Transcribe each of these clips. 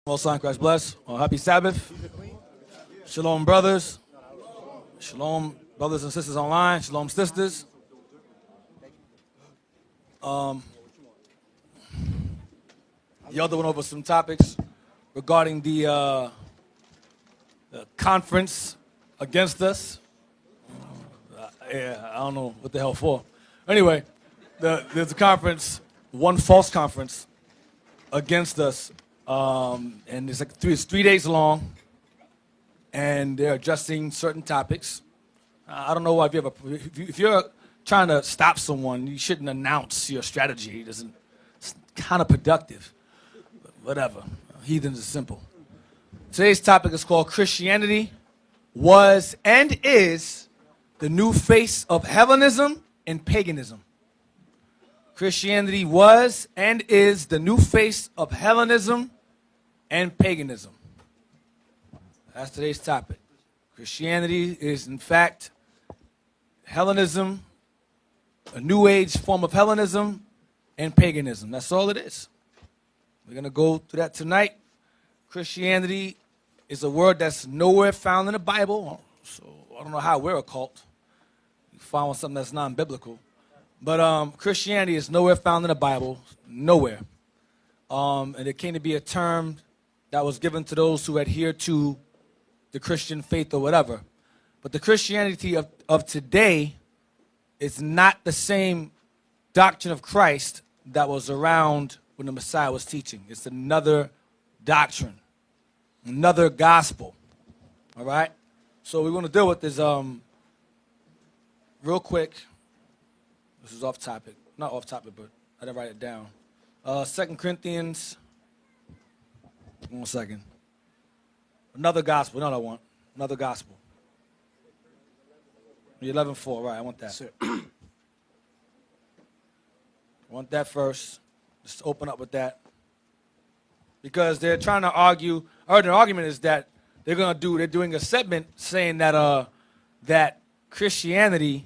Most High Christ bless. Happy Sabbath. Shalom, brothers. Shalom, brothers and sisters online. Shalom, sisters. The other went over some topics regarding the conference against us. I don't know what the hell for. Anyway, there's a conference, one false conference against us. And it's like it's 3 days long, and they're addressing certain topics. I don't know why if you're trying to stop someone, you shouldn't announce your strategy. It's kind of productive. Whatever. Heathens is simple. Today's topic is called Christianity was and is the new face of Hellenism and Paganism. Christianity was and is the new face of Hellenism and paganism. That's today's topic. Christianity is, in fact, Hellenism, a new age form of Hellenism and paganism. That's all it is. We're going to go through that tonight. Christianity is a word that's nowhere found in the Bible, so I don't know how we're a cult. You found something that's non-biblical. But Christianity is nowhere found in the Bible, nowhere. And it came to be a term that was given to those who adhere to the Christian faith or whatever. But the Christianity of today is not the same doctrine of Christ that was around when the Messiah was teaching. It's another doctrine, another gospel. All right? So we want to deal with this real quick. This is off topic. Not off topic, but I didn't write it down. 2 Corinthians. 1 second. Another gospel. No, I want. Another gospel. 11:4. Right, I want that. I want that first. Let's open up with that. Because they're trying to argue, or their argument is that they're doing a segment saying that that Christianity,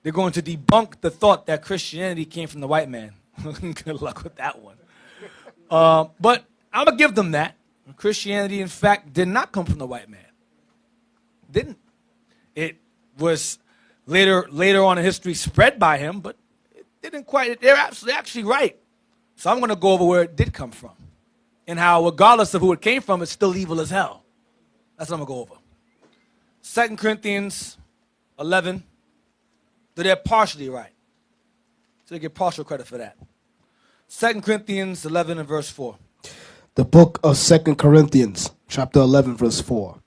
they're going to debunk the thought that Christianity came from the white man. Good luck with that one. But I'm going to give them that. Christianity, in fact, did not come from the white man. Didn't. It was later on in history spread by him, but it didn't quite. They're actually right. So I'm going to go over where it did come from and how, regardless of who it came from, it's still evil as hell. That's what I'm going to go over. 2 Corinthians 11. So they're partially right. So they get partial credit for that. 2 Corinthians 11 and verse 4. The book of 2 Corinthians, chapter 11, verse 4.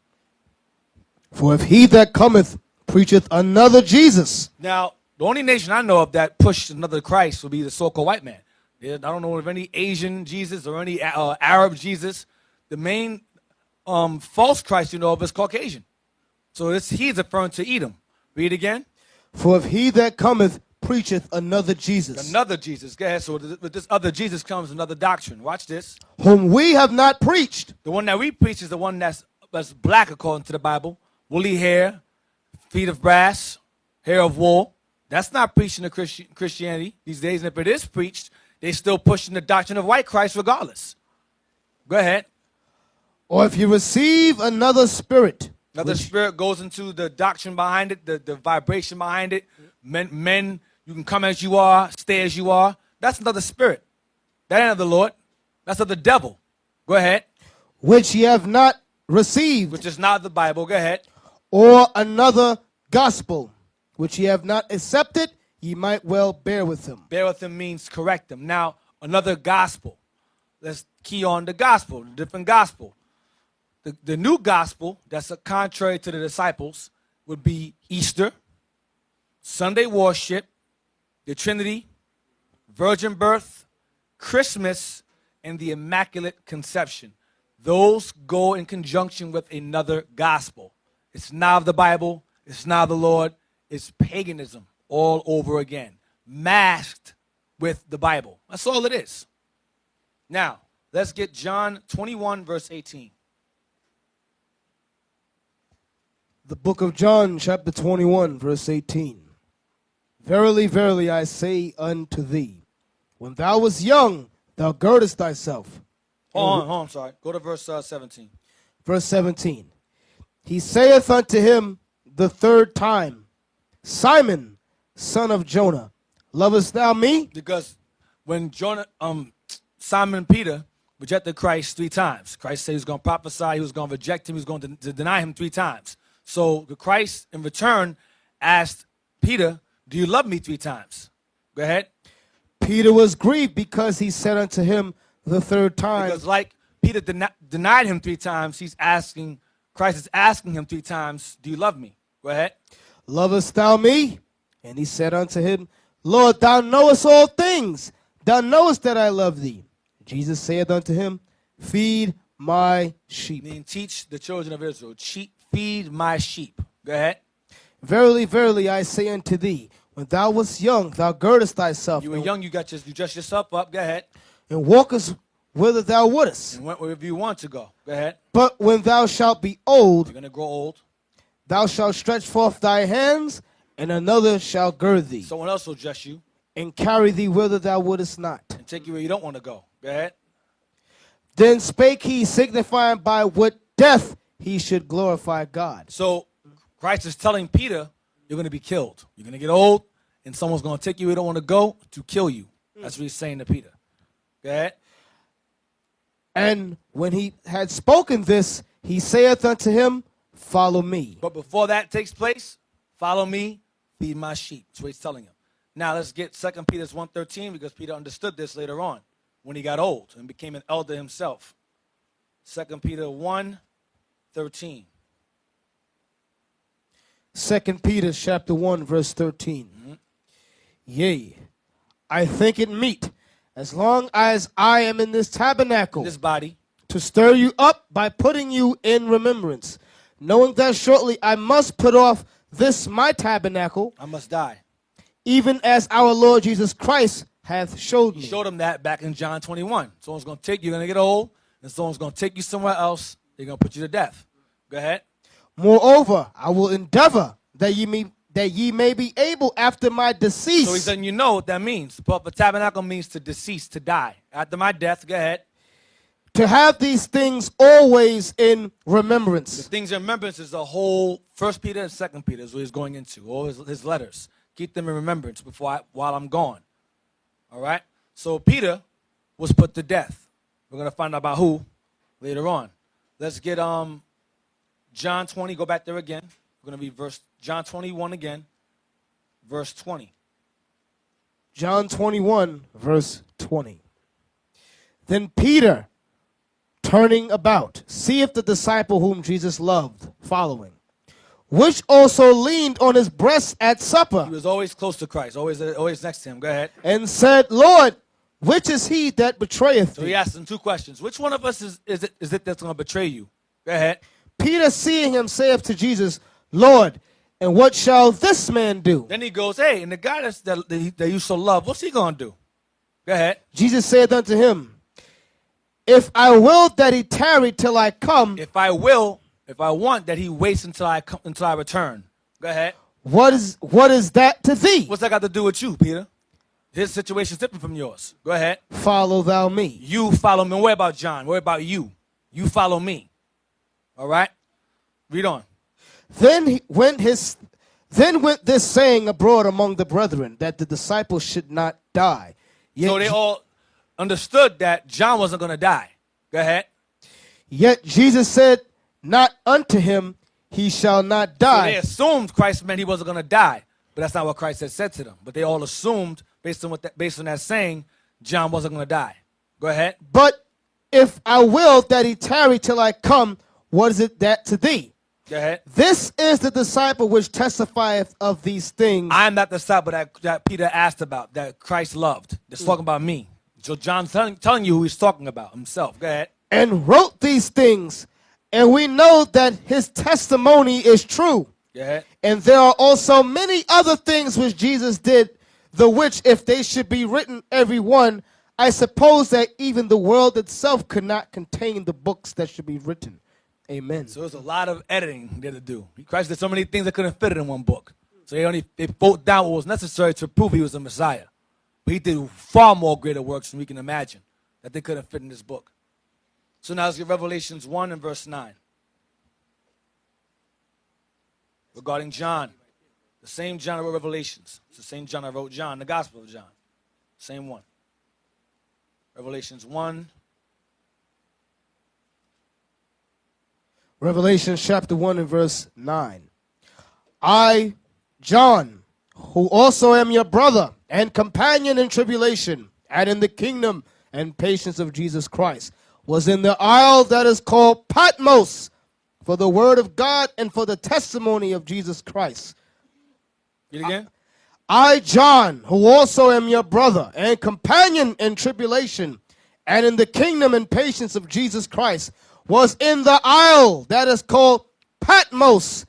For if he that cometh preacheth another Jesus. Now, the only nation I know of that pushed another Christ would be the so-called white man. I don't know of any Asian Jesus or any Arab Jesus. The main false Christ you know of is Caucasian. So he's referring to Edom. Read again. For if he that cometh preacheth another Jesus. Another Jesus. Go ahead. So with this other Jesus comes another doctrine. Watch this. Whom we have not preached. The one that we preach is the one that's black according to the Bible. Woolly hair, feet of brass, hair of wool. That's not preaching the Christianity these days. And if it is preached, they're still pushing the doctrine of white Christ regardless. Go ahead. Or if you receive another spirit. Another spirit goes into the doctrine behind it, the vibration behind it. Men, you can come as you are, stay as you are. That's another spirit. That ain't of the Lord. That's of the devil. Go ahead. Which ye have not received. Which is not the Bible. Go ahead. Or another gospel, which ye have not accepted, ye might well bear with him. Bear with him means correct him. Now, another gospel. Let's key on the gospel, the different gospel. The new gospel, that's contrary to the disciples, would be Easter, Sunday worship, the Trinity, virgin birth, Christmas, and the Immaculate Conception. Those go in conjunction with another gospel. It's not of the Bible. It's not of the Lord. It's paganism all over again, masked with the Bible. That's all it is. Now, let's get John 21, verse 18. The book of John, chapter 21, verse 18. Verily, verily, I say unto thee, when thou wast young, thou girdest thyself, Hold on, sorry. Go to verse 17. Verse 17. He saith unto him the third time, Simon, son of Jonah, lovest thou me? Because when Simon Peter rejected Christ 3 times, Christ said he was going to prophesy, he was going to reject him, he was going to deny him 3 times. So the Christ, in return, asked Peter, do you love me 3 times? Go ahead. Peter was grieved because he said unto him the third time. Because like Peter denied him 3 times, Christ is asking him 3 times, do you love me? Go ahead. Lovest thou me? And he said unto him, Lord, thou knowest all things. Thou knowest that I love thee. Jesus saith unto him, feed my sheep. Meaning teach the children of Israel. Feed my sheep. Go ahead. Verily, verily, I say unto thee, when thou wast young, thou girdest thyself. You were young, you dressed yourself up. Go ahead. And walkest whither thou wouldest. And went wherever you want to go. Go ahead. But when thou shalt be old, you're going to grow old. Thou shalt stretch forth thy hands, and another shall gird thee. Someone else will dress you. And carry thee whither thou wouldest not. And take you where you don't want to go. Go ahead. Then spake he, signifying by what death he should glorify God. So Christ is telling Peter, you're going to be killed. You're going to get old, and someone's going to take you where you don't want to go to kill you. That's what he's saying to Peter. Go ahead. And when he had spoken this, he saith unto him, follow me. But before that takes place, follow me, feed my sheep. That's what he's telling him. Now let's get 2 Peter 1:13, because Peter understood this later on when he got old and became an elder himself. 2 Peter 1:13. 2 Peter chapter 1, verse 13. Yea, I think it meet, as long as I am in this tabernacle, This body. to stir you up by putting you in remembrance, knowing that shortly I must put off this my tabernacle, I must die. even as our Lord Jesus Christ hath showed me. He showed him that back in John 21. Someone's going to take you, you're going to get old, and someone's going to take you somewhere else. They're going to put you to death. Go ahead. Moreover, I will endeavor that ye may be able after my decease. So he's letting you know what that means. Put up a tabernacle means to decease, to die. After my death, go ahead. To have these things always in The remembrance. things in remembrance is the whole 1 Peter and 2 Peter is what he's going into. All his letters. Keep them in remembrance while I'm gone. All right? So Peter was put to death. We're going to find out about who later on. Let's get John 20. Go back there again. We're going to be John 21 again, verse 20. John 21, verse 20. Then Peter, turning about, seeth the disciple whom Jesus loved, following, which also leaned on his breast at supper, He was always close to Christ, always next to him. Go ahead. and said, Lord, which is he that betrayeth So thee? he asked him 2 questions. Which one of us is it that's going to betray you? Go ahead. Peter, seeing him, saith to Jesus, Lord, and what shall this man do? Then he goes, hey, and the guy that you so love, what's he going to do? Go ahead. Jesus saith unto him, if I will that he tarry till I come, If I want that he waits until I return. Go ahead. what is that to thee? What's that got to do with you, Peter? His situation's different from yours. Go ahead. Follow thou me. You follow me. What about John? What about you? You follow me. All right? Read on. Then went this saying abroad among the brethren, that the disciples should not die. Yet, So they all understood that John wasn't going to die. Go ahead. yet Jesus said not unto him, he shall not So die. they assumed Christ meant he wasn't going to die. But that's not what Christ had said to them. But they all assumed, based on that saying, John wasn't going to die. Go ahead. But if I will that he tarry till I come, what is it that to thee? Go ahead. This is the disciple which testifieth of these things. I am that disciple that Peter asked about, that Christ loved. It's talking about me. So John's telling you who he's talking about, himself. Go ahead. And wrote these things, and we know that his testimony is true. Go ahead. And there are also many other things which Jesus did, the which, if they should be written every one, I suppose that even the world itself could not contain the books that should be written. Amen. So there's a lot of editing there to do. Christ did so many things that couldn't fit it in one book. So they wrote down what was necessary to prove he was the Messiah. But he did far more greater works than we can imagine that they couldn't fit in this book. So now let's get Revelations 1 and verse 9. Regarding John. The same John that wrote Revelations. It's the same John that wrote John, the Gospel of John. Same one. Revelations 1. Revelation chapter 1 and verse 9. I, John, who also am your brother and companion in tribulation and in the kingdom and patience of Jesus Christ, was in the isle that is called Patmos for the word of God and for the testimony of Jesus Christ. Read it again. I, John, who also am your brother and companion in tribulation and in the kingdom and patience of Jesus Christ, was in the isle that is called Patmos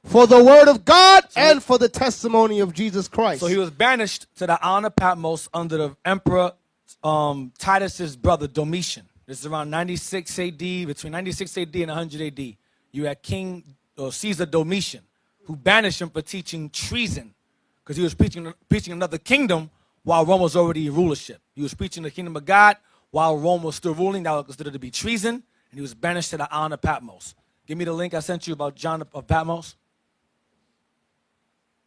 for the word of God and for the testimony of Jesus Christ. So he was banished to the island of Patmos under the Emperor Titus's brother Domitian. This is around 96 AD, between 96 AD and 100 AD. You had King Caesar Domitian, who banished him for teaching treason, because he was preaching another kingdom while Rome was already in rulership. He was preaching the kingdom of God while Rome was still ruling. That was considered to be treason, and he was banished to the island of Patmos. Give me the link I sent you about John of Patmos.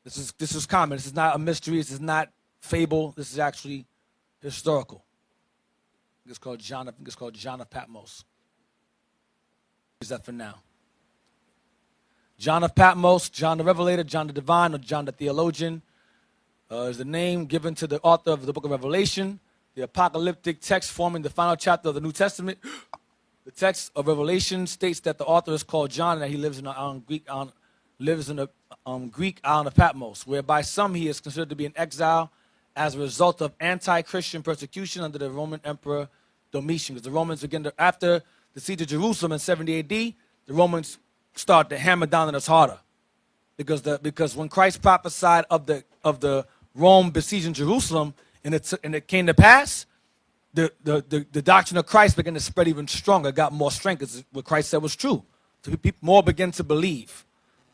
This is common. This is not a mystery. This is not fable. This is actually historical. It's called John. I think it's called John of Patmos. Use that for now. John of Patmos, John the Revelator, John the Divine, or John the Theologian is the name given to the author of the book of Revelation, the apocalyptic text forming the final chapter of the New Testament. The text of Revelation states that the author is called John and that he lives in the Greek island of Patmos, whereby some he is considered to be in exile as a result of anti-Christian persecution under the Roman Emperor Domitian. Because the Romans began to, after the siege of Jerusalem in 70 AD, the Romans started to hammer down on us harder. Because when Christ prophesied of the Rome besieging Jerusalem and it came to pass, the doctrine of Christ began to spread even stronger, got more strength, because what Christ said was true. So people more began to believe.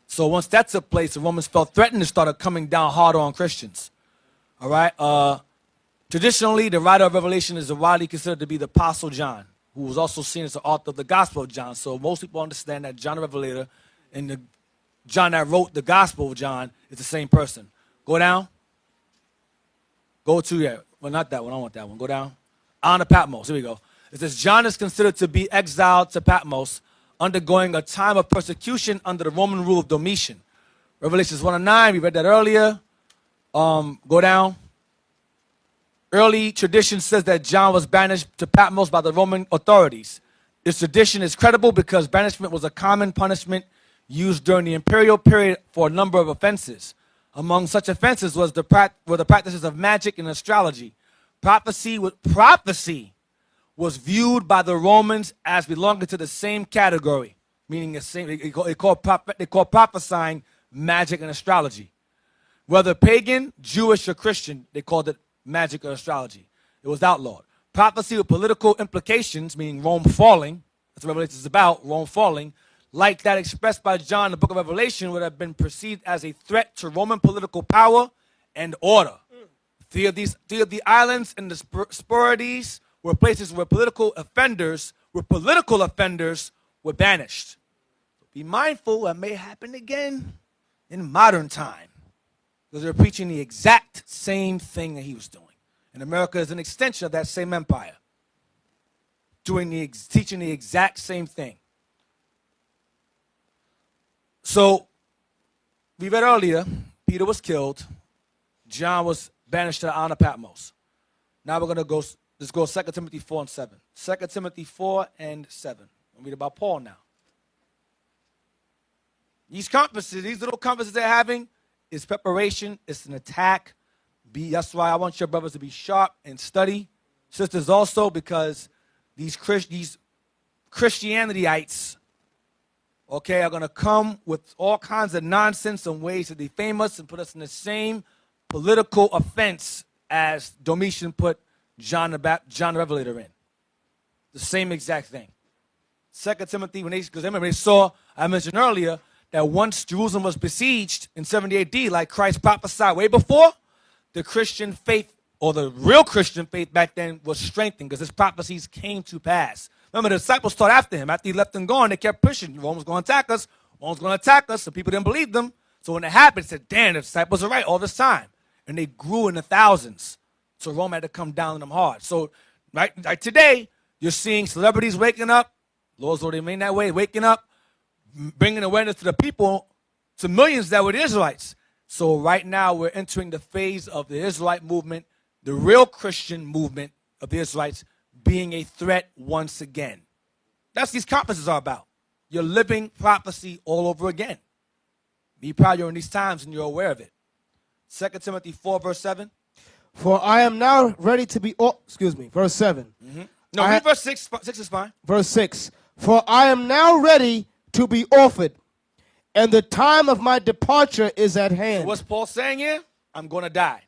So once that took place, the Romans felt threatened and started coming down harder on Christians. All right. Traditionally, the writer of Revelation is widely considered to be the Apostle John, who was also seen as the author of the Gospel of John. So most people understand that John the Revelator and the John that wrote the Gospel of John is the same person. Go down. Go to, yeah. Well, not that one. I don't want that one. Go down. On to Patmos. Here we go. It says, John is considered to be exiled to Patmos, undergoing a time of persecution under the Roman rule of Domitian. Revelations 1 and 9, we read that earlier. Go down. Early tradition says that John was banished to Patmos by the Roman authorities. This tradition is credible because banishment was a common punishment used during the imperial period for a number of offenses. Among such offenses were the practices of magic and astrology. Prophecy was viewed by the Romans as belonging to the same category, meaning they call prophesying magic and astrology. Whether pagan, Jewish, or Christian, they called it magic or astrology. It was outlawed. Prophecy with political implications, meaning Rome falling, that's what Revelation is about, Rome falling, like that expressed by John in the book of Revelation, would have been perceived as a threat to Roman political power and order. Three of the islands and the Sporades were places where political offenders were banished. Be mindful that may happen again in modern time, because they're preaching the exact same thing that he was doing. And America is an extension of that same empire, teaching the exact same thing. So, we read earlier, Peter was killed. John was banished to the island of Patmos. Now we're going to go, let's go 2 Timothy 4 and 7. 2 Timothy 4 and 7. We'll read about Paul now. These conferences, these little conferences they're having, is preparation. It's an attack. That's why I want your brothers to be sharp and study. Sisters also, because these Christianityites, okay, are going to come with all kinds of nonsense and ways to defame us and put us in the same political offense as Domitian put John the Revelator in. The same exact thing. 2 Timothy, because remember they saw, I mentioned earlier, that once Jerusalem was besieged in 70 AD, like Christ prophesied way before, the Christian faith or the real Christian faith back then was strengthened because his prophecies came to pass. Remember, the disciples taught after him. After he left them gone, they kept pushing. Rome was going to attack us. Rome's going to attack us. So people didn't believe them. So when it happened, they said, damn, the disciples are right all this time. And they grew in the thousands. So Rome had to come down on them hard. So right today, you're seeing celebrities waking up. Lord's Lord, they mean that way, waking up, bringing awareness to the people, to millions that were the Israelites. So right now, we're entering the phase of the Israelite movement, the real Christian movement of the Israelites being a threat once again. That's what these conferences are about. You're living prophecy all over again. Be proud you're in these times and you're aware of it. 2 Timothy 4, verse 7. For I am now ready to be, verse 7. No, read verse 6. 6 is fine. Verse 6. For I am now ready to be offered, and the time of my departure is at hand. What's Paul saying here? I'm going to die.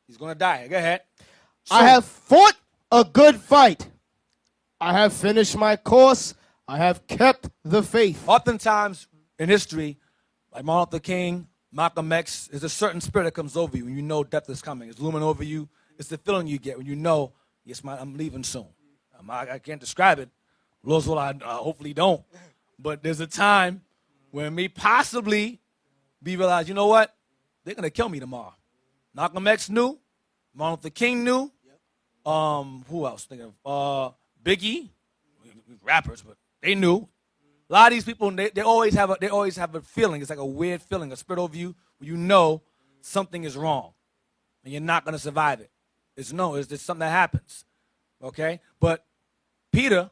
He's going to die. Go ahead. So, I have fought a good fight. I have finished my course. I have kept the faith. Oftentimes in history, like Martin Luther King, Malcolm X, there's a certain spirit that comes over you when you know death is coming. It's looming over you. It's the feeling you get when you know, yes, I'm leaving soon. I can't describe it. Lord's will, I hopefully don't. But there's a time when me possibly be realized, you know what? They're going to kill me tomorrow. Malcolm X knew. Martin Luther King knew. Who else? Biggie. Rappers, but they knew. A lot of these people, they always have a feeling. It's like a weird feeling, a spirit over you where you know something is wrong. And you're not going to survive it. It's something that happens. Okay? But Peter,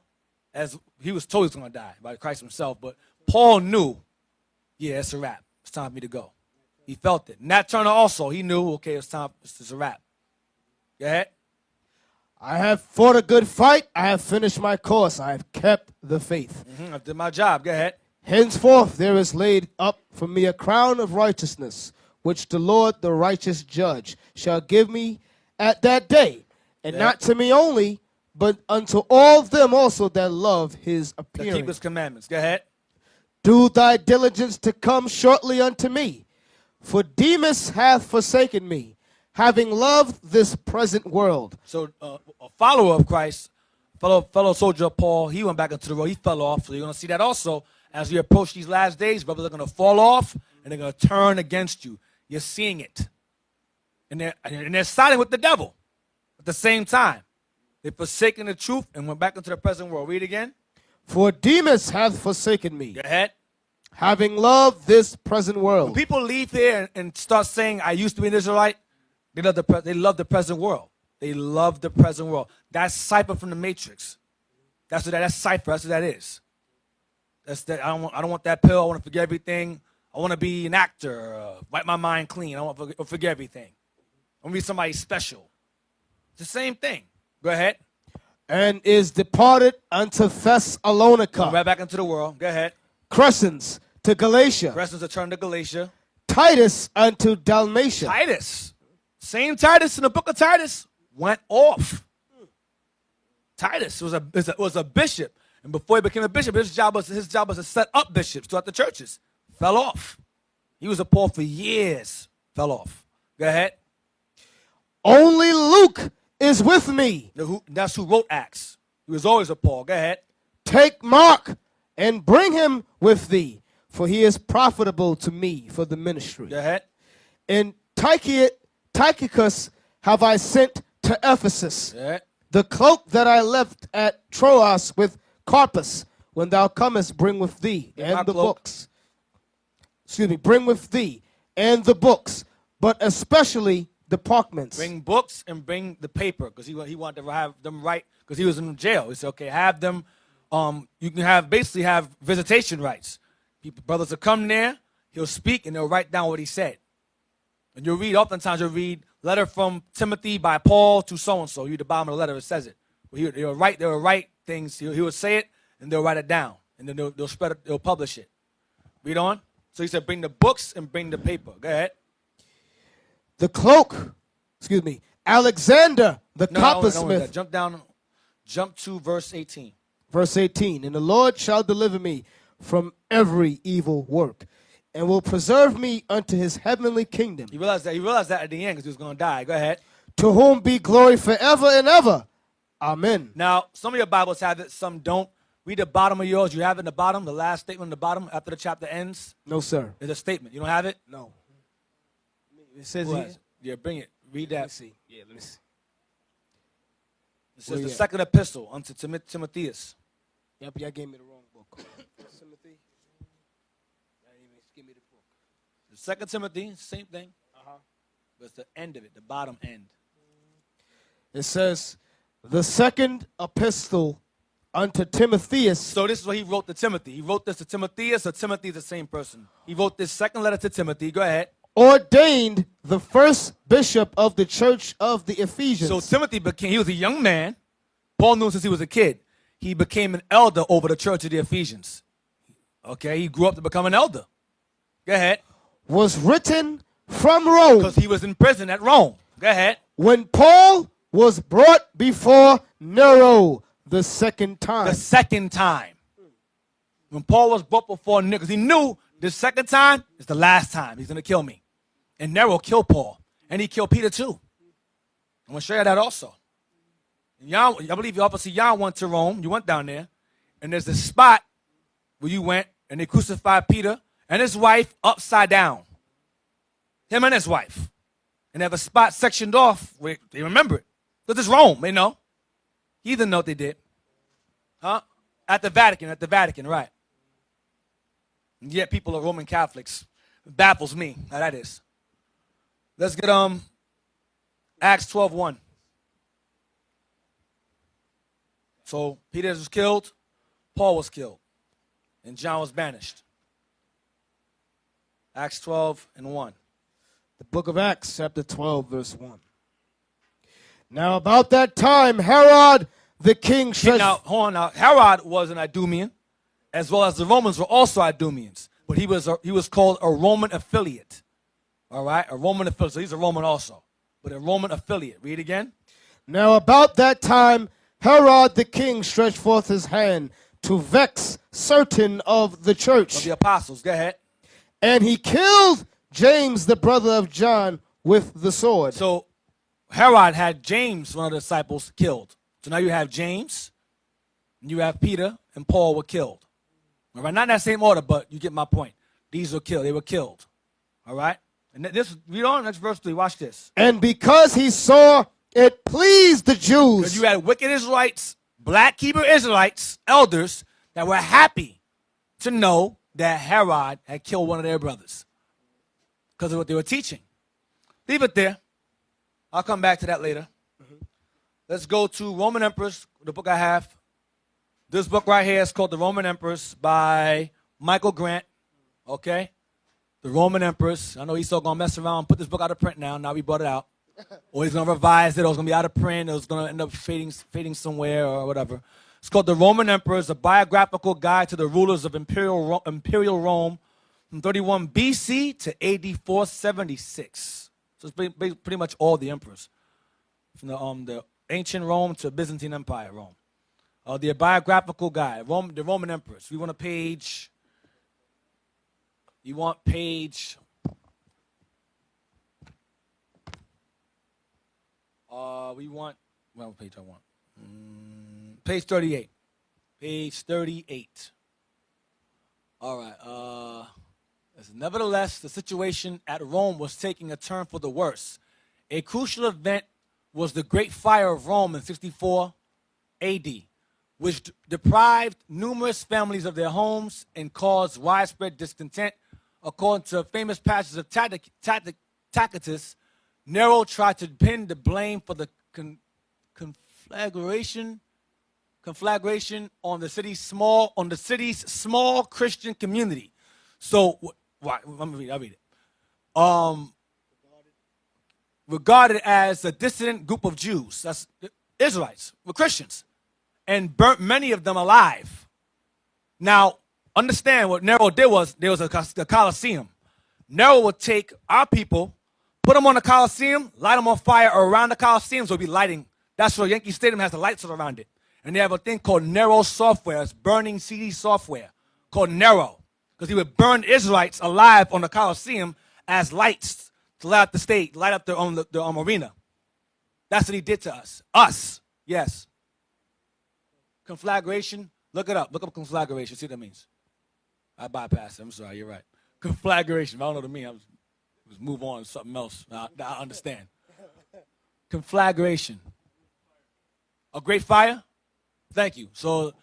as he was told he was going to die by Christ himself, but Paul knew, yeah, it's a wrap. It's time for me to go. He felt it. Nat Turner also, he knew, okay, it's time. It's a wrap. Go ahead. I have fought a good fight. I have finished my course. I have kept the faith. I did my job. Go ahead. Henceforth there is laid up for me a crown of righteousness, which the Lord, the righteous judge, shall give me at that day, and not to me only, but unto all them also that love his appearing. To keep his commandments. Go ahead. Do thy diligence to come shortly unto me, for Demas hath forsaken me, having loved this present world. So a follower of Christ, fellow soldier of Paul, he went back into the road. He fell off. So you're going to see that also as we approach these last days. Brothers are going to fall off, and they're going to turn against you. You're seeing it. And they're siding with the devil at the same time. They've forsaken the truth and went back into the present world. Read again. For Demas hath forsaken me, Go ahead. having loved this present world. When people leave here and start saying, I used to be an Israelite, they love the present world. They love the present world. That's cipher from the Matrix. That's cipher. That's what that is. That's that. I don't want that pill. I want to forget everything. I want to be an actor. Wipe my mind clean. I want to forget everything. I want to be somebody special. It's the same thing. Go ahead. And is departed unto Thessalonica. Right back into the world. Go ahead. Crescens to Galatia. Crescens returned to Galatia. Titus unto Dalmatia. Titus. Same Titus in the book of Titus went off. Titus was a bishop. And before he became a bishop, his job was to set up bishops throughout the churches. Fell off. He was a Paul for years. Fell off. Go ahead. Only Luke is with me. That's who wrote Acts. He was always a Paul. Go ahead. Take Mark and bring him with thee, for he is profitable to me for the ministry. Go ahead. And Tychicus have I sent to Ephesus. Go ahead. The cloak that I left at Troas with Carpus, when thou comest, bring with thee and the books. Bring with thee and the books, but especially the parchments. Bring books and bring the paper, because he wanted to have them write, because he was in jail. He said, okay, have them. You can basically have visitation rights. Brothers will come there, he'll speak, and they'll write down what he said. And oftentimes you'll read letter from Timothy by Paul to so-and-so. You read the bottom of the letter, it says it. They'll write things, he will say it, and they'll write it down. And then they'll spread it, they'll publish it. Read on. So he said, bring the books and bring the paper. Go ahead. The cloak, Alexander, the coppersmith. Jump to verse 18. Verse 18, and the Lord shall deliver me from every evil work, and will preserve me unto his heavenly kingdom. He realized that at the end because he was going to die. Go ahead. To whom be glory forever and ever. Amen. Now, some of your Bibles have it, some don't. Read the bottom of yours. You have it in the bottom, the last statement in the bottom after the chapter ends. No, sir. There's a statement. You don't have it? No. It says Who here. has it? Yeah, bring it. Read Let me that. see. Yeah, let me see. It says Where the you at? second epistle unto Timotheus. Yep, y'all gave me the wrong book. Timothy. Y'all didn't even give me the book. The second Timothy, same thing. Uh-huh. But it's the end of it, the bottom end. It says, the second epistle unto Timotheus, So this is what he wrote to Timothy. He wrote this to Timotheus, or Timothy is the same person. He wrote this second letter to Timothy. Go ahead. ordained the first bishop of the church of the Ephesians. So Timothy he was a young man. Paul knew him since he was a kid. He became an elder over the church of the Ephesians. Okay, he grew up to become an elder. Go ahead. Was written from Rome Because he was in prison at Rome. Go ahead. when Paul was brought before Nero the second time. The second time. When Paul was brought before Nero, because he knew the second time is the last time. He's going to kill me. And Nero killed Paul. And he killed Peter too. I'm going to show you that also. And y'all, I believe y'all went to Rome. You went down there. And there's a spot where you went and they crucified Peter and his wife upside down. Him and his wife. And they have a spot sectioned off where they remember it. Because it's Rome, they know. He didn't know what they did. Huh? At the Vatican, right. And yet people are Roman Catholics. It baffles me how that is. Let's get Acts 12:1. So Peter was killed, Paul was killed, and John was banished. Acts 12:1. The book of Acts, chapter 12, verse 1. Now about that time, Herod the king stretched... Now, hold on. Now, Herod was an Idumean, as well as the Romans were also Idumeans. But he was called a Roman affiliate. All right? A Roman affiliate. So he's a Roman also. But a Roman affiliate. Read again. Now about that time, Herod the king stretched forth his hand to vex certain of the church. Of the apostles. Go ahead. And he killed James, the brother of John, with the sword. So Herod had James, one of the disciples, killed. So now you have James, and you have Peter, and Paul were killed. All right, not in that same order, but you get my point. These were killed. They were killed. All right? And this, read on, next verse 3. Watch this. And because he saw it pleased the Jews. Because you had wicked Israelites, black Hebrew Israelites, elders, that were happy to know that Herod had killed one of their brothers because of what they were teaching. Leave it there. I'll come back to that later. Let's go to Roman Emperors, the book I have. This book right here is called The Roman Emperors by Michael Grant. Okay? The Roman Emperors. I know he's still going to mess around and put this book out of print now. Now we brought it out. Or he's going to revise it. Or it's going to be out of print. Or it's going to end up fading somewhere or whatever. It's called The Roman Emperors, a biographical guide to the rulers of Imperial Rome from 31 BC to AD 476. So it's pretty much all the emperors. From the ancient Rome to Byzantine Empire Rome. The biographical guide, the Roman emperors. We want page. You want page. What page I want? Page 38. Page 38. All right. Nevertheless, the situation at Rome was taking a turn for the worse. A crucial event was the Great Fire of Rome in 64 AD, which deprived numerous families of their homes and caused widespread discontent. According to famous passages of Tacitus, Nero tried to pin the blame for the conflagration on the city's small Christian community. So, let me read. I'll read it. Regarded as a dissident group of Jews, that's Israelites, were Christians, and burnt many of them alive. Now, understand what Nero did was, there was a Colosseum. Nero would take our people, put them on the Colosseum, light them on fire around the Colosseum, so it'll be lighting. That's why Yankee Stadium has the lights all around it. And they have a thing called Nero software. It's burning CD software called Nero. Because he would burn Israelites alive on the Colosseum as lights to light up the stage, light up the arena. That's what he did to us. Us. Yes. Conflagration. Look it up. Look up conflagration. See what that means. I bypassed it. I'm sorry. You're right. Conflagration. I don't know what it means. Let's move on to something else. I understand. Conflagration. A great fire? Thank you. So,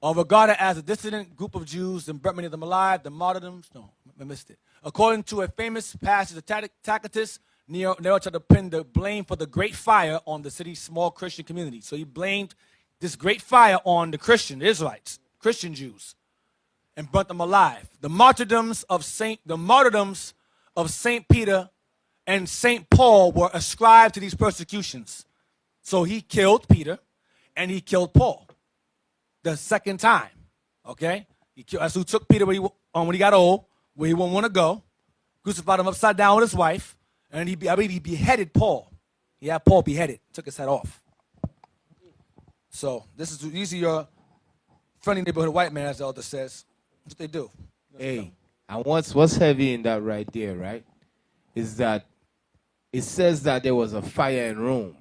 regarded as a dissident group of Jews and burnt many of them alive, the martyrdoms. No, I missed it. According to a famous passage of Tacitus, Nero tried to pin the blame for the great fire on the city's small Christian community. So he blamed this great fire on the Israelites, Christian Jews, and burnt them alive. The martyrdoms of Saint Peter and Saint Paul were ascribed to these persecutions. So he killed Peter and he killed Paul the second time. Okay? That's who took Peter when he got old, where he wouldn't want to go, crucified him upside down with his wife, and he beheaded Paul. He had Paul beheaded, took his head off. So these are your friendly neighborhood white man, as the elder says. That's what they do. Hey, and what's heavy in that right there, right, is that it says that there was a fire in Rome.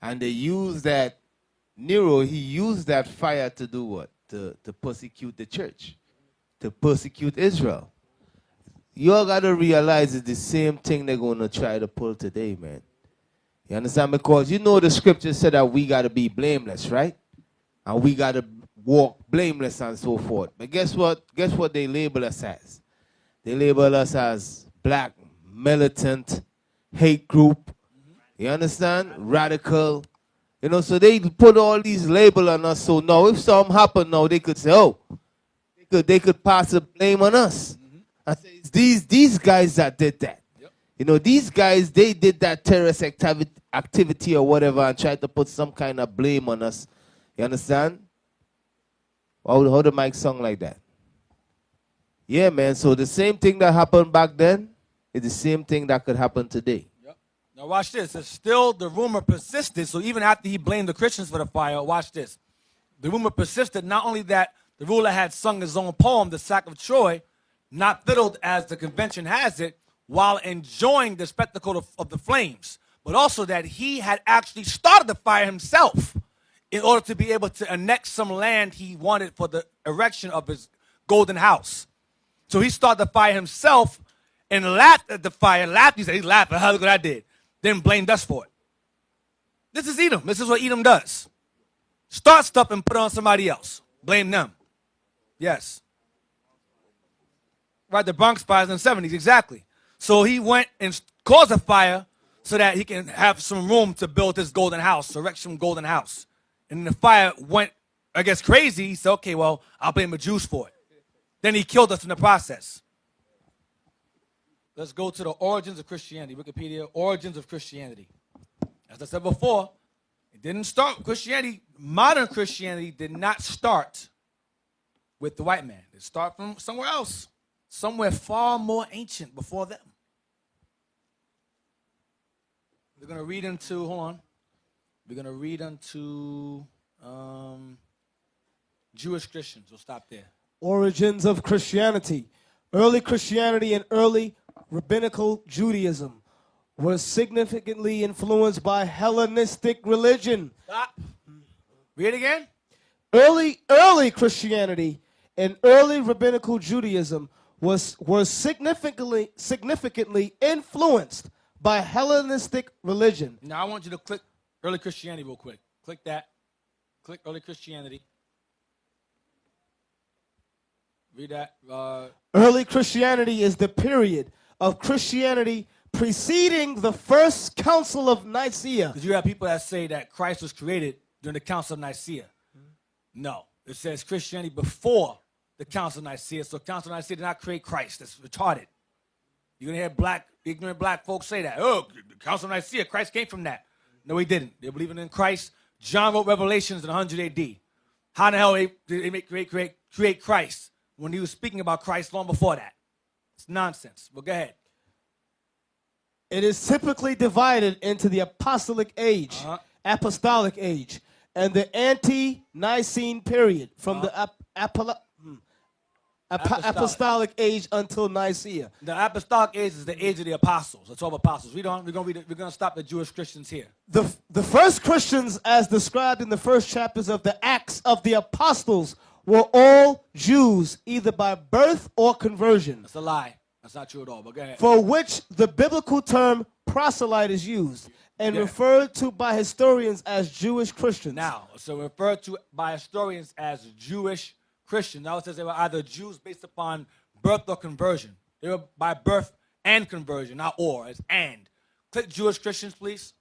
And they used that, Nero, he used that fire to do what? To persecute the church, to persecute Israel. You all got to realize it's the same thing they're going to try to pull today, man. You understand? Because you know the scripture said that we got to be blameless, right? And we got to walk blameless and so forth. But guess what? Guess what they label us as? They label us as black, militant, hate group. You understand? Radical. You know, so they put all these labels on us. So now if something happened now, they could say, oh, they could pass the blame on us. I say, it's these guys that did that. Yep. You know, these guys, they did that terrorist activity or whatever and tried to put some kind of blame on us. You understand? How the mic song like that? Yeah, man. So the same thing that happened back then is the same thing that could happen today. Yep. Now watch this. It's still the rumor persisted. So even after he blamed the Christians for the fire, watch this. The rumor persisted. Not only that the ruler had sung his own poem, The Sack of Troy, not fiddled as the convention has it, while enjoying the spectacle of the flames, but also that he had actually started the fire himself in order to be able to annex some land he wanted for the erection of his golden house. So he started the fire himself and laughed at the fire, he said, he laughed at how look what I did, then blamed us for it. This is Edom. This is what Edom does. Start stuff and put it on somebody else. Blame them. Yes. Right, the Bronx fires in the 70s, exactly. So he went and caused a fire so that he can have some room to build his golden house, erect some golden house. And the fire went, I guess, crazy. He said, okay, well, I'll blame the Jews for it. Then he killed us in the process. Let's go to the origins of Christianity. Wikipedia, origins of Christianity. As I said before, it didn't start with Christianity. Modern Christianity did not start with the white man. It started from somewhere else. Somewhere far more ancient before them. We're going to read into, hold on. We're going to read into Jewish Christians. We'll stop there. Origins of Christianity. Early Christianity and early rabbinical Judaism was significantly influenced by Hellenistic religion. Stop. Read it again. Early Christianity and early rabbinical Judaism were significantly influenced by Hellenistic religion. Now I want you to click early Christianity real quick. Click that. Click early Christianity. Read that. Early Christianity is the period of Christianity preceding the first Council of Nicaea. Because you have people that say that Christ was created during the Council of Nicaea. No. It says Christianity before the Council of Nicaea. So Council of Nicaea did not create Christ. That's retarded. You're going to hear ignorant black folks say that. Oh, the Council of Nicaea, Christ came from that. No, he didn't. They're believing in Christ. John wrote Revelations in 100 AD. How in the hell did they create Christ when he was speaking about Christ long before that? It's nonsense. But go ahead. It is typically divided into the apostolic age, and the ante-Nicene period from the apostolic age until Nicaea. The apostolic age is the age of the apostles, the 12 apostles. We're gonna stop the Jewish Christians here. The first Christians, as described in the first chapters of the Acts of the Apostles, were all Jews, either by birth or conversion. That's a lie. That's not true at all, but go ahead. For which the biblical term proselyte is used and referred to by historians as Jewish Christians. Now, so referred to by historians as Jewish Christians. Now it says they were either Jews based upon birth or conversion. They were by birth and conversion, not or, it's and. Click Jewish Christians, please.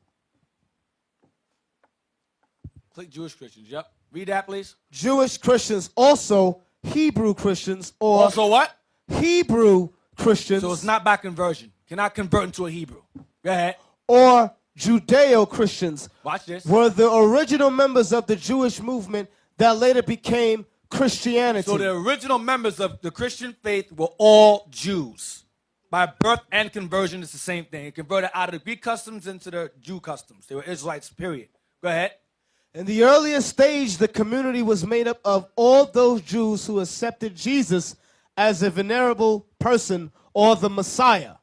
Click Jewish Christians, yep. Read that, please. Jewish Christians, also Hebrew Christians, or Also what? Hebrew Christians. So it's not by conversion. Cannot convert into a Hebrew. Go ahead. Or Judeo-Christians. Watch this. Were the original members of the Jewish movement that later became Christianity. So the original members of the Christian faith were all Jews. By birth and conversion, it's the same thing. It converted out of the Greek customs into the Jew customs. They were Israelites, period. Go ahead. In the earliest stage, the community was made up of all those Jews who accepted Jesus as a venerable person or the Messiah,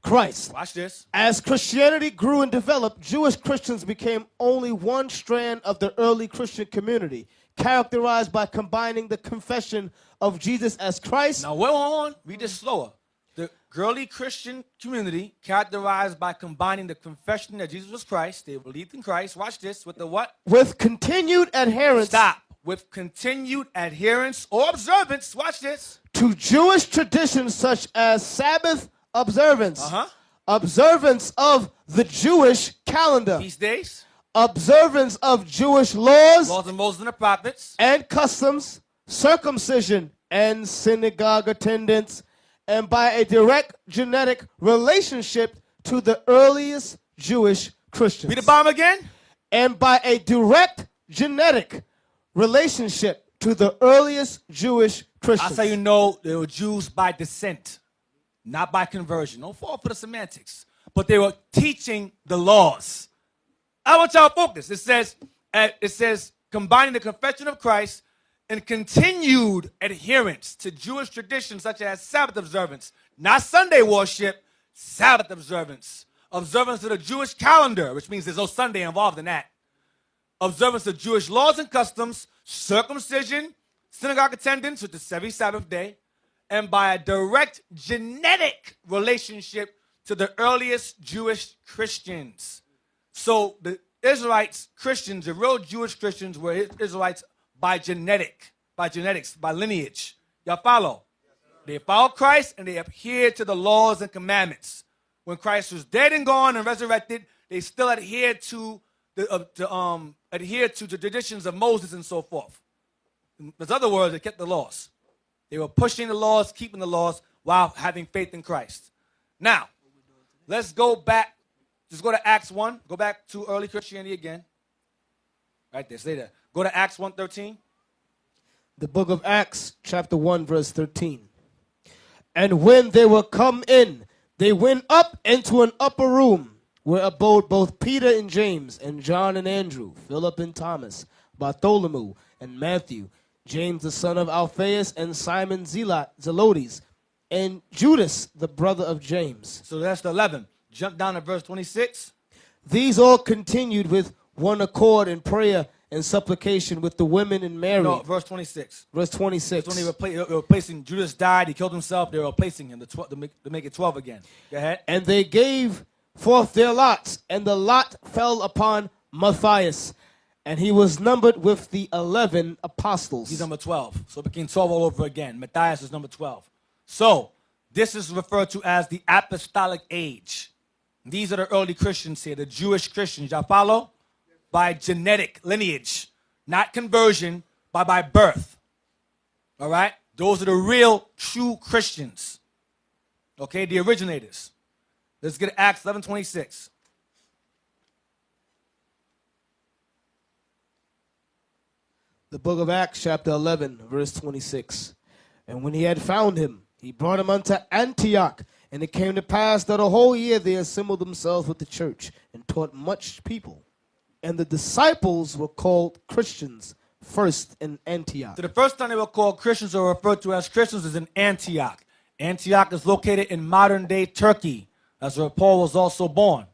Christ. Watch this. As Christianity grew and developed, Jewish Christians became only one strand of the early Christian community, characterized by combining the confession of Jesus as Christ. Now, hold on. Read this slower. The early Christian community, characterized by combining the confession that Jesus was Christ, they believed in Christ. Watch this. With the what? With continued adherence. Stop. With continued adherence or observance. Watch this. To Jewish traditions such as Sabbath observance. Observance of the Jewish calendar. Feast days. Observance of Jewish laws. Laws of Moses and the prophets. And customs. Circumcision and synagogue attendance. And by a direct genetic relationship to the earliest Jewish Christians. Read the bottom again. And by a direct genetic relationship to the earliest Jewish Christians. That's how you know they were Jews by descent, not by conversion. Don't fall for the semantics. But they were teaching the laws. I want y'all to focus. It says combining the confession of Christ and continued adherence to Jewish traditions such as Sabbath observance, not Sunday worship, Sabbath observance. Observance of the Jewish calendar, which means there's no Sunday involved in that. Observance of Jewish laws and customs, circumcision, synagogue attendance, which is every Sabbath day, and by a direct genetic relationship to the earliest Jewish Christians. So the Israelites, Christians, the real Jewish Christians were Israelites by genetics, by lineage. Y'all follow? They followed Christ and they adhered to the laws and commandments. When Christ was dead and gone and resurrected, they still adhered to the traditions of Moses and so forth. In other words, they kept the laws. They were pushing the laws, keeping the laws, while having faith in Christ. Now, let's go back. Just go to Acts 1. Go back to early Christianity again. Right there, stay there. Go to Acts 1:13. The book of Acts, chapter 1, verse 13. And when they were come in, they went up into an upper room, where abode both Peter and James, and John and Andrew, Philip and Thomas, Bartholomew and Matthew, James the son of Alphaeus, and Simon Zelotes, and Judas, the brother of James. So that's the 11. Jump down to verse 26. These all continued with one accord in prayer and supplication with the women and Mary. No, verse 26. Verse 26. That's when they were replacing. Judas died. He killed himself. They were replacing him to make it 12 again. Go ahead. And they gave forth their lots, and the lot fell upon Matthias, and he was numbered with the 11 apostles. He's number 12. So it became 12 all over again. Matthias is number 12. So this is referred to as the apostolic age. These are the early Christians here, the Jewish Christians. Y'all follow? By genetic lineage, not conversion, but by birth. All right? Those are the real, true Christians. Okay, the originators. Let's get Acts 11:26. The book of Acts, chapter 11, verse 26. And when he had found him, he brought him unto Antioch. And it came to pass that a whole year they assembled themselves with the church and taught much people. And the disciples were called Christians first in Antioch. So the first time they were called Christians or referred to as Christians is in Antioch. Antioch is located in modern-day Turkey. That's where Paul was also born.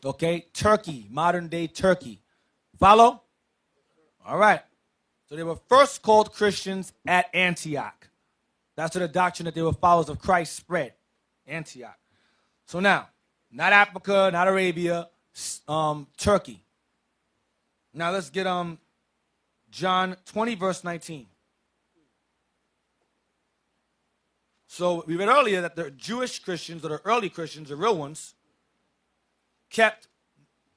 Okay, Turkey, modern-day Turkey. Follow? All right. So they were first called Christians at Antioch. That's where the doctrine that they were followers of Christ spread. Antioch. So now, not Africa, not Arabia, Turkey. Now let's get John 20, verse 19. So we read earlier that the Jewish Christians, or the early Christians, the real ones,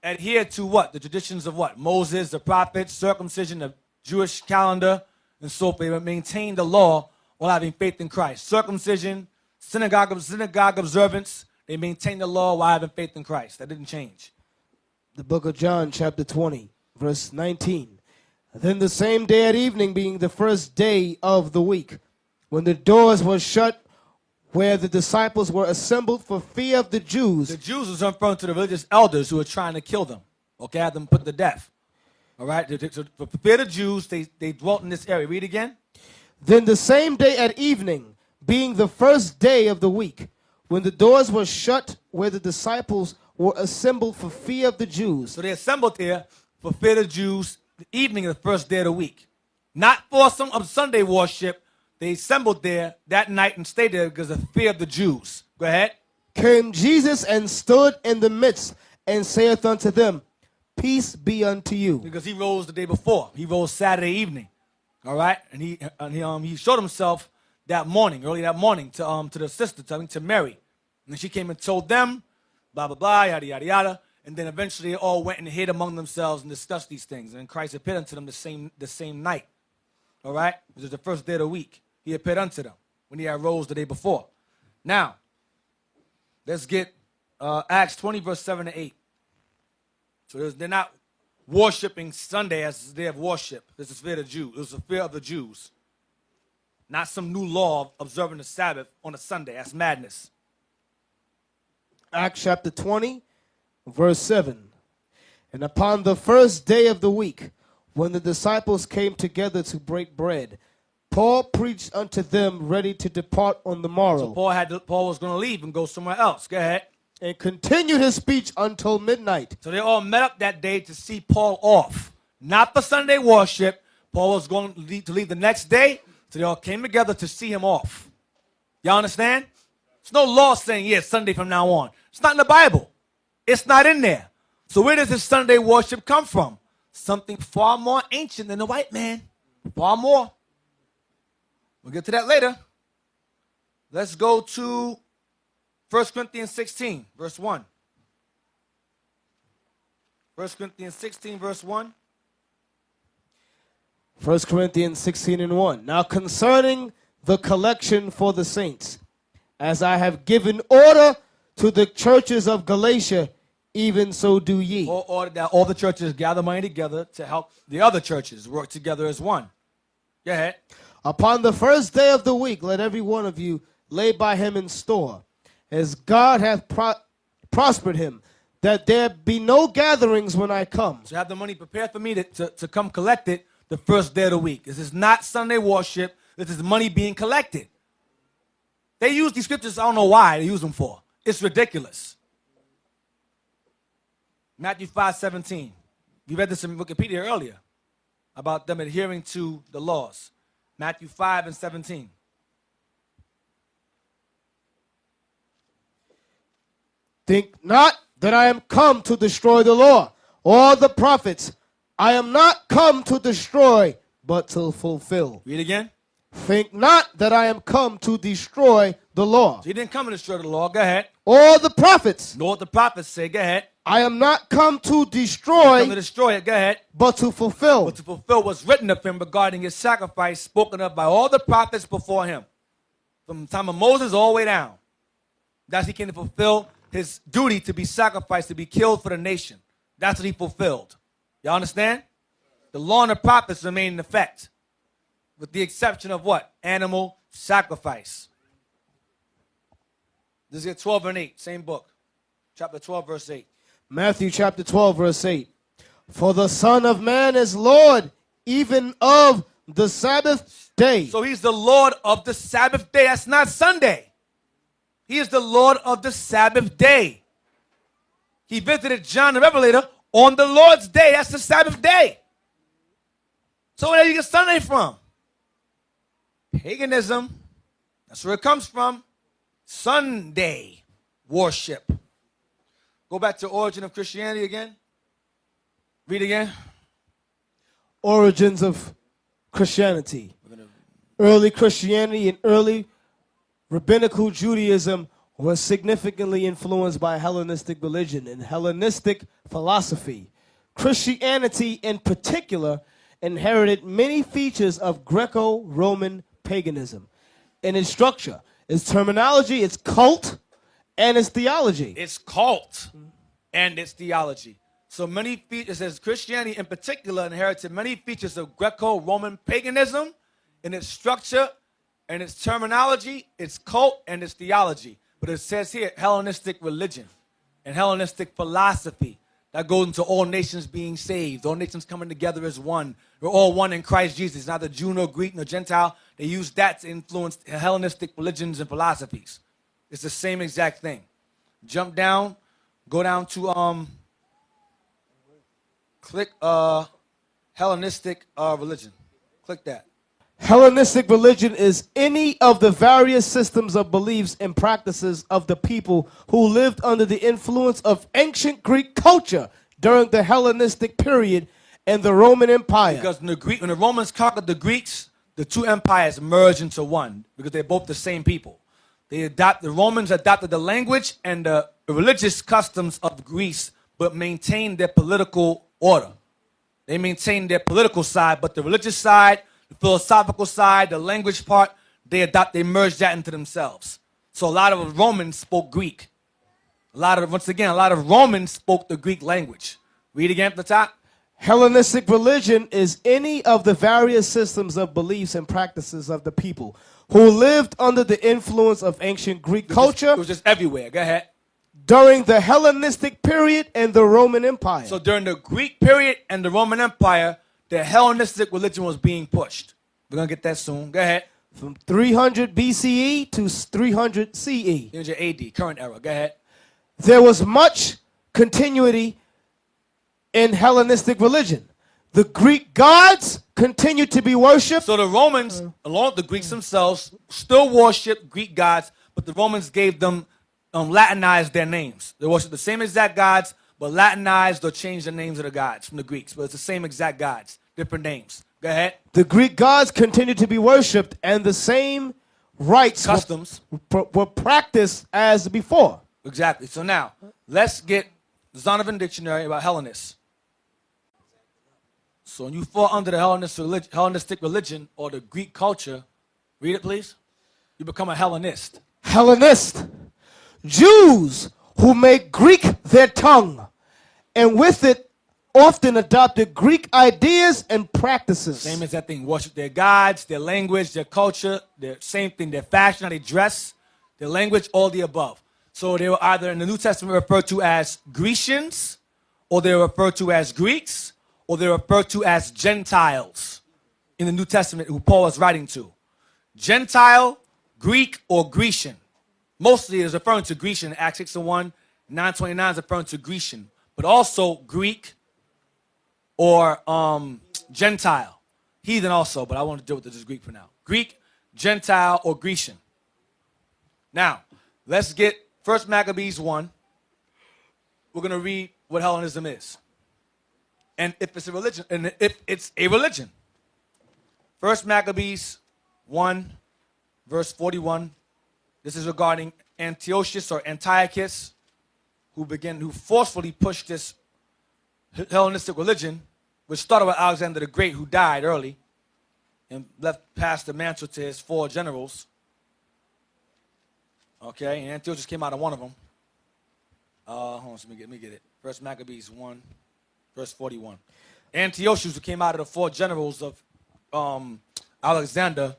adhered to what? The traditions of what? Moses, the prophets, circumcision, the Jewish calendar, and so forth. They maintained the law while having faith in Christ. Circumcision, synagogue observance, they maintained the law while having faith in Christ. That didn't change. The book of John, chapter 20, verse 19. Then the same day at evening, being the first day of the week, when the doors were shut where the disciples were assembled for fear of the Jews. The Jews was referring to the religious elders who were trying to kill them. Okay, had them put to death. All right, so for fear of the Jews, they dwelt in this area. Read again. Then the same day at evening, being the first day of the week, when the doors were shut where the disciples were assembled for fear of the Jews. So they assembled there for fear of the Jews, the evening of the first day of the week. Not for some of Sunday worship. They assembled there that night and stayed there because of fear of the Jews. Go ahead. Came Jesus and stood in the midst and saith unto them, Peace be unto you. Because he rose the day before. He rose Saturday evening. All right? And he showed himself that morning, early that morning, to the sister, to Mary. And then she came and told them, blah, blah, blah, yada, yada, yada. And then eventually they all went and hid among themselves and discussed these things. And Christ appeared unto them the same night. All right? It was the first day of the week. He appeared unto them when he had rose the day before. Now, let's get Acts 20, verse 7 to 8. So they're not worshiping Sunday as the day of worship. This is fear of the Jews. It was the fear of the Jews. Not some new law of observing the Sabbath on a Sunday. That's madness. Acts chapter 20, verse 7. And upon the first day of the week, when the disciples came together to break bread, Paul preached unto them ready to depart on the morrow. So Paul was going to leave and go somewhere else. Go ahead. And continued his speech until midnight. So they all met up that day to see Paul off. Not for Sunday worship. Paul was going to leave the next day. So they all came together to see him off. Y'all understand? There's no law saying, yes, Sunday from now on. It's not in the Bible. It's not in there. So where does this Sunday worship come from? Something far more ancient than the white man. Far more. We'll get to that later. Let's go to 1 Corinthians 16, verse 1. 1 Corinthians 16, verse 1. 1 Corinthians 16 and 1. Now concerning the collection for the saints, as I have given order to the churches of Galatia, even so do ye. Order that all the churches gather money together to help the other churches work together as one. Go ahead. Upon the first day of the week, let every one of you lay by him in store, as God hath prospered him, that there be no gatherings when I come. So have the money prepared for me to come collect it the first day of the week. This is not Sunday worship. This is money being collected. They use these scriptures, I don't know why they use them for. It's ridiculous. Matthew 5:17. We read this in Wikipedia earlier about them adhering to the laws. Matthew 5 and 17. Think not that I am come to destroy the law or the prophets. I am not come to destroy, but to fulfill. Read again. Think not that I am come to destroy the law. So he didn't come to destroy the law. Go ahead. Or the prophets. Know what the prophets say. Go ahead. I am not come to Come to destroy, destroy it. Go ahead. but to fulfill. But to fulfill what's written of him regarding his sacrifice, spoken of by all the prophets before him. From the time of Moses all the way down. That's he came to fulfill his duty to be sacrificed, to be killed for the nation. That's what he fulfilled. Y'all understand? The law and the prophets remain in effect. With the exception of what? Animal sacrifice. This is 12 and 8, same book. Chapter 12, verse 8. Matthew chapter 12, verse 8. For the Son of Man is Lord even of the Sabbath day. So he's the Lord of the Sabbath day. That's not Sunday. He is the Lord of the Sabbath day. He visited John the Revelator on the Lord's day. That's the Sabbath day. So where do you get Sunday from? Paganism. That's where it comes from. Sunday worship. Go back to origin of Christianity again. Read again. Origins of Christianity. Early Christianity and early rabbinical Judaism was significantly influenced by Hellenistic religion and Hellenistic philosophy. Christianity, in particular, inherited many features of Greco-Roman paganism. In its structure, its terminology, its cult, and its theology. It's cult and its theology. So many features, as Christianity in particular inherited many features of Greco-Roman paganism in its structure and its terminology, its cult, and its theology. But it says here Hellenistic religion and Hellenistic philosophy that goes into all nations being saved, all nations coming together as one. We're all one in Christ Jesus, neither Jew nor Greek nor Gentile. They use that to influence Hellenistic religions and philosophies. It's the same exact thing. Jump down, go down to click Hellenistic religion. Click that. Hellenistic religion is any of the various systems of beliefs and practices of the people who lived under the influence of ancient Greek culture during the Hellenistic period and the Roman Empire. Because when the Romans conquered the Greeks, the two empires merged into one because they're both the same people. The Romans adopted the language and the religious customs of Greece, but maintained their political order. They maintained their political side, but the religious side, the philosophical side, the language part, they merged that into themselves. So a lot of Romans spoke Greek. Once again, a lot of Romans spoke the Greek language. Read again at the top. Hellenistic religion is any of the various systems of beliefs and practices of the people who lived under the influence of ancient Greek culture. It was just everywhere. Go ahead. During the Hellenistic period and the Roman Empire. So during the Greek period and the Roman Empire, the Hellenistic religion was being pushed. We're going to get that soon. Go ahead. From 300 BCE to 300 CE. 300 AD, current era. Go ahead. There was much continuity in Hellenistic religion. The Greek gods continued to be worshipped. So the Romans, along with the Greeks themselves, still worshiped Greek gods, but the Romans gave them, Latinized their names. They worshiped the same exact gods, but Latinized or changed the names of the gods from the Greeks. But it's the same exact gods, different names. Go ahead. The Greek gods continued to be worshipped, and the same rites, customs were practiced as before. Exactly. So now, let's get Zondervan Dictionary about Hellenists. So when you fall under the Hellenistic religion or the Greek culture, read it please, you become a Hellenist. Hellenist. Jews who make Greek their tongue, and with it often adopted Greek ideas and practices. Same as that thing, worship their gods, their language, their culture, their same thing, their fashion, how they dress, their language, all the above. So they were either in the New Testament referred to as Grecians, or they were referred to as Greeks, or they were referred to as Gentiles in the New Testament, who Paul was writing to. Gentile, Greek, or Grecian. Mostly it is referring to Grecian. Acts 6:1, 9:29 is referring to Grecian, but also Greek or Gentile. Heathen also, but I want to deal with this Greek for now. Greek, Gentile, or Grecian. Now, let's get 1 Maccabees 1. We're going to read what Hellenism is. And if it's a religion. 1 Maccabees 1, verse 41. This is regarding Antiochus or Antiochus, who forcefully pushed this Hellenistic religion, which started with Alexander the Great, who died early and passed the mantle to his 4 generals. Okay, and Antiochus came out of one of them. Hold on, let me get it. 1 Maccabees 1, verse 41. Antiochus, who came out of the 4 generals of Alexander,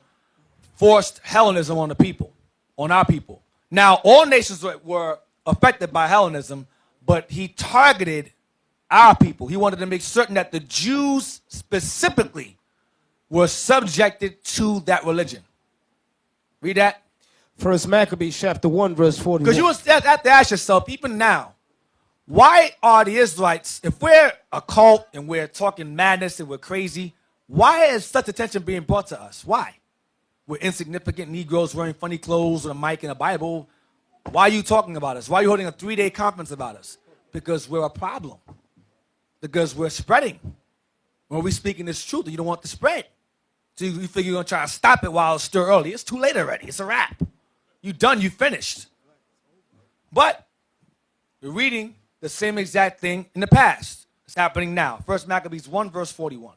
forced Hellenism on the people. On our people. Now, all nations were affected by Hellenism, but he targeted our people. He wanted to make certain that the Jews specifically were subjected to that religion. Read that. First Maccabees chapter 1, verse 41. Because you have to ask yourself, even now, why are the Israelites, if we're a cult and we're talking madness and we're crazy, why is such attention being brought to us? Why? We're insignificant Negroes wearing funny clothes with a mic and a Bible. Why are you talking about us? Why are you holding a 3-day conference about us? Because we're a problem. Because we're spreading. When we're speaking this truth, you don't want to spread. So you figure you're going to try to stop it while it's still early. It's too late already. It's a wrap. You done. You finished. But we're reading the same exact thing in the past. It's happening now. First Maccabees 1, verse 41.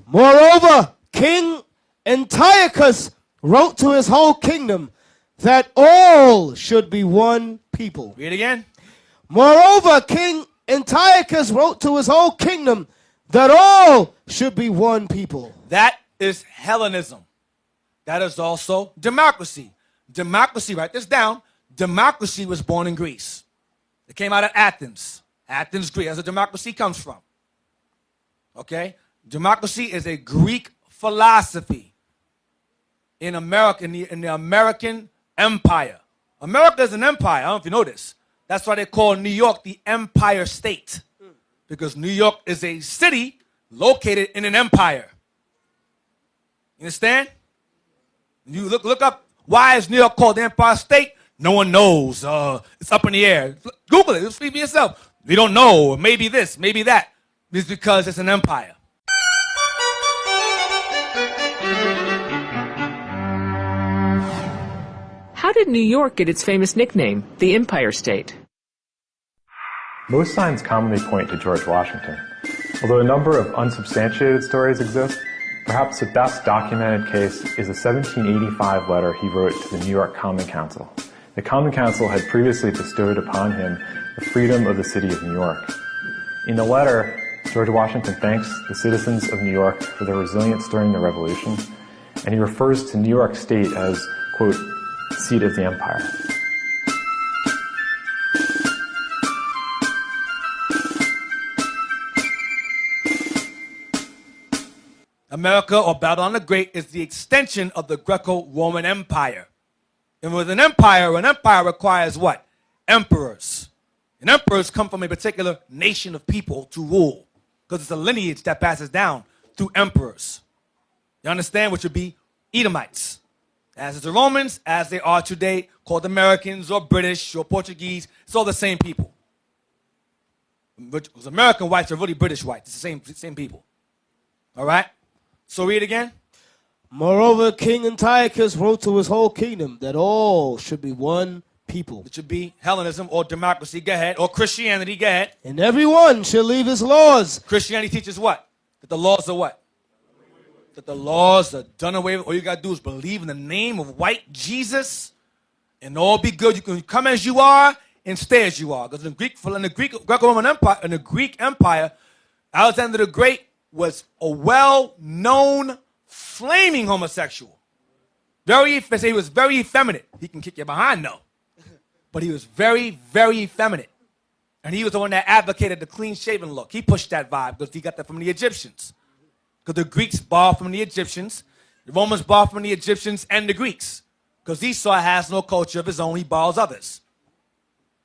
Moreover, King Antiochus wrote to his whole kingdom that all should be one people. Read it again. Moreover, King Antiochus wrote to his whole kingdom that all should be one people. That is Hellenism. That is also democracy. Democracy, write this down. Democracy was born in Greece. It came out of Athens. Athens, Greece. That's where democracy comes from. Okay? Democracy is a Greek philosophy in America, in the American Empire. America is an empire. I don't know if you know this. That's why they call New York the Empire State. Because New York is a city located in an empire. You understand? You look up, why is New York called the Empire State? No one knows. It's up in the air. Google it. Just read for yourself. We don't know. Maybe this, maybe that. It's because it's an empire. How did New York get its famous nickname, the Empire State? Most signs commonly point to George Washington. Although a number of unsubstantiated stories exist, perhaps the best documented case is a 1785 letter he wrote to the New York Common Council. The Common Council had previously bestowed upon him the freedom of the city of New York. In the letter, George Washington thanks the citizens of New York for their resilience during the Revolution, and he refers to New York State as, quote, seat of the empire. America, or Babylon the Great, is the extension of the Greco-Roman Empire. And with an empire requires what? Emperors. And emperors come from a particular nation of people to rule, because it's a lineage that passes down through emperors. You understand? Which would be Edomites. As is the Romans, as they are today, called Americans or British or Portuguese. It's all the same people. But American whites are really British whites. It's the same people. All right? So read again. Moreover, King Antiochus wrote to his whole kingdom that all should be one people. It should be Hellenism or democracy. Go ahead. Or Christianity. Go ahead. And everyone shall leave his laws. Christianity teaches what? That the laws are what? That the laws are done away with. All you got to do is believe in the name of white Jesus and all be good. You can come as you are and stay as you are. Because in the Greco-Roman Empire, in the Greek Empire, Alexander the Great was a well-known flaming homosexual. They say he was very effeminate. He can kick you behind though. But he was very, very effeminate. And he was the one that advocated the clean-shaven look. He pushed that vibe because he got that from the Egyptians. Because the Greeks borrowed from the Egyptians. The Romans borrowed from the Egyptians and the Greeks. Because Esau has no culture of his own. He borrows others.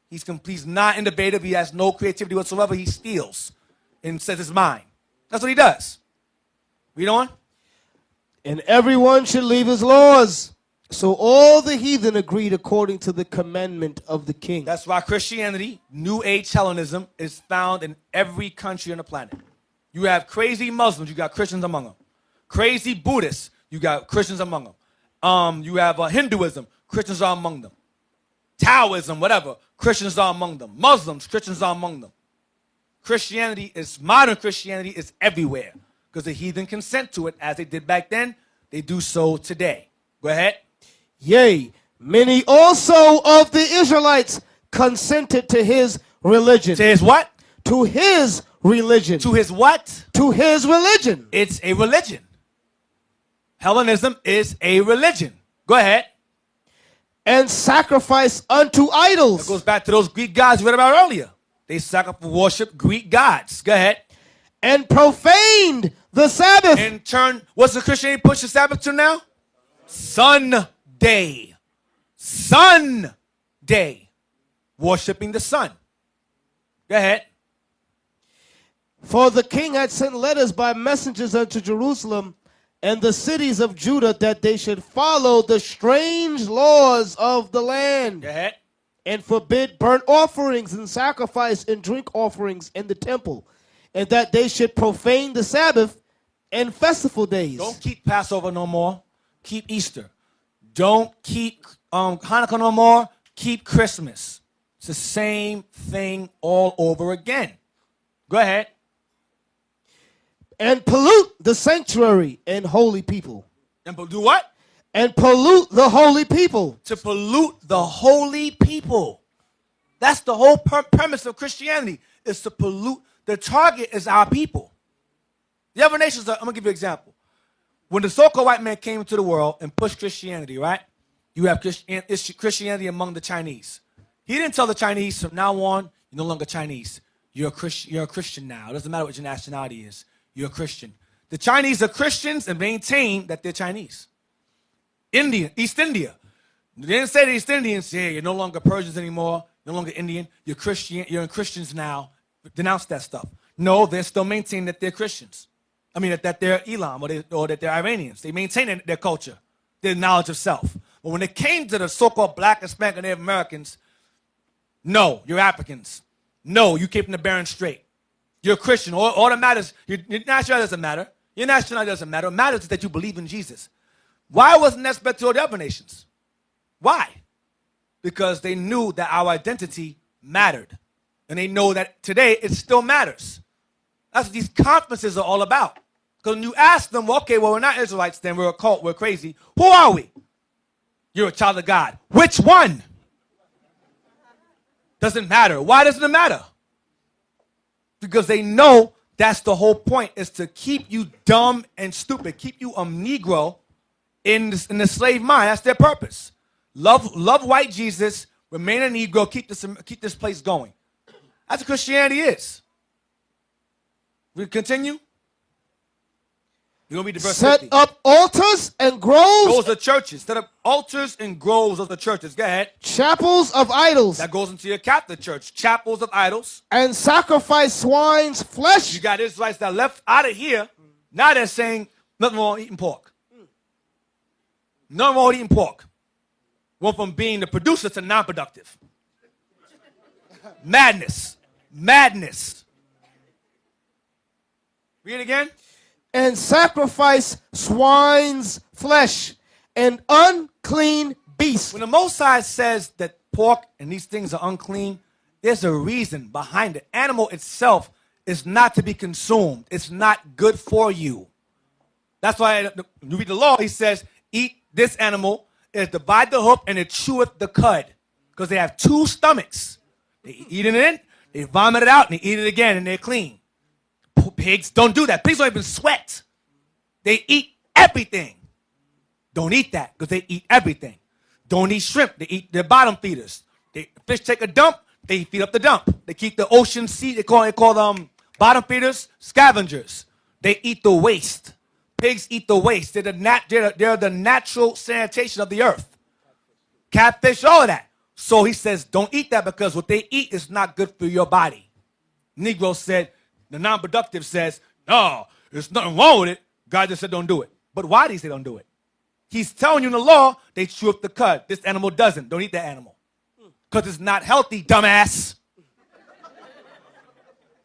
He's not innovative. He has no creativity whatsoever. He steals and says it's mine. That's what he does. Read on. And everyone should leave his laws. So all the heathen agreed according to the commandment of the king. That's why Christianity, New Age Hellenism, is found in every country on the planet. You have crazy Muslims, you got Christians among them. Crazy Buddhists, you got Christians among them. You have Hinduism, Christians are among them. Taoism, whatever, Christians are among them. Muslims, Christians are among them. Modern Christianity is everywhere because the heathen consent to it as they did back then. They do so today. Go ahead. Yea, many also of the Israelites consented to his religion. To his what? To his religion. To his what? To his religion. It's a religion. Hellenism is a religion. Go ahead. And sacrifice unto idols. That goes back to those Greek gods we read about earlier. They worship Greek gods. Go ahead. And profaned the Sabbath. In turn, what's the Christianity push the Sabbath to now? Sunday. Sunday. Worshipping the sun. Go ahead. For the king had sent letters by messengers unto Jerusalem and the cities of Judah that they should follow the strange laws of the land. Go ahead. And forbid burnt offerings and sacrifice and drink offerings in the temple, and that they should profane the Sabbath and festival days. Don't keep Passover no more. Keep Easter. Don't keep Hanukkah no more. Keep Christmas. It's the same thing all over again. Go ahead. And pollute the sanctuary and holy people. And do what? And pollute the holy people. To pollute the holy people. That's the whole premise of Christianity, is to pollute. The target is our people. The other nations I'm going to give you an example. When the so-called white man came into the world and pushed Christianity, right? You have Christianity among the Chinese. He didn't tell the Chinese, from now on, you're no longer Chinese. You're a Christian now. It doesn't matter what your nationality is. You're a Christian. The Chinese are Christians and maintain that they're Chinese. East India. They didn't say to East Indians, yeah, you're no longer Persians anymore, no longer Indian, you're Christian, you're Christians now. Denounce that stuff. No, they're still maintaining that they're Christians. I mean, that they're Elam or that they're Iranians. They maintain their culture, their knowledge of self. But when it came to the so-called black, Hispanic, and Native Americans, no, you're Africans. No, you keeping the barren straight. You're a Christian. All that matters, your nationality doesn't matter. Your nationality doesn't matter. What matters is that you believe in Jesus. Why wasn't that spread to all the other nations? Why? Because they knew that our identity mattered. And they know that today it still matters. That's what these conferences are all about. Because when you ask them, well, okay, well, we're not Israelites then, we're a cult, we're crazy. Who are we? You're a child of God. Which one? Doesn't matter. Why doesn't it matter? Because they know that's the whole point, is to keep you dumb and stupid, keep you a Negro in the slave mind. That's their purpose. Love white Jesus, remain a Negro, keep this place going. That's what Christianity is. We continue? You're going to read the verse Set 50. up altars and groves. Those are churches. Set up altars and groves of the churches. Go ahead. Chapels of idols. That goes into your Catholic church. Chapels of idols. And sacrifice swine's flesh. You got Israelites that left out of here. Now they're saying nothing wrong with eating pork. Nothing wrong with eating pork. Went from being the producer to non-productive. Madness. Madness. Read it again. And sacrifice swine's flesh and unclean beasts. When the Most High says that pork and these things are unclean, there's a reason behind it. Animal itself is not to be consumed. It's not good for you. That's why you read the law, he says, eat this animal, it divide the hoof, and it cheweth the cud. Because they have two stomachs. They eat it in, they vomit it out, and they eat it again, and they're clean. Pigs don't do that. Pigs don't even sweat. They eat everything. Don't eat that, because they eat everything. Don't eat shrimp. They eat their bottom feeders. Fish take a dump, they feed up the dump. They keep the ocean sea, they call them bottom feeders, scavengers. They eat the waste. Pigs eat the waste. They're the natural sanitation of the earth. Catfish, all of that. So he says, don't eat that, because what they eat is not good for your body. Negro said, the non-productive says, no, there's nothing wrong with it. God just said don't do it. But why did he say don't do it? He's telling you in the law, they chew up the cud. This animal doesn't. Don't eat that animal. Because it's not healthy, dumbass.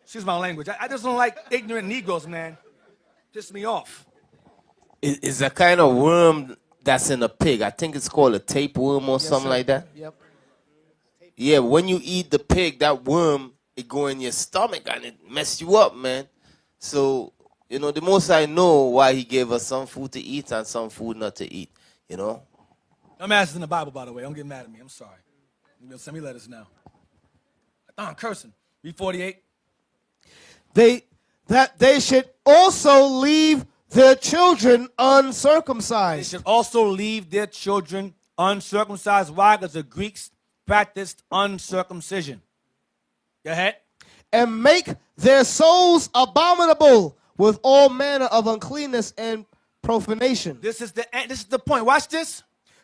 Excuse my language. I just don't like ignorant Negroes, man. Piss me off. It's a kind of worm that's in a pig. I think it's called a tapeworm or something like that. Yep. Yeah, when you eat the pig, that worm, it go in your stomach and it mess you up, man. So, the most I know why he gave us some food to eat and some food not to eat, I'm asking in the Bible, by the way. Don't get mad at me. I'm sorry. You're going to send me letters now. I'm cursing. Read 48. That they should also leave their children They uncircumcised. should also leave their children uncircumcised. Why? Because the Greeks practiced uncircumcision. Go ahead. and make their souls abominable with all manner of uncleanness and profanation. This is the point. Watch this.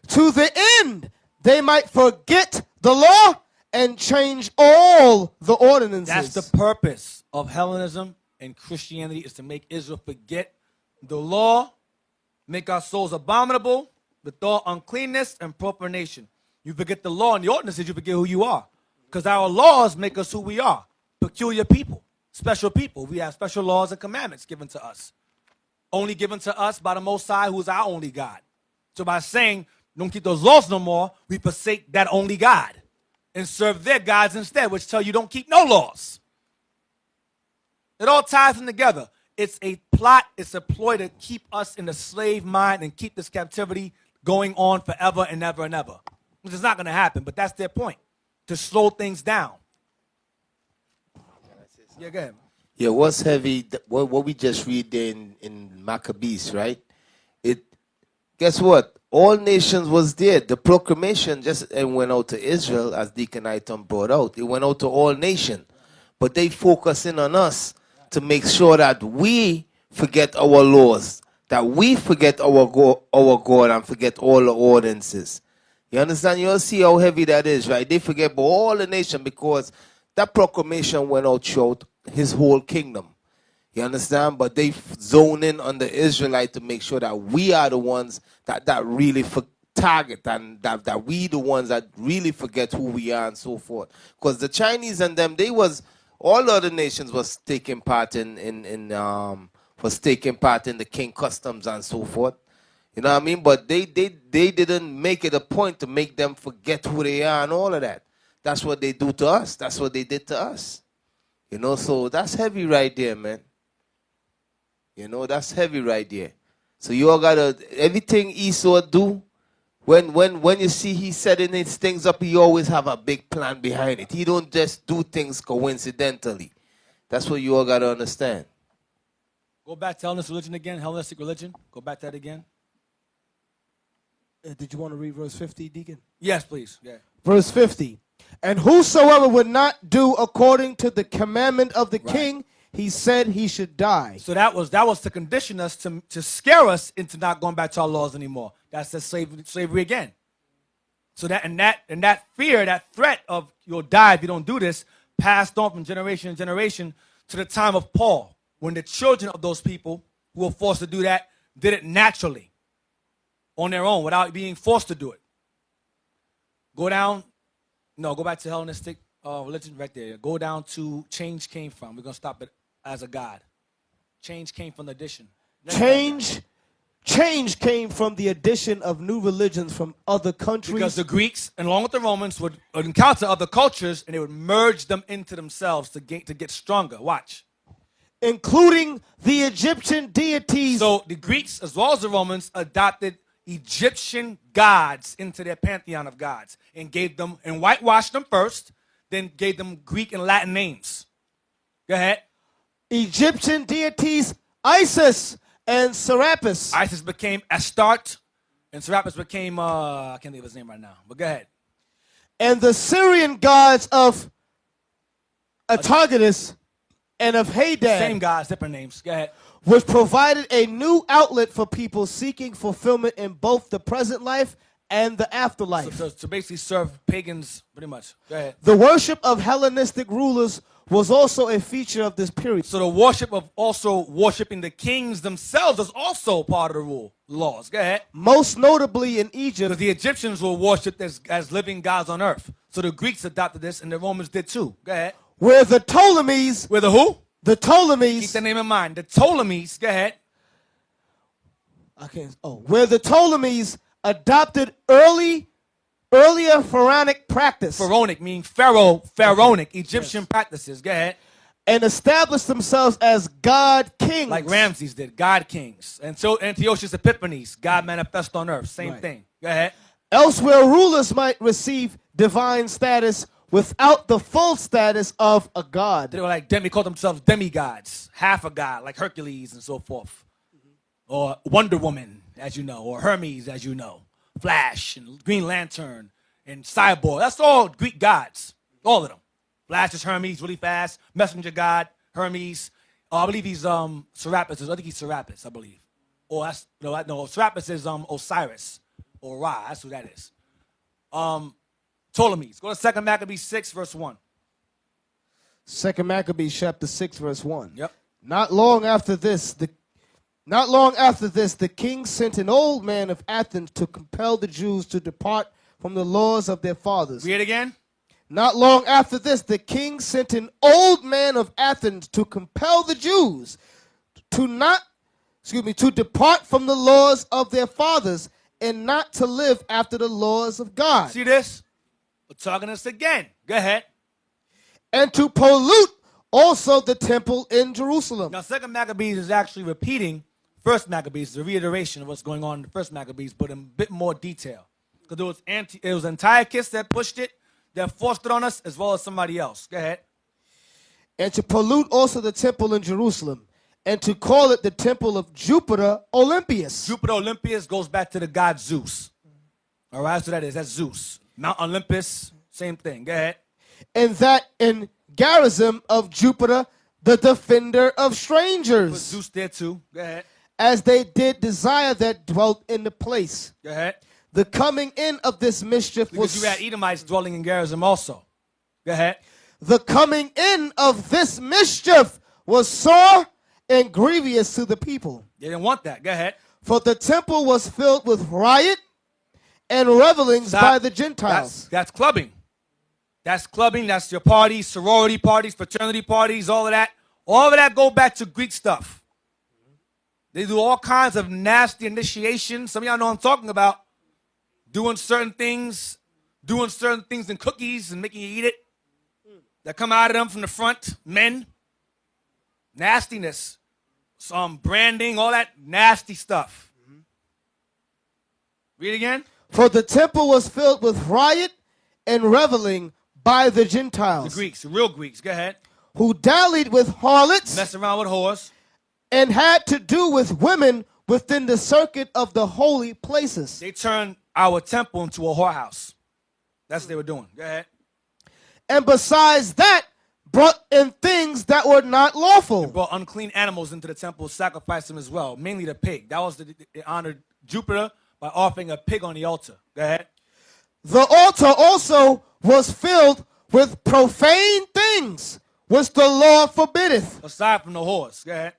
To the end they might forget the law and change all the ordinances. That's the purpose of Hellenism and Christianity, is to make Israel forget the law, make our souls abominable with all uncleanness and profanation. You forget the law and the ordinances, you forget who you are. Because our laws make us who we are. Peculiar people, special people. We have special laws and commandments given to us. Only given to us by the Most High, who is our only God. So by saying, don't keep those laws no more, we forsake that only God and serve their gods instead, which tell you don't keep no laws. It all ties in together. It's a plot, it's a ploy to keep us in the slave mind and keep this captivity going on forever and ever and ever. Which is not going to happen, but that's their point, to slow things down. Yeah, go ahead. Yeah, what's heavy, what we just read there in Maccabees, right? Guess what? All nations was there. The proclamation just went out to Israel, as Deacon Eythan brought out. It went out to all nations. But they focus in on us to make sure that we forget our laws, that we forget our God and forget all the ordinances. You understand? You'll see how heavy that is, right? They forget about all the nation because that proclamation went out throughout his whole kingdom. You understand? But they zone in on the Israelite to make sure that we are the ones that really target, and that we the ones that really forget who we are and so forth. Because the Chinese and them, all the other nations was taking part in the king customs and so forth. You know what I mean? But they didn't make it a point to make them forget who they are and all of that. That's what they do to us. That's what they did to us. You know, so that's heavy right there, man. You know, that's heavy right there. So you all gotta, everything Esau do, when you see he setting his things up, he always have a big plan behind it. He don't just do things coincidentally. That's what you all gotta understand. Go back to Hellenistic religion again, Hellenistic religion. Go back to that again. Did you want to read verse 50, Deacon? Yes, please. Yeah. Verse 50. And whosoever would not do according to the commandment of the king, he said he should die. So that was to condition us, to scare us into not going back to our laws anymore. That's the slavery again. So that fear, that threat of you'll die if you don't do this, passed on from generation to generation to the time of Paul, when the children of those people who were forced to do that did it naturally, on their own, without being forced to do it. Go back to Hellenistic religion right there. Go down to change came from. We're going to stop it as a God. Change came from the addition. Change came from the addition of new religions from other countries. Because the Greeks, and along with the Romans, would encounter other cultures, and they would merge them into themselves to get stronger. Watch. Including the Egyptian deities. So the Greeks, as well as the Romans, adopted Egyptian gods into their pantheon of gods and whitewashed them first, then gave them Greek and Latin names. Go ahead. Egyptian deities, Isis and Serapis. Isis became Astarte, and Serapis became, I can't think of his name right now, but go ahead. And the Syrian gods of Atargatis and of Hadad. Same gods, different names. Go ahead. Which provided a new outlet for people seeking fulfillment in both the present life and the afterlife. So to basically serve pagans, pretty much. Go ahead. The worship of Hellenistic rulers was also a feature of this period. So the worship of also worshiping the kings themselves is also part of the laws. Go ahead. Most notably in Egypt. Because the Egyptians were worshipped as living gods on earth. So the Greeks adopted this, and the Romans did too. Go ahead. Where the Ptolemies. Where the who? The Ptolemies. Keep that name in mind. The Ptolemies. Go ahead. Where the Ptolemies adopted earlier pharaonic practice. Pharaonic meaning pharaonic Egyptian practices. Go ahead. And established themselves as god kings. Like Ramses did, god kings. And so Antiochus Epiphanes, God manifest on earth. Same thing. Go ahead. Elsewhere, rulers might receive divine status without the full status of a god. They were like called themselves demigods, half a god, like Hercules and so forth. Or Wonder Woman, as you know, or Hermes, as you know. Flash and Green Lantern and Cyborg. That's all Greek gods, all of them. Flash is Hermes, really fast. Messenger God, Hermes. I believe he's Serapis. I think he's Serapis, I believe. Or that's no, Serapis is Osiris or Ra. That's who that is. Ptolemies. Go to 2 Maccabees 6, verse 1. 2 Maccabees chapter 6, verse 1. Yep. Not long after this, the king sent an old man of Athens to compel the Jews to depart from the laws of their fathers. Read it again. Not long after this, the king sent an old man of Athens to compel the Jews to depart from the laws of their fathers and not to live after the laws of God. See this? We're talking this again. Go ahead. And to pollute also the temple in Jerusalem. Now, 2 Maccabees is actually repeating 1 Maccabees, the reiteration of what's going on in the 1 Maccabees, but in a bit more detail. Because it was Antiochus that pushed it, that forced it on us, as well as somebody else. Go ahead. And to pollute also the temple in Jerusalem, and to call it the temple of Jupiter Olympius. Jupiter Olympius goes back to the god Zeus. All right, so that is. That's Zeus. Mount Olympus, same thing. Go ahead. And that in Gerizim of Jupiter, the defender of strangers. Put Zeus there too. Go ahead. As they did desire that dwelt in the place. Go ahead. The coming in of this mischief because you had Edomites dwelling in Gerizim also. Go ahead. The coming in of this mischief was sore and grievous to the people. They didn't want that. Go ahead. For the temple was filled with riot and revelings by the Gentiles. That's clubbing. That's clubbing. That's your parties, sorority parties, fraternity parties, all of that. All of that go back to Greek stuff. They do all kinds of nasty initiations. Some of y'all know what I'm talking about. Doing certain things in cookies and making you eat it. That come out of them from the front, men. Nastiness. Some branding, all that nasty stuff. Read again. For the temple was filled with riot and reveling by the Gentiles. The Greeks, the real Greeks. Go ahead. Who dallied with harlots. Mess around with whores. And had to do with women within the circuit of the holy places. They turned our temple into a whorehouse. That's what they were doing. Go ahead. And besides that, brought in things that were not lawful. They brought unclean animals into the temple, sacrificed them as well, mainly the pig. That was they honored Jupiter by offering a pig on the altar. Go ahead. The altar also was filled with profane things, which the law forbiddeth. Aside from the whores. Go ahead.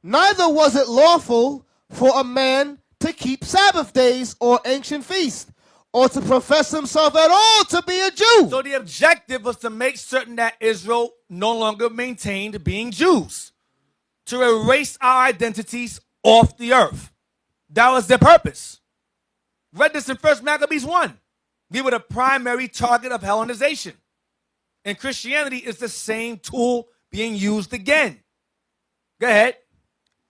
Neither was it lawful for a man to keep Sabbath days or ancient feasts, or to profess himself at all to be a Jew. So the objective was to make certain that Israel no longer maintained being Jews, to erase our identities off the earth. That was their purpose. Read this in 1 Maccabees 1. We were the primary target of Hellenization. And Christianity is the same tool being used again. Go ahead.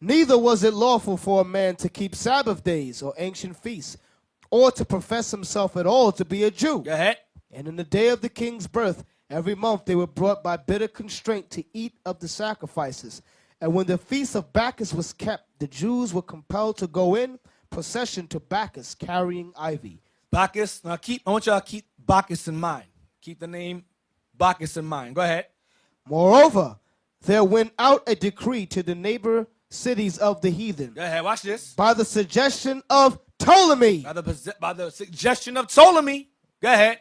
Neither was it lawful for a man to keep Sabbath days or ancient feasts, or to profess himself at all to be a Jew. Go ahead. And in the day of the king's birth, every month they were brought by bitter constraint to eat of the sacrifices. And when the feast of Bacchus was kept, the Jews were compelled to go in procession to Bacchus, carrying ivy. Bacchus. Now I want y'all to keep Bacchus in mind. Keep the name Bacchus in mind. Go ahead. Moreover, there went out a decree to the neighbor cities of the heathen. Go ahead. Watch this. By the suggestion of Ptolemy. By the suggestion of Ptolemy. Go ahead.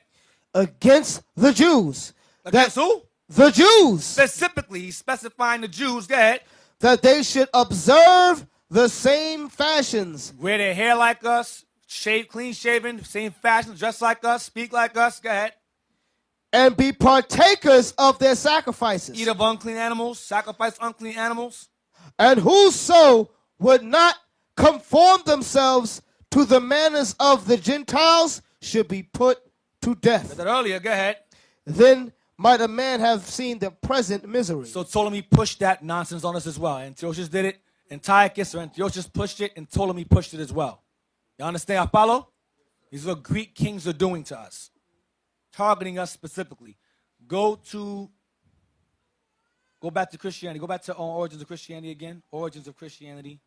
Against the Jews. Against who? The Jews. Specifically, he's specifying the Jews. Go ahead. That they should observe the same fashions. Wear their hair like us, clean shaven, same fashion, dress like us, speak like us. Go ahead. And be partakers of their sacrifices. Eat of unclean animals, sacrifice unclean animals. And whoso would not conform themselves to the manners of the Gentiles should be put to death. Said that earlier. Go ahead. Then might a man have seen the present misery. So Ptolemy pushed that nonsense on us as well. Antiochus did it. Antiochus or Antiochus pushed it, and Ptolemy pushed it as well. You understand? I follow? These are what Greek kings are doing to us, targeting us specifically. Go back to Christianity. Go back to Origins of Christianity again. Origins of Christianity.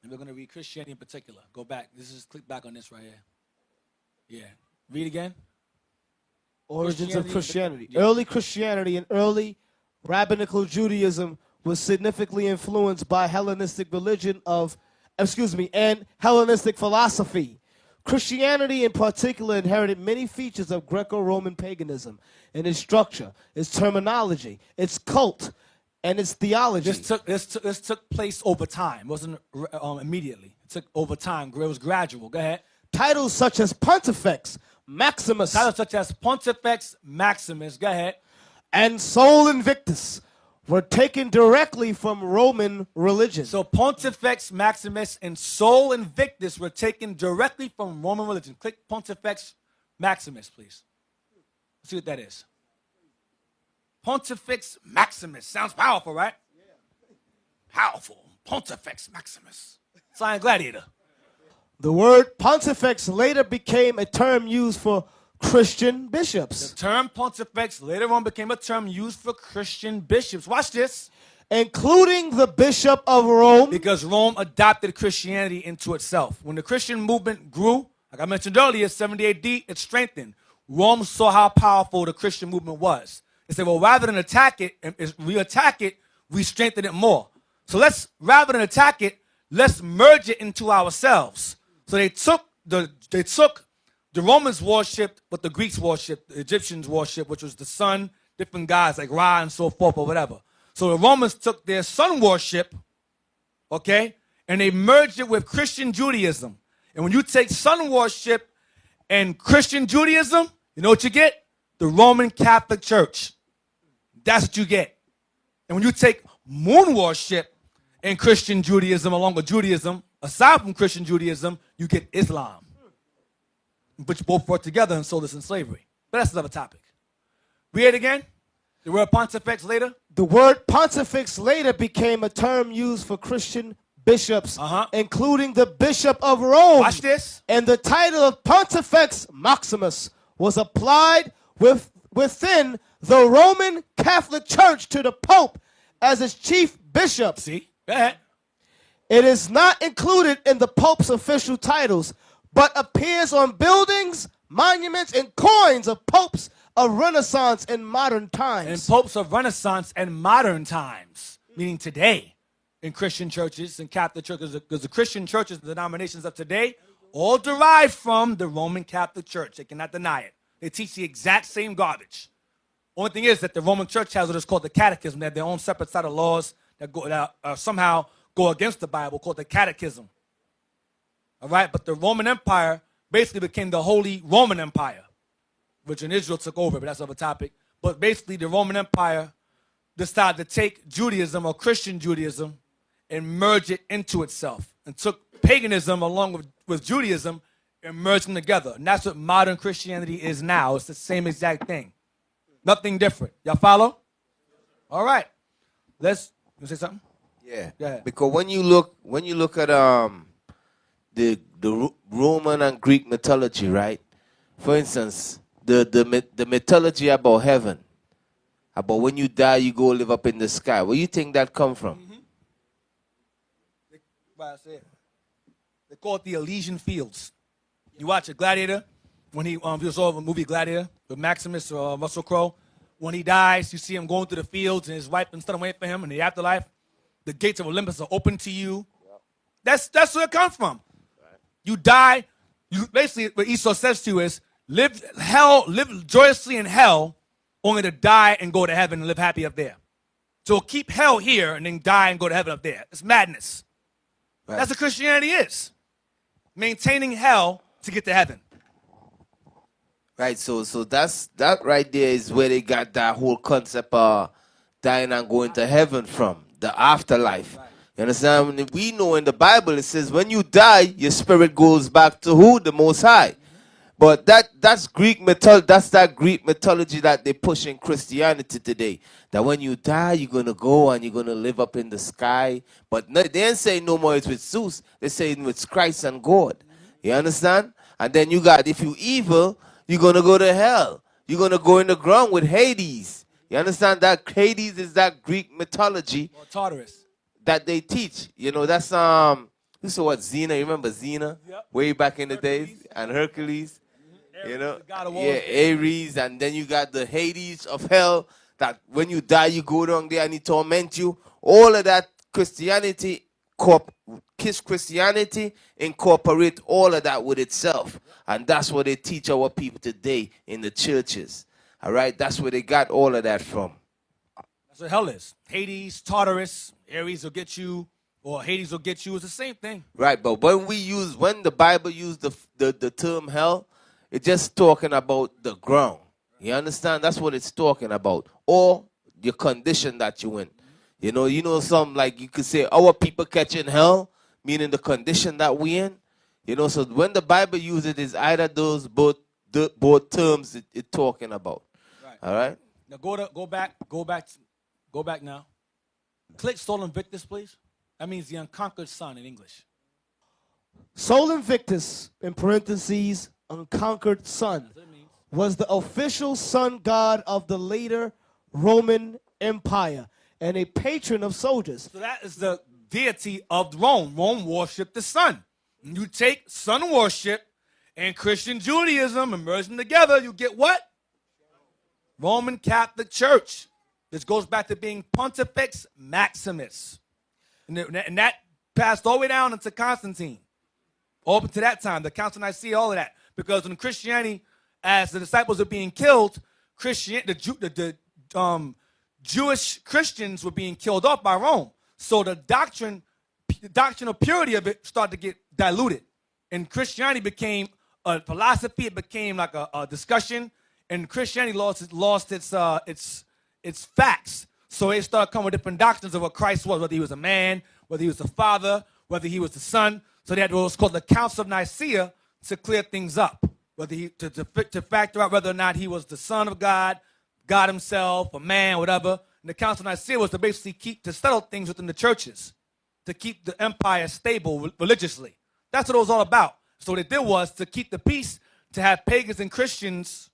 And we're going to read Christianity in particular. Go back. Click back on this right here. Yeah. Read again. Origins of Christianity. Yeah. Early Christianity and early rabbinical Judaism was significantly influenced by Hellenistic and Hellenistic philosophy. Christianity in particular inherited many features of Greco-Roman paganism in its structure, its terminology, its cult, and its theology. This took place over time. It wasn't immediately. It took over time. It was gradual. Go ahead. Titles such as Pontifex, Maximus, Go ahead. and Sol Invictus were taken directly from Roman religion. So Pontifex Maximus and Sol Invictus were taken directly from Roman religion. Click Pontifex Maximus, please. Let's see what that is. Pontifex Maximus. Sounds powerful, right? Powerful. Pontifex Maximus. Sign Gladiator. The word Pontifex later became a term used for Christian bishops, The term Pontifex later on became a term used for Christian bishops. Watch this. including the Bishop of Rome. Because Rome adopted Christianity into itself. When the Christian movement grew, like I mentioned earlier, 70 AD, it strengthened. Rome saw how powerful the Christian movement was. They said, well, rather than attack it, we strengthen it more. So rather than attack it, let's merge it into ourselves. So they took the Romans worshipped what the Greeks worshipped, the Egyptians worshipped, which was the sun, different gods like Ra and so forth or whatever. So the Romans took their sun worship, okay, and they merged it with Christian Judaism. And when you take sun worship and Christian Judaism, you know what you get? The Roman Catholic Church. That's what you get. And when you take moon worship and Christian Judaism along with Judaism, aside from Christian Judaism, you get Islam. But you both brought together and sold us in slavery. But that's another topic. Read it again. The word Pontifex later. The word Pontifex later became a term used for Christian bishops, including the Bishop of Rome. Watch this. And the title of Pontifex Maximus was applied within the Roman Catholic Church to the Pope as its chief bishop. See? Go ahead. It is not included in the Pope's official titles, but appears on buildings, monuments, and coins of popes of Renaissance and modern times. And popes of Renaissance and modern times, meaning today, in Christian churches and Catholic churches, because the Christian churches, the denominations of today, all derived from the Roman Catholic Church. They cannot deny it. They teach the exact same garbage. Only thing is that the Roman Church has what is called the Catechism. They have their own separate set of laws that somehow go against the Bible, called the Catechism. All right, but the Roman Empire basically became the Holy Roman Empire, which in Israel took over, but that's another topic. But basically, the Roman Empire decided to take Judaism or Christian Judaism and merge it into itself, and took paganism along with Judaism and merged them together. And that's what modern Christianity is now. It's the same exact thing. Nothing different. Y'all follow? All right. You say something? Yeah. Go ahead. Because when you look at the Roman and Greek mythology, right? For instance, the mythology about heaven, about when you die, you go live up in the sky. Where you think that come from? They call it the Elysian Fields. You watch a Gladiator, when you saw the movie Gladiator with Maximus or Russell Crowe, when he dies, you see him going through the fields and his wife and stuff waiting for him in the afterlife. The gates of Olympus are open to you. That's where it comes from. You die. Basically, what Esau says to you is, live joyously in hell, only to die and go to heaven and live happy up there. So keep hell here and then die and go to heaven up there. It's madness. Right. That's what Christianity is. Maintaining hell to get to heaven. Right, so that right there is where they got that whole concept of dying and going to heaven from, the afterlife. Right. You understand? We know in the Bible it says when you die, your spirit goes back to who? The Most High. But that's Greek mythology. That's that Greek mythology that they push in Christianity today. That when you die, you're gonna go and you're gonna live up in the sky. But no, they ain't saying no more it's with Zeus. They're saying it's Christ and God. You understand? And then you got, if you evil, you're gonna go to hell. You're gonna go in the ground with Hades. You understand that Hades is that Greek mythology. Or Tartarus. That they teach. You know, that's this is what Xena. You remember Xena? Yep. Way back in the Hercules. days, and Hercules. You know, the god of war. yeah, Ares, and then you got the Hades of hell, that when you die, you go down there and he torment you. All of that Christianity, Christianity incorporate all of that with itself. And that's what they teach our people today in the churches. All right, that's where they got all of that from. That's what hell is. Hades, Tartarus, Ares will get you, or Hades will get you. It's the same thing. Right, but when the Bible used the term hell, it's just talking about the ground. You understand? That's what it's talking about. Or the condition that you in. You know, some, like you could say, our people catching hell, meaning the condition that we in. You know, so when the Bible uses it, it's either those both terms it's talking about. Right. All right? Now go back now. Click Sol Invictus, please. That means the unconquered sun in English. Sol Invictus, in parentheses, unconquered sun, That's what it means. was the official sun god of the later Roman Empire and a patron of soldiers. So that is the deity of Rome. Rome worshipped the sun. You take sun worship and Christian Judaism and merge them together, you get what? Roman Catholic Church. This goes back to being Pontifex Maximus. And that passed all the way down into Constantine. All up to that time, the Council of Nicaea, all of that. Because when Christianity, as the disciples are being killed, the Jewish Christians were being killed off by Rome. So the doctrine of purity of it started to get diluted. And Christianity became a philosophy. It became like a discussion. And Christianity lost its facts. So it started coming with different doctrines of what Christ was, whether he was a man, whether he was the Father, whether he was the Son. So they had what was called the Council of Nicaea to clear things up, whether to factor out whether or not he was the Son of God, God himself, a man, whatever. And the Council of Nicaea was to basically to settle things within the churches, to keep the empire stable religiously. That's what it was all about. So what it did was to keep the peace, to have pagans and Christians,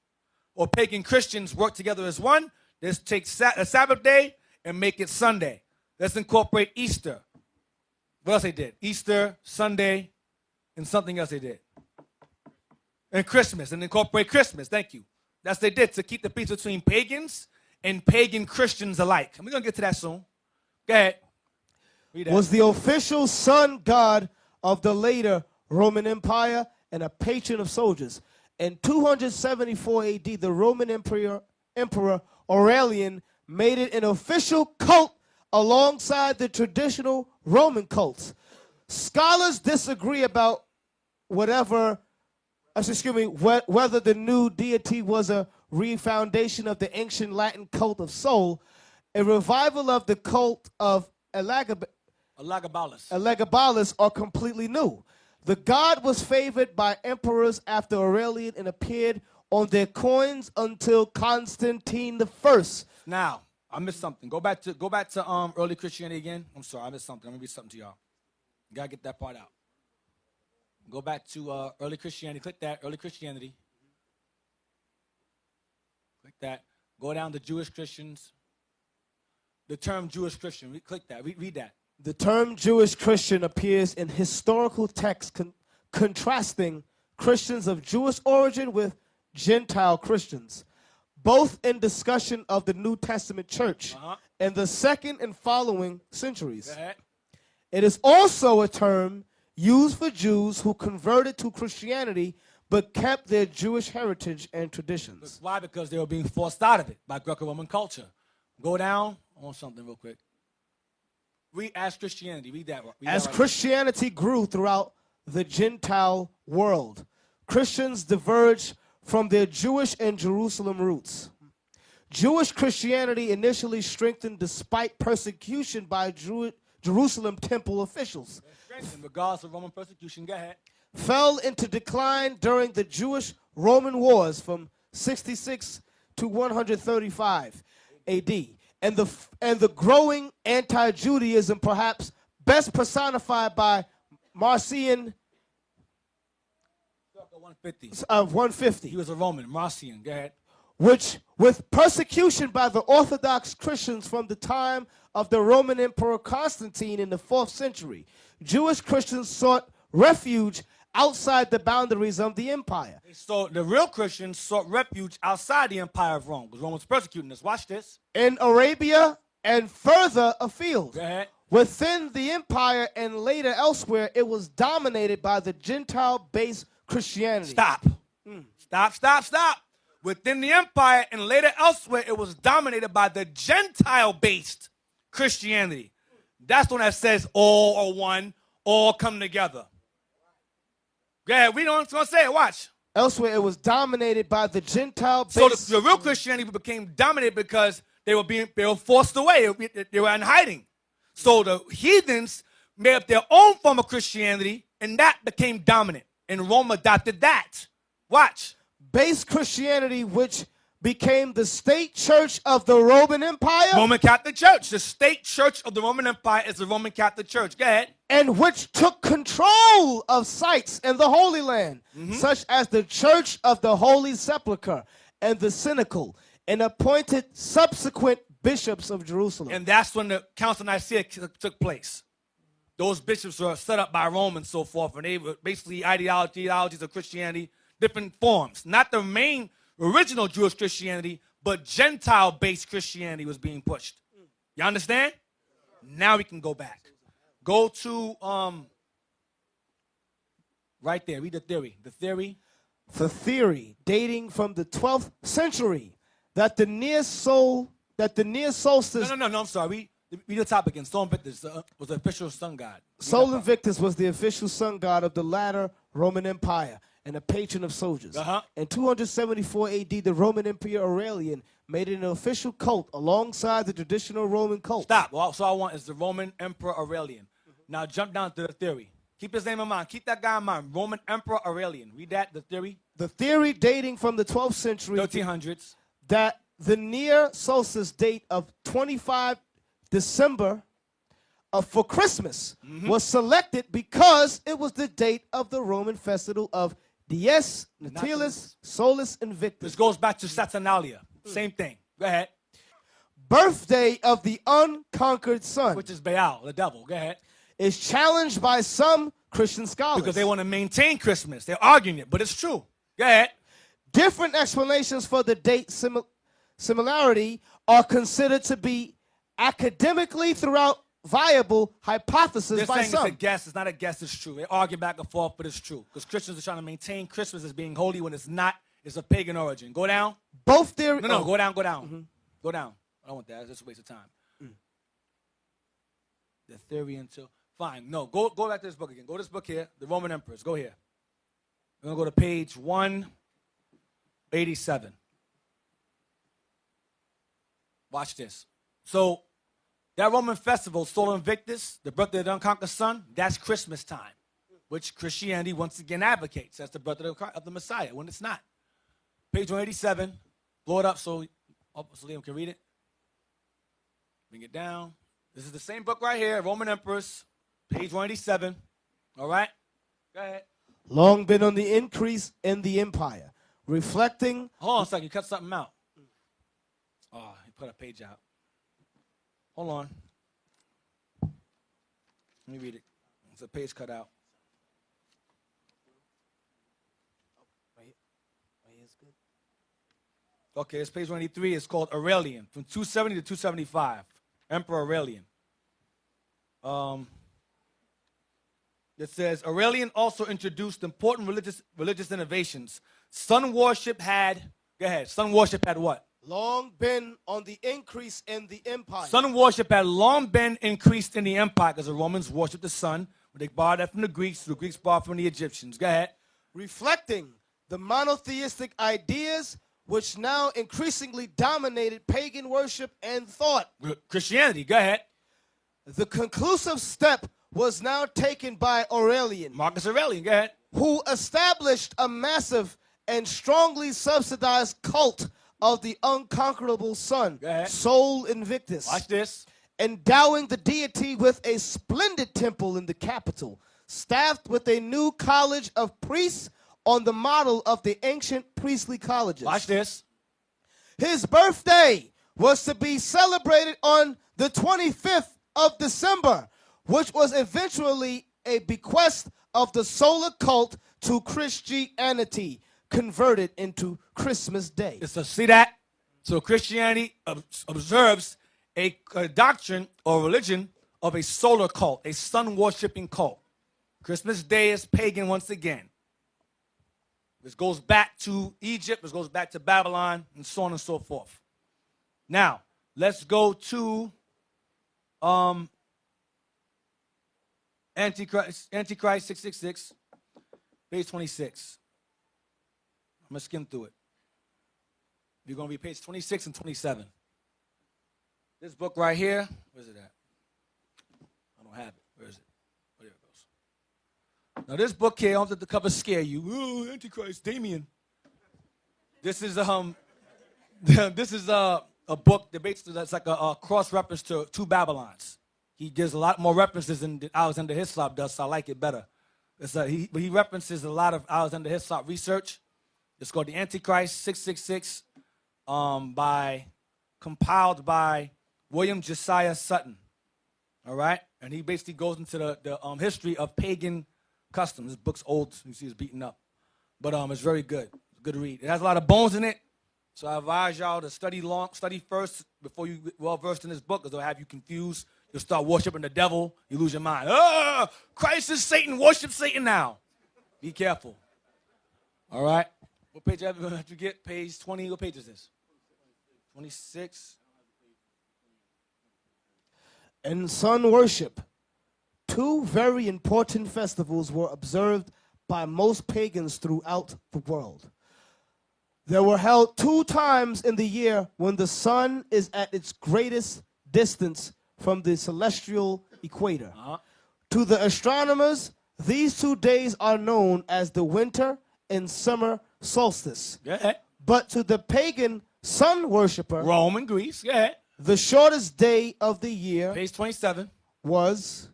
or pagan Christians work together as one. Let's take a Sabbath day and make it Sunday. Let's incorporate Easter. What else they did? Easter, Sunday, and something else they did. And Christmas, and incorporate Christmas. Thank you. That's what they did to keep the peace between pagans and pagan Christians alike. And we're going to get to that soon. Go ahead. Read that. Was the official sun god of the later Roman Empire and a patron of soldiers. In 274 AD, the Roman Emperor Aurelian made it an official cult alongside the traditional Roman cults. Scholars disagree about whether the new deity was a refoundation of the ancient Latin cult of Sol, a revival of the cult of Elagabalus, or completely new. The god was favored by emperors after Aurelian and appeared on their coins until Constantine I. Now, I missed something. Go back to early Christianity again. I'm sorry, I missed something. I'm gonna read something to y'all. You gotta get that part out. Go back to early Christianity. Click that, early Christianity. Click that. Go down to Jewish Christians. The term Jewish Christian. Click that. Read that. The term Jewish Christian appears in historical texts contrasting Christians of Jewish origin with Gentile Christians, both in discussion of the New Testament church in the second and following centuries. It is also a term used for Jews who converted to Christianity but kept their Jewish heritage and traditions. Why? Because they were being forced out of it by Greco-Roman culture. Go down on something real quick. Read as Christianity. Read that. As Christianity grew throughout the Gentile world, Christians diverged from their Jewish and Jerusalem roots. Jewish Christianity initially strengthened despite persecution by Jerusalem temple officials. Regardless of Roman persecution, go ahead. Fell into decline during the Jewish-Roman wars from 66 to 135 AD. And the growing anti-Judaism, perhaps best personified by Marcion 150. He was a Roman, Marcion. Go ahead. Which, with persecution by the Orthodox Christians from the time of the Roman Emperor Constantine in the 4th century, Jewish Christians sought refuge outside the boundaries of the empire. So the real Christians sought refuge outside the empire of Rome because Rome was persecuting us. Watch this. In Arabia and further afield. Go ahead. Within the empire and later elsewhere, it was dominated by the Gentile-based Christianity. Stop. Stop. Within the empire and later elsewhere, it was dominated by the Gentile-based Christianity. That's the one that says all are one, all come together. Go ahead, we don't want to say it, watch. Elsewhere, it was dominated by the Gentile-based. So the real Christianity became dominated because they were forced away. They were in hiding. So the heathens made up their own form of Christianity, and that became dominant. And Rome adopted that. Watch. Base Christianity, which became the state church of the Roman Empire. Roman Catholic Church. The state church of the Roman Empire is the Roman Catholic Church. Go ahead. And which took control of sites in the Holy Land, such as the Church of the Holy Sepulchre and the Cenacle, and appointed subsequent bishops of Jerusalem. And that's when the Council of Nicaea took place. Those bishops were set up by Rome and so forth, and they were basically ideologies of Christianity, different forms. Not the main original Jewish Christianity, but Gentile-based Christianity was being pushed. You understand? Now we can go back. Go to right there. Read the theory. The theory. The theory dating from the 12th century that the near solstice. No. I'm sorry. Read the topic again. Sol Invictus was the official sun god. Sol Invictus was the official sun god of the latter Roman Empire and a patron of soldiers. In 274 AD, the Roman Emperor Aurelian made it an official cult alongside the traditional Roman cult. Stop. All I want is the Roman Emperor Aurelian. Now jump down to the theory. Keep his name in mind. Keep that guy in mind. Roman Emperor Aurelian. Read that, the theory. The theory dating from the 12th century. 1300s. That the near solstice date of 25 December for Christmas was selected because it was the date of the Roman festival of Dies Natalis Solis Invictus. This goes back to Saturnalia. Same thing. Go ahead. Birthday of the unconquered sun. Which is Baal, the devil. Go ahead. Is challenged by some Christian scholars. Because they want to maintain Christmas. They're arguing it, but it's true. Go ahead. Different explanations for the date similarity are considered to be academically throughout viable hypothesis They're by saying some. it's a guess. It's not a guess. It's true. They argue back and forth, but it's true. Because Christians are trying to maintain Christmas as being holy when it's not. It's a pagan origin. Go down. Both theories. No, go down. Go down. Go down. I don't want that. It's just a waste of time. The theory until. Fine. No, go back to this book again. Go to this book here. The Roman Emperors. Go here. We're going to go to page 187. Watch this. So, that Roman festival, Sol Invictus, the birthday of the unconquered sun, that's Christmas time, which Christianity once again advocates. That's the birthday of the Messiah, when it's not. Page 187. Blow it up so Liam can read it. Bring it down. This is the same book right here, Roman Emperors, page 187. All right? Go ahead. Long been on the increase in the empire, reflecting. Hold on a second. You cut something out. Oh, he put a page out. Hold on. Let me read it. It's a page cut out. Okay, it's page 183. It's called Aurelian, from 270 to 275. Emperor Aurelian. It says, Aurelian also introduced important religious innovations. Sun worship had, go ahead, sun worship had what? Long been on the increase in the empire. Sun worship had long been increased in the empire because the Romans worshiped the sun. They borrowed that from the Greeks borrowed from the Egyptians. Go ahead. Reflecting the monotheistic ideas which now increasingly dominated pagan worship and thought. Christianity, go ahead. The conclusive step was now taken by Aurelian. Marcus Aurelian, go ahead. Who established a massive and strongly subsidized cult of the unconquerable sun, Sol Invictus. Watch this. Endowing the deity with a splendid temple in the capital, staffed with a new college of priests on the model of the ancient priestly colleges. Watch this. His birthday was to be celebrated on the 25th of December, which was eventually a bequest of the solar cult to Christianity, converted into Christmas Day. See that? So Christianity observes a doctrine or religion of a solar cult, a sun-worshipping cult. Christmas Day is pagan once again. This goes back to Egypt. This goes back to Babylon, and so on and so forth. Now, let's go to Antichrist 666, page 26. I'm going to skim through it. You're going to be page 26 and 27. This book right here, where's it at? I don't have it. Where is it? Oh, there it goes. Now, this book here, I don't let the cover scare you. Oh, Antichrist, Damien. This is this is a book that basically that's like a cross-reference to two Babylons. He gives a lot more references than Alexander Hislop does, so I like it better. He references a lot of Alexander Hislop research. It's called The Antichrist 666, compiled by William Josiah Sutton. All right? And he basically goes into the history of pagan customs. This book's old. You see it's beaten up. But it's very good. It's a good read. It has a lot of bones in it. So I advise y'all to study first before you get well-versed in this book, because it'll have you confused. You'll start worshiping the devil. You lose your mind. Oh, Christ is Satan. Worship Satan now. Be careful. All right? What page have you get? Page 20. What page is this? 26. In sun worship, two very important festivals were observed by most pagans throughout the world. They were held 2 times in the year when the sun is at its greatest distance from the celestial equator. To the astronomers, these 2 days are known as the winter and summer solstice. But to the pagan sun worshiper, Rome and Greece, the shortest day of the year, page 27, was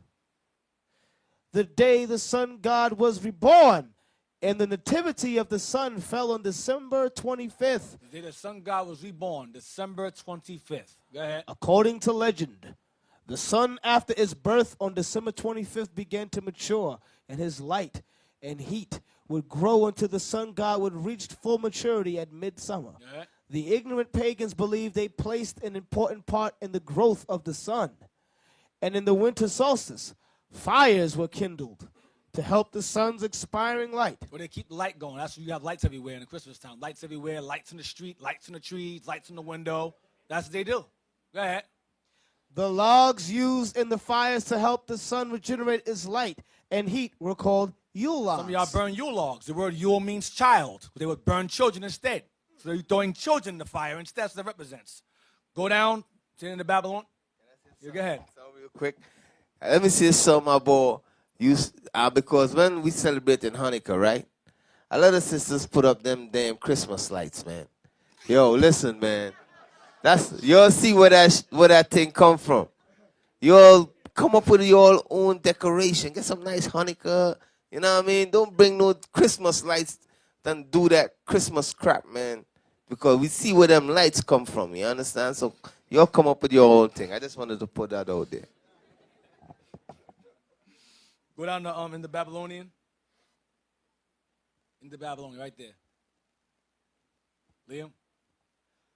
the day the sun god was reborn. And the nativity of the sun fell on December 25th. The day the sun god was reborn, December 25th. Go ahead. According to legend, the sun after its birth on December 25th began to mature, and his light and heat would grow until the sun god would reach full maturity at midsummer. The ignorant pagans believed they placed an important part in the growth of the sun. And in the winter solstice, fires were kindled to help the sun's expiring light. Well, they keep the light going. That's why you have lights everywhere in the Christmas time. Lights everywhere, lights in the street, lights in the trees, lights in the window. That's what they do. Go ahead. The logs used in the fires to help the sun regenerate its light and heat were called Yule logs. Some of y'all burn Yule logs. The word Yule means child. They would burn children instead. So they're throwing children in the fire instead. That's what that represents. Go down to the Babylon. Yeah, go ahead. So real quick. Let me say something about you, because when we celebrate in Hanukkah, right? A lot of sisters put up them damn Christmas lights, man. Yo, listen, man. Y'all see where that thing come from. Y'all come up with your own decoration. Get some nice Hanukkah. You know what I mean? Don't bring no Christmas lights and do that Christmas crap, man. Because we see where them lights come from. You understand? So y'all come up with your own thing. I just wanted to put that out there. Go down to in the Babylonian. In the Babylonian, right there. Liam?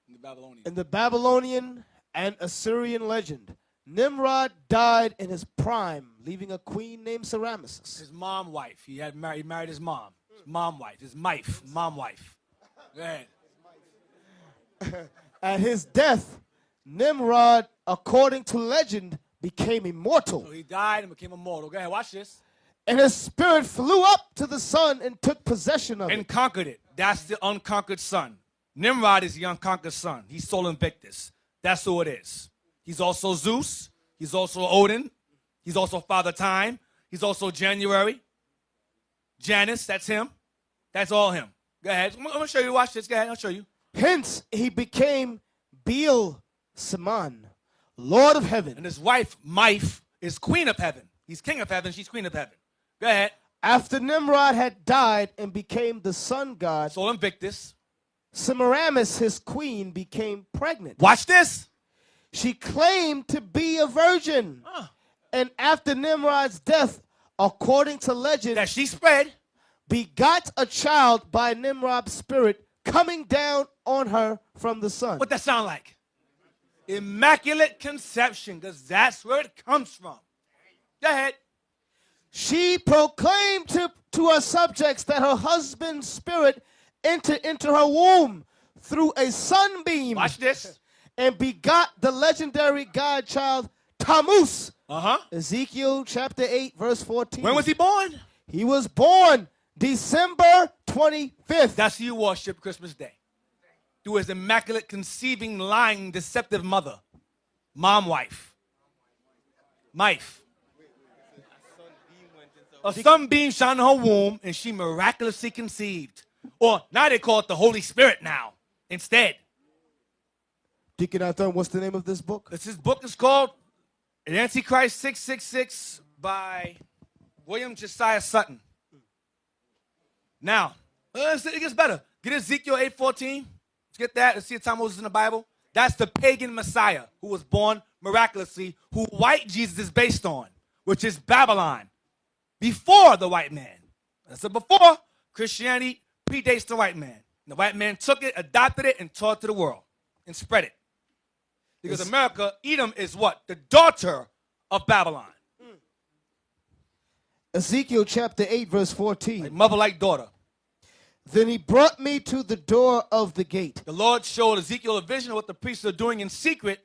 In the Babylonian. In the Babylonian and Assyrian legend, Nimrod died in his prime, leaving a queen named Semiramis. His mom wife. He married his mom. His mom wife. His mom wife. Go ahead. At his death, Nimrod, according to legend, became immortal. So he died and became immortal. Go ahead, watch this. And his spirit flew up to the sun and took possession of it. And conquered it. That's the unconquered sun. Nimrod is the unconquered sun. He's Sol Invictus. That's who it is. He's also Zeus. He's also Odin. He's also Father Time. He's also January. Janus, that's him. That's all him. Go ahead. I'm going to show you. Watch this. Go ahead. I'll show you. Hence, he became Beel Saman, Lord of heaven. And his wife, Mife, is queen of heaven. He's king of heaven. She's queen of heaven. Go ahead. After Nimrod had died and became the sun god, Sol Invictus, Semiramis, his queen, became pregnant. watch this. She claimed to be a virgin. And after Nimrod's death, according to legend, that she spread, begot a child by Nimrod's spirit coming down on her from the sun. what that sound like? Immaculate conception, because that's where it comes from. Go ahead. She proclaimed to her subjects that her husband's spirit entered into her womb through a sunbeam. Watch this. And begot the legendary God child Tammuz. Uh-huh. Ezekiel chapter 8, verse 14. When was he born? He was born December 25th. That's who you worship Christmas Day. Through his immaculate conceiving, lying, deceptive mother. Mom wife. Mife. A sunbeam shone in her womb, and she miraculously conceived. Or now they call it the Holy Spirit now, instead. Deacon Eythan, what's the name of this book? This book is called Antichrist 666 by William Josiah Sutton. Now, it gets better. Get Ezekiel 8:14. Let's get that. Let's see the time Moses in the Bible. That's the pagan Messiah who was born miraculously, who white Jesus is based on, which is Babylon. Before the white man. I said before, Christianity predates the white man. The white man took it, adopted it, and taught it to the world and spread it. Because America, Edom is what? The daughter of Babylon. Ezekiel chapter 8, verse 14. Like mother like daughter. Then he brought me to the door of the gate. The Lord showed Ezekiel a vision of what the priests are doing in secret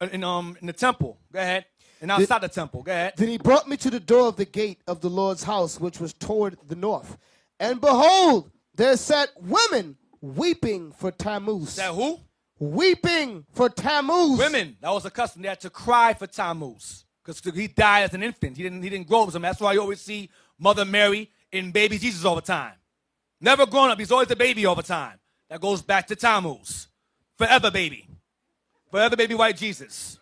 in the temple. Go ahead. And outside the temple. Go ahead. Then he brought me to the door of the gate of the Lord's house, which was toward the north. And behold, there sat women weeping for Tammuz. That who? Weeping for Tammuz. Women. That was a custom. They had to cry for Tammuz. Because he died as an infant. He didn't grow up as him. That's why you always see Mother Mary and baby Jesus all the time. Never grown up. He's always a baby all the time. That goes back to Tammuz. Forever baby. Forever baby white Jesus.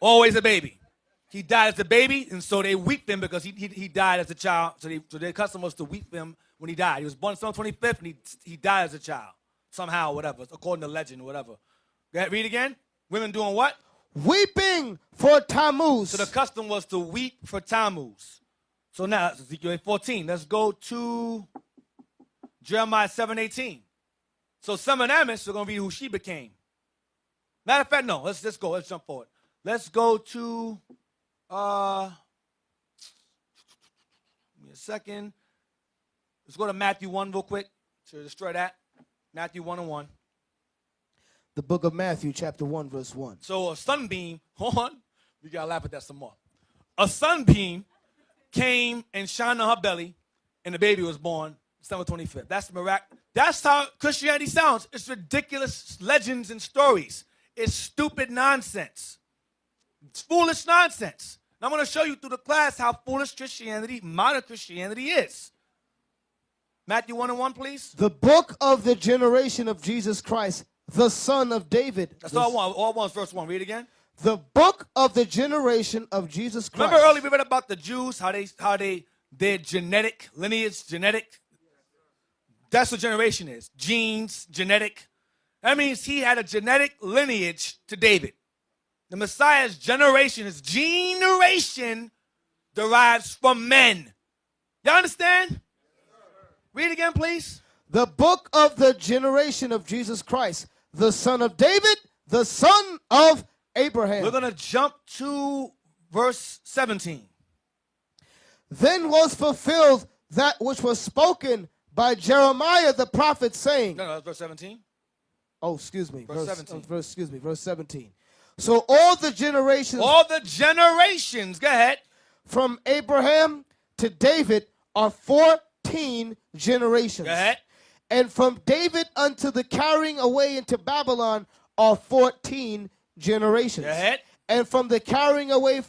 Always a baby. He died as a baby, and so they weep him because he died as a child. So their custom was to weep him when he died. He was born December 25th, and he died as a child. Somehow, whatever, according to legend, whatever. Go ahead, read again. Women doing what? Weeping for Tammuz. So the custom was to weep for Tammuz. So now, that's Ezekiel 8:14. Let's go to Jeremiah 7:18. So some of them are going to be who she became. Matter of fact, no. Let's go. Let's jump forward. Let's go to, give me a second. Let's go to Matthew 1 real quick to destroy that. Matthew 1:1. The book of Matthew, chapter 1, verse 1. So a sunbeam, hold on, we got to laugh at that some more. A sunbeam came and shined on her belly, and the baby was born December 25th. That's miraculous. That's how Christianity sounds. It's ridiculous legends and stories. It's stupid nonsense. It's foolish nonsense. And I'm going to show you through the class how foolish Christianity, modern Christianity is. Matthew 1:1, please. The book of the generation of Jesus Christ, the son of David. That's all I want. All I want is verse 1. Read again. The book of the generation of Jesus Christ. Remember earlier we read about the Jews, how they their genetic lineage, genetic. That's what generation is. Genes, genetic. That means he had a genetic lineage to David. The Messiah's generation, his generation, derives from men. Y'all understand? Read again, please. The book of the generation of Jesus Christ, the son of David, the son of Abraham. We're going to jump to verse 17. Then was fulfilled that which was spoken by Jeremiah the prophet, saying. No, that's verse 17. Oh, excuse me. Verse 17. Verse 17. So all the generations. All the generations. Go ahead. From Abraham to David are 14 generations. Go ahead. And from David unto the carrying away into Babylon are 14 generations. Go ahead. And from the carrying away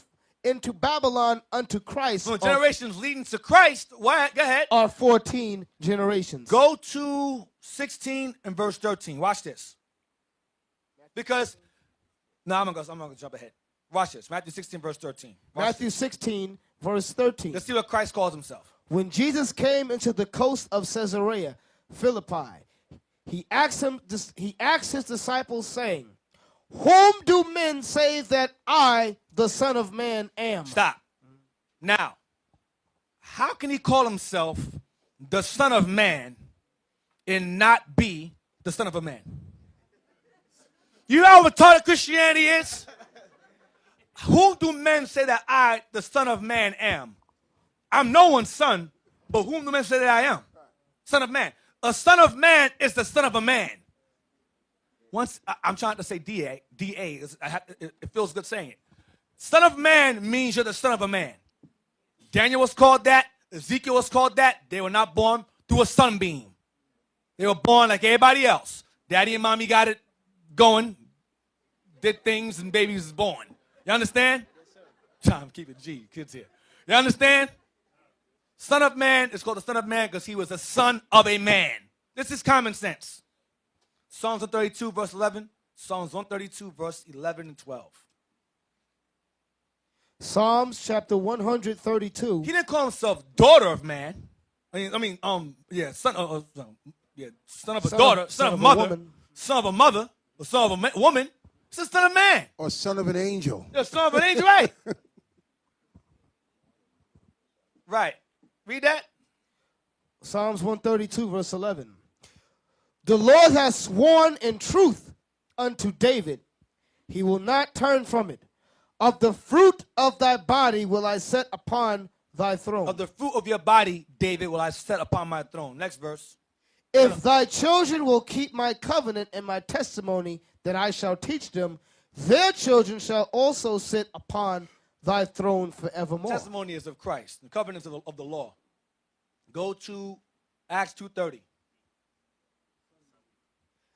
into Babylon unto Christ. From the generations leading to Christ, what? Go ahead. Are 14 generations. Go to 16 and verse 13. Watch this. Because, no, I'm going to jump ahead. Watch this. Matthew 16, verse 13. Matthew 16, verse 13. Let's see what Christ calls himself. When Jesus came into the coast of Caesarea Philippi, he asked his disciples, saying, Whom do men say that I, the Son of Man, am? Stop. Now, how can he call himself the Son of Man and not be the Son of a Man? You know how retarded Christianity is? Who do men say that I, the Son of Man, am? I'm no one's son, but whom do men say that I am? Son of Man. A son of man is the son of a man. Once I'm trying to say DA, it feels good saying it. Son of man means you're the son of a man. Daniel was called that. Ezekiel was called that. They were not born through a sunbeam. They were born like everybody else. Daddy and mommy got it going, did things, and baby was born. You understand? Yes, sir. Time to keep it G, kids here. You understand? Son of man is called the son of man because he was the son of a man. This is common sense. Psalms 132, verse 11. Psalms 132, verse 11 and 12. Psalms chapter 132. He didn't call himself daughter of man. Son of a daughter, son of a mother, son of a mother, or son of a woman. It's the son of man. Or son of an angel. Yeah, son of an angel, right? Right. Read that. Psalms 132, verse 11. The Lord has sworn in truth unto David. He will not turn from it. Of the fruit of thy body will I set upon thy throne. Of the fruit of your body, David, will I set upon my throne. Next verse. If thy children will keep my covenant and my testimony that I shall teach them, their children shall also sit upon thy throne forevermore. Testimony is of Christ, the covenants of the law. Go to Acts 2:30.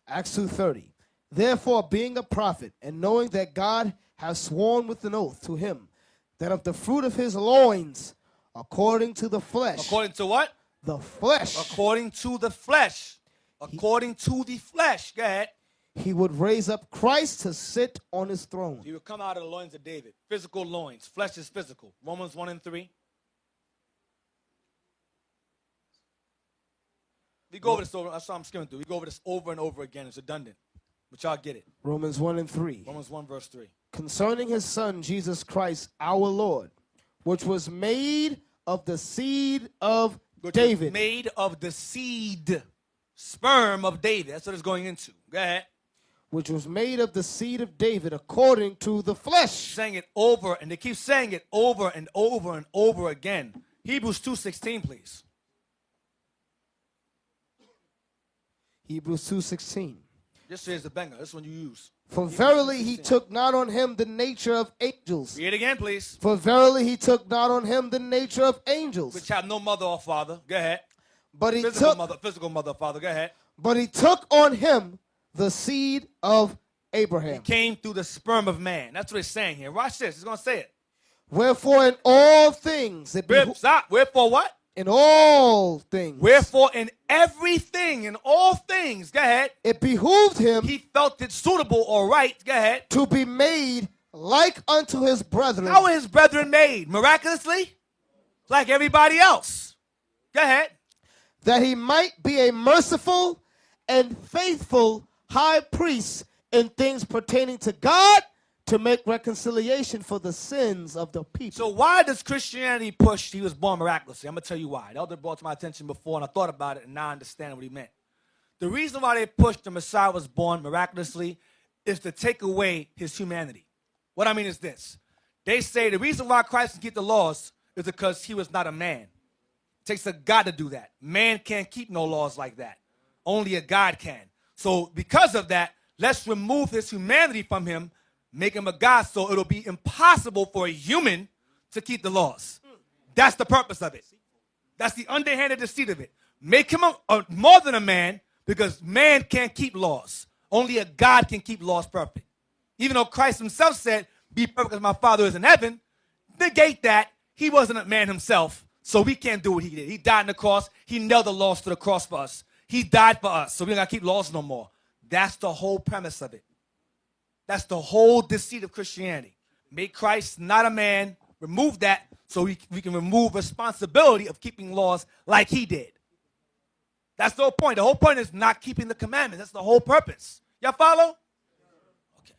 Acts 2:30. Therefore, being a prophet, and knowing that God has sworn with an oath to him, that of the fruit of his loins, according to the flesh. According to what? The flesh. According to the flesh. According to the flesh. Go ahead. He would raise up Christ to sit on his throne. He would come out of the loins of David. Physical loins. Flesh is physical. Romans 1 and 3. We go over this over. That's what I'm skimming through. We go over this over and over again. It's redundant. But y'all get it. Romans 1 and 3. Romans 1 verse 3. Concerning his son, Jesus Christ, our Lord, which was made of the seed of David. Made of the seed, sperm of David. That's what it's going into. Go ahead. Which was made of the seed of David according to the flesh. Saying it over, and they keep saying it over and over and over again. Hebrews 2:16, please. Hebrews 2:16. This is the banger. This one you use. For verily he took not on him the nature of angels. Read it again, please. For verily he took not on him the nature of angels. Which have no mother or father. Go ahead. But he physical mother or father. Go ahead. But he took on him the seed of Abraham. He came through the sperm of man. That's what it's saying here. Watch this. It's going to say it. Wherefore in all things. Stop. Wherefore what? In all things. Wherefore in everything, in all things. Go ahead. It behooved him. He felt it suitable or right. Go ahead. To be made like unto his brethren. How were his brethren made? Miraculously? Like everybody else. Go ahead. That he might be a merciful and faithful high priest in things pertaining to God, to make reconciliation for the sins of the people. So why does Christianity push he was born miraculously? I'm going to tell you why. The elder brought to my attention before, and I thought about it, and now I understand what he meant. The reason why they pushed the Messiah was born miraculously is to take away his humanity. What I mean is this. They say the reason why Christ can keep the laws is because he was not a man. It takes a God to do that. Man can't keep no laws like that. Only a God can. So because of that, let's remove his humanity from him, make him a God, so it'll be impossible for a human to keep the laws. That's the purpose of it. That's the underhanded deceit of it. Make him more than a man, because man can't keep laws. Only a God can keep laws perfect. Even though Christ himself said, be perfect as my Father is in heaven, negate that. He wasn't a man himself, so we can't do what he did. He died on the cross. He nailed the laws to the cross for us. He died for us, so we don't got to keep laws no more. That's the whole premise of it. That's the whole deceit of Christianity. Make Christ not a man, remove that, so we can remove responsibility of keeping laws like he did. That's the whole point. The whole point is not keeping the commandments. That's the whole purpose. Y'all follow? Okay.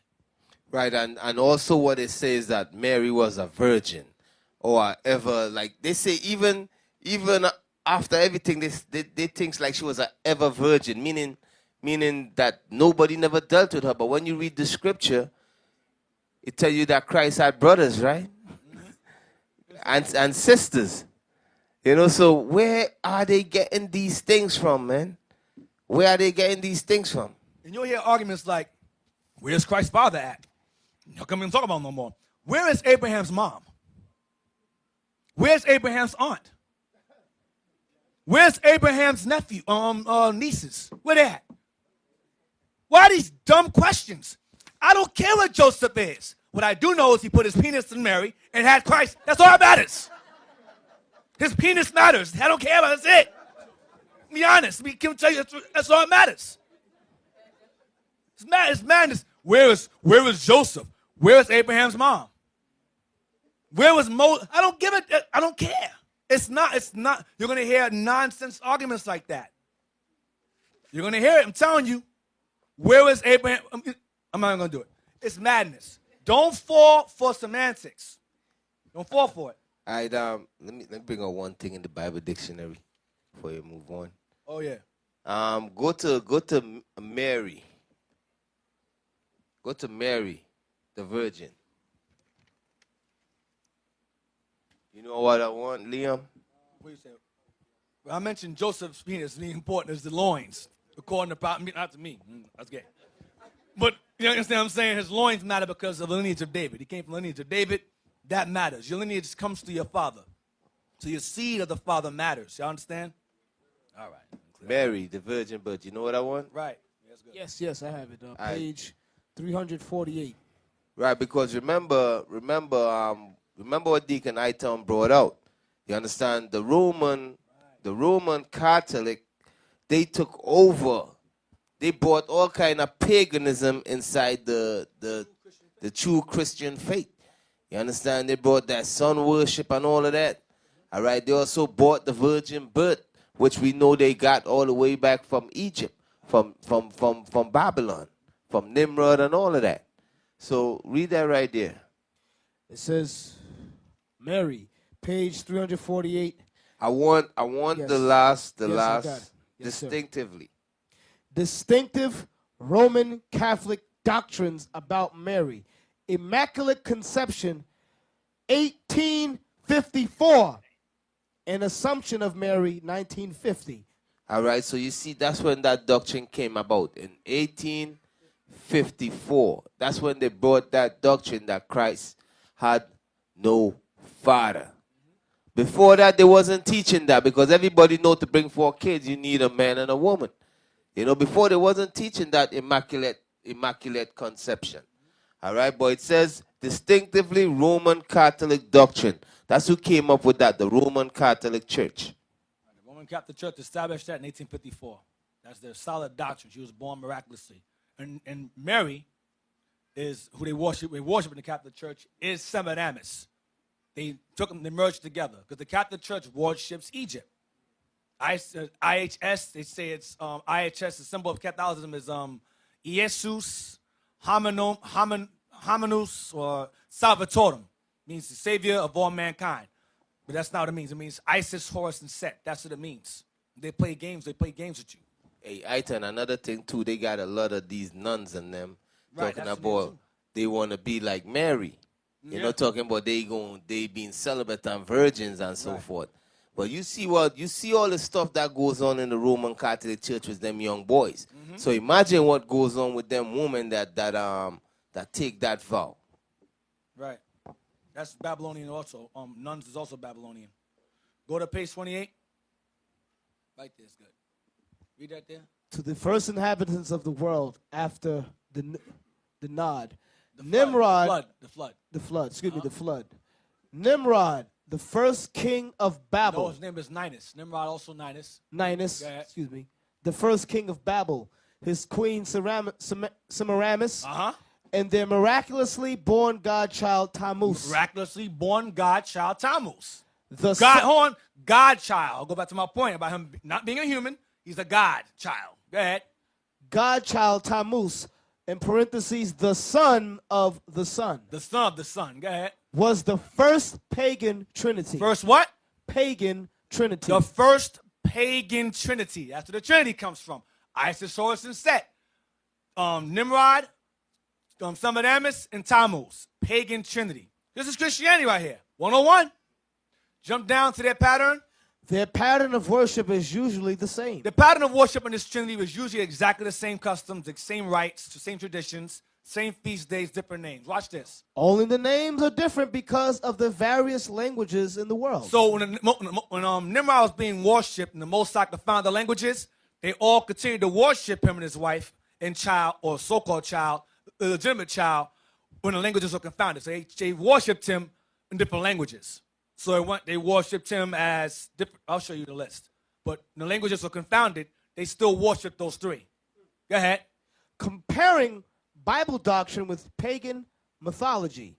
Right, and also what it says that Mary was a virgin. or ever, like they say, even after everything, they think like she was an ever virgin, meaning that nobody never dealt with her. But when you read the scripture, it tells you that Christ had brothers, right? and sisters. You know, so where are they getting these things from, man? Where are they getting these things from? And you'll hear arguments like, where's Christ's father at? How come we don't talk about him no more? Where is Abraham's mom? Where's Abraham's aunt? Where's Abraham's nephew, nieces? Where they at? Why these dumb questions? I don't care what Joseph is. What I do know is he put his penis in Mary and had Christ. That's all that matters. His penis matters. I don't care about it. That's it. Be honest. I can tell you that's all that matters. It's madness. Where is Joseph? Where is Abraham's mom? Where was Moses? I don't give it. I don't care. It's not. You're going to hear nonsense arguments like that. You're going to hear it. I'm telling you. Where is Abraham? I'm not going to do it. It's madness. Don't fall for semantics. Don't fall for it. All right, let me bring out one thing in the Bible dictionary before you move on. Oh yeah. Go to Mary. Go to Mary, the Virgin. You know what I want, Liam? What do you say? Well, I mentioned Joseph's penis being important as the loins, according to not to me. That's gay. But you understand what I'm saying? His loins matter because of the lineage of David. He came from the lineage of David. That matters. Your lineage comes to your father. So your seed of the father matters. Y'all understand? All right. Mary, the Virgin Birth. You know what I want? Right. That's good. Yes, I have it. Page 348. Right, because remember what Deacon Eythan brought out. You understand? The Roman Catholic, they took over. They brought all kind of paganism inside the true Christian faith. You understand? They brought that sun worship and all of that. All right. They also brought the virgin birth, which we know they got all the way back from Egypt, from Babylon, from Nimrod and all of that. So read that right there. It says, Mary, page 348. I want Yes. the last I got it. Yes, distinctively. Distinctive Roman Catholic doctrines about Mary. Immaculate Conception, 1854. An Assumption of Mary, 1950. All right, so you see, that's when that doctrine came about, in 1854. That's when they brought that doctrine that Christ had no father. Before that, they wasn't teaching that, because everybody know to bring 4 kids, you need a man and a woman. You know, before they wasn't teaching that immaculate conception. All right, but it says distinctively Roman Catholic doctrine. That's who came up with that, the Roman Catholic Church. The Roman Catholic Church established that in 1854. That's their solid doctrine. She was born miraculously. And Mary is who they worship in the Catholic Church is Semiramis. They merged together because the Catholic Church worships Egypt. IHS, they say it's IHS, the symbol of Catholicism is Iesus Hominus or Salvatorum, means the savior of all mankind. But that's not what it means. It means Isis, Horus, and Set. That's what it means. They play games with you. Hey, Eythan, another thing too, they got a lot of these nuns and them talking about they want to be like Mary. You know, talking about they being celibate and virgins and so forth. But you see all the stuff that goes on in the Roman Catholic Church with them young boys. Mm-hmm. So imagine what goes on with them women that take that vow. Right. That's Babylonian also. Nuns is also Babylonian. Go to page 28. Right there is good. Read that there. To the first inhabitants of the world after the nod. Nimrod. The flood. Nimrod, the first king of Babel. No, his name is Ninus. Nimrod, also Ninus. The first king of Babel. His queen Semiramis. And their miraculously born godchild Tammuz. Godchild. I'll go back to my point about him not being a human. He's a godchild. Go ahead. Godchild Tammuz, in parentheses, the son of the son. The son of the son. Go ahead. was the first pagan trinity. First what? Pagan trinity. The first pagan trinity. That's where the Trinity comes from. Isis, Horus, and Set. Nimrod, Semiramis, and Tammuz. Pagan trinity. This is Christianity right here. 101. Jump down to their pattern. Their pattern of worship is usually the same. The pattern of worship in this trinity was usually exactly the same customs, the same rites, the same traditions, same feast days, different names. Watch this. Only the names are different because of the various languages in the world. So when Nimrod was being worshipped and the Mosai found the languages, they all continued to worship him and his wife and child, or so-called child, the legitimate child, when the languages were confounded. So they worshipped him in different languages. So they worshipped him as different. I'll show you the list. But the languages were confounded. They still worshipped those three. Go ahead. Comparing Bible doctrine with pagan mythology.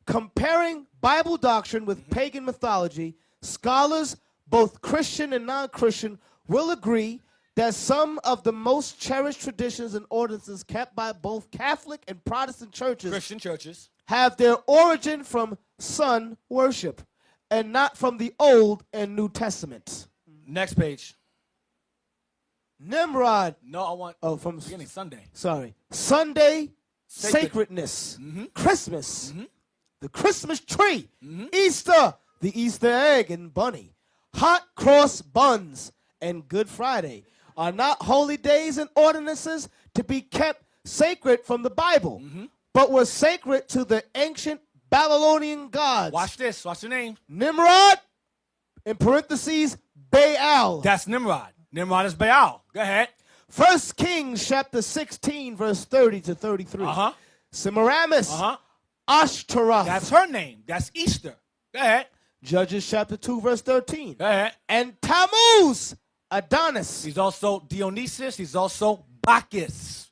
Comparing Bible doctrine with pagan mythology, scholars, both Christian and non-Christian, will agree that some of the most cherished traditions and ordinances kept by both Catholic and Protestant churches, Christian churches, have their origin from sun worship and not from the Old and New Testaments. Next page. Nimrod. No, I want from beginning Sunday. Sorry. Sunday Sacred. sacredness. Christmas. The Christmas tree. Easter. The Easter egg and bunny. Hot cross buns and Good Friday are not holy days and ordinances to be kept sacred from the Bible, but were sacred to the ancient Babylonian gods. Watch this. Watch the name. Nimrod, in parentheses, Baal. That's Nimrod. Nimrod is Baal. Go ahead. 1 Kings chapter 16, verse 30 to 33. Semiramis, Ashtaroth. That's her name. That's Easter. Go ahead. Judges chapter 2, verse 13. Go ahead. And Tammuz, Adonis. He's also Dionysus. He's also Bacchus.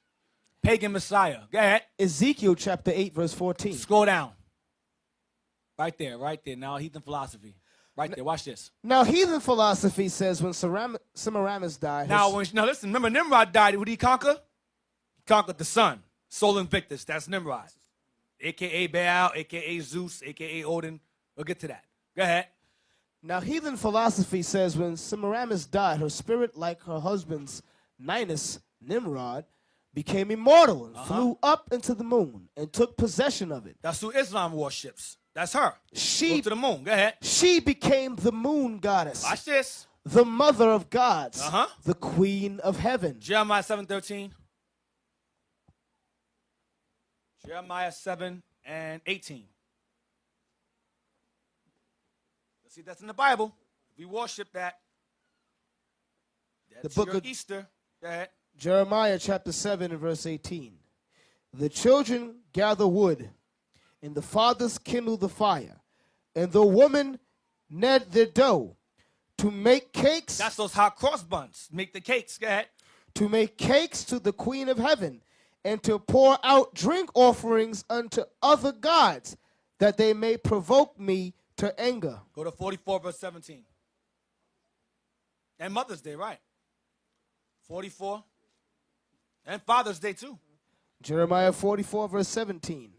Pagan Messiah. Go ahead. Ezekiel chapter 8, verse 14. Scroll down. Right there, right there. Now, heathen philosophy. Right there. Watch this. Now, heathen philosophy says when Semiramis died. Now, listen. Remember, Nimrod died. Who did he conquer? He conquered the sun. Sol Invictus. That's Nimrod. A.K.A. Baal, A.K.A. Zeus, A.K.A. Odin. We'll get to that. Go ahead. Now, heathen philosophy says when Semiramis died, her spirit, like her husband's Ninus, Nimrod, became immortal and flew up into the moon and took possession of it. That's who Islam worships. That's her. She go to the moon. Go ahead. She became the moon goddess. Watch this. The mother of gods. The queen of heaven. Jeremiah 7:13. Jeremiah 7 and 18. Let's see, that's in the Bible. We worship that. That's the book of Easter. Go ahead. Jeremiah chapter 7 and verse 18. The children gather wood, and the fathers kindle the fire, and the women knead their dough to make cakes. That's those hot cross buns. Make the cakes. Go ahead. To make cakes to the queen of heaven, and to pour out drink offerings unto other gods, that they may provoke me to anger. Go to 44 verse 17. And Mother's Day, right? 44. And Father's Day, too. Jeremiah 44 verse 17.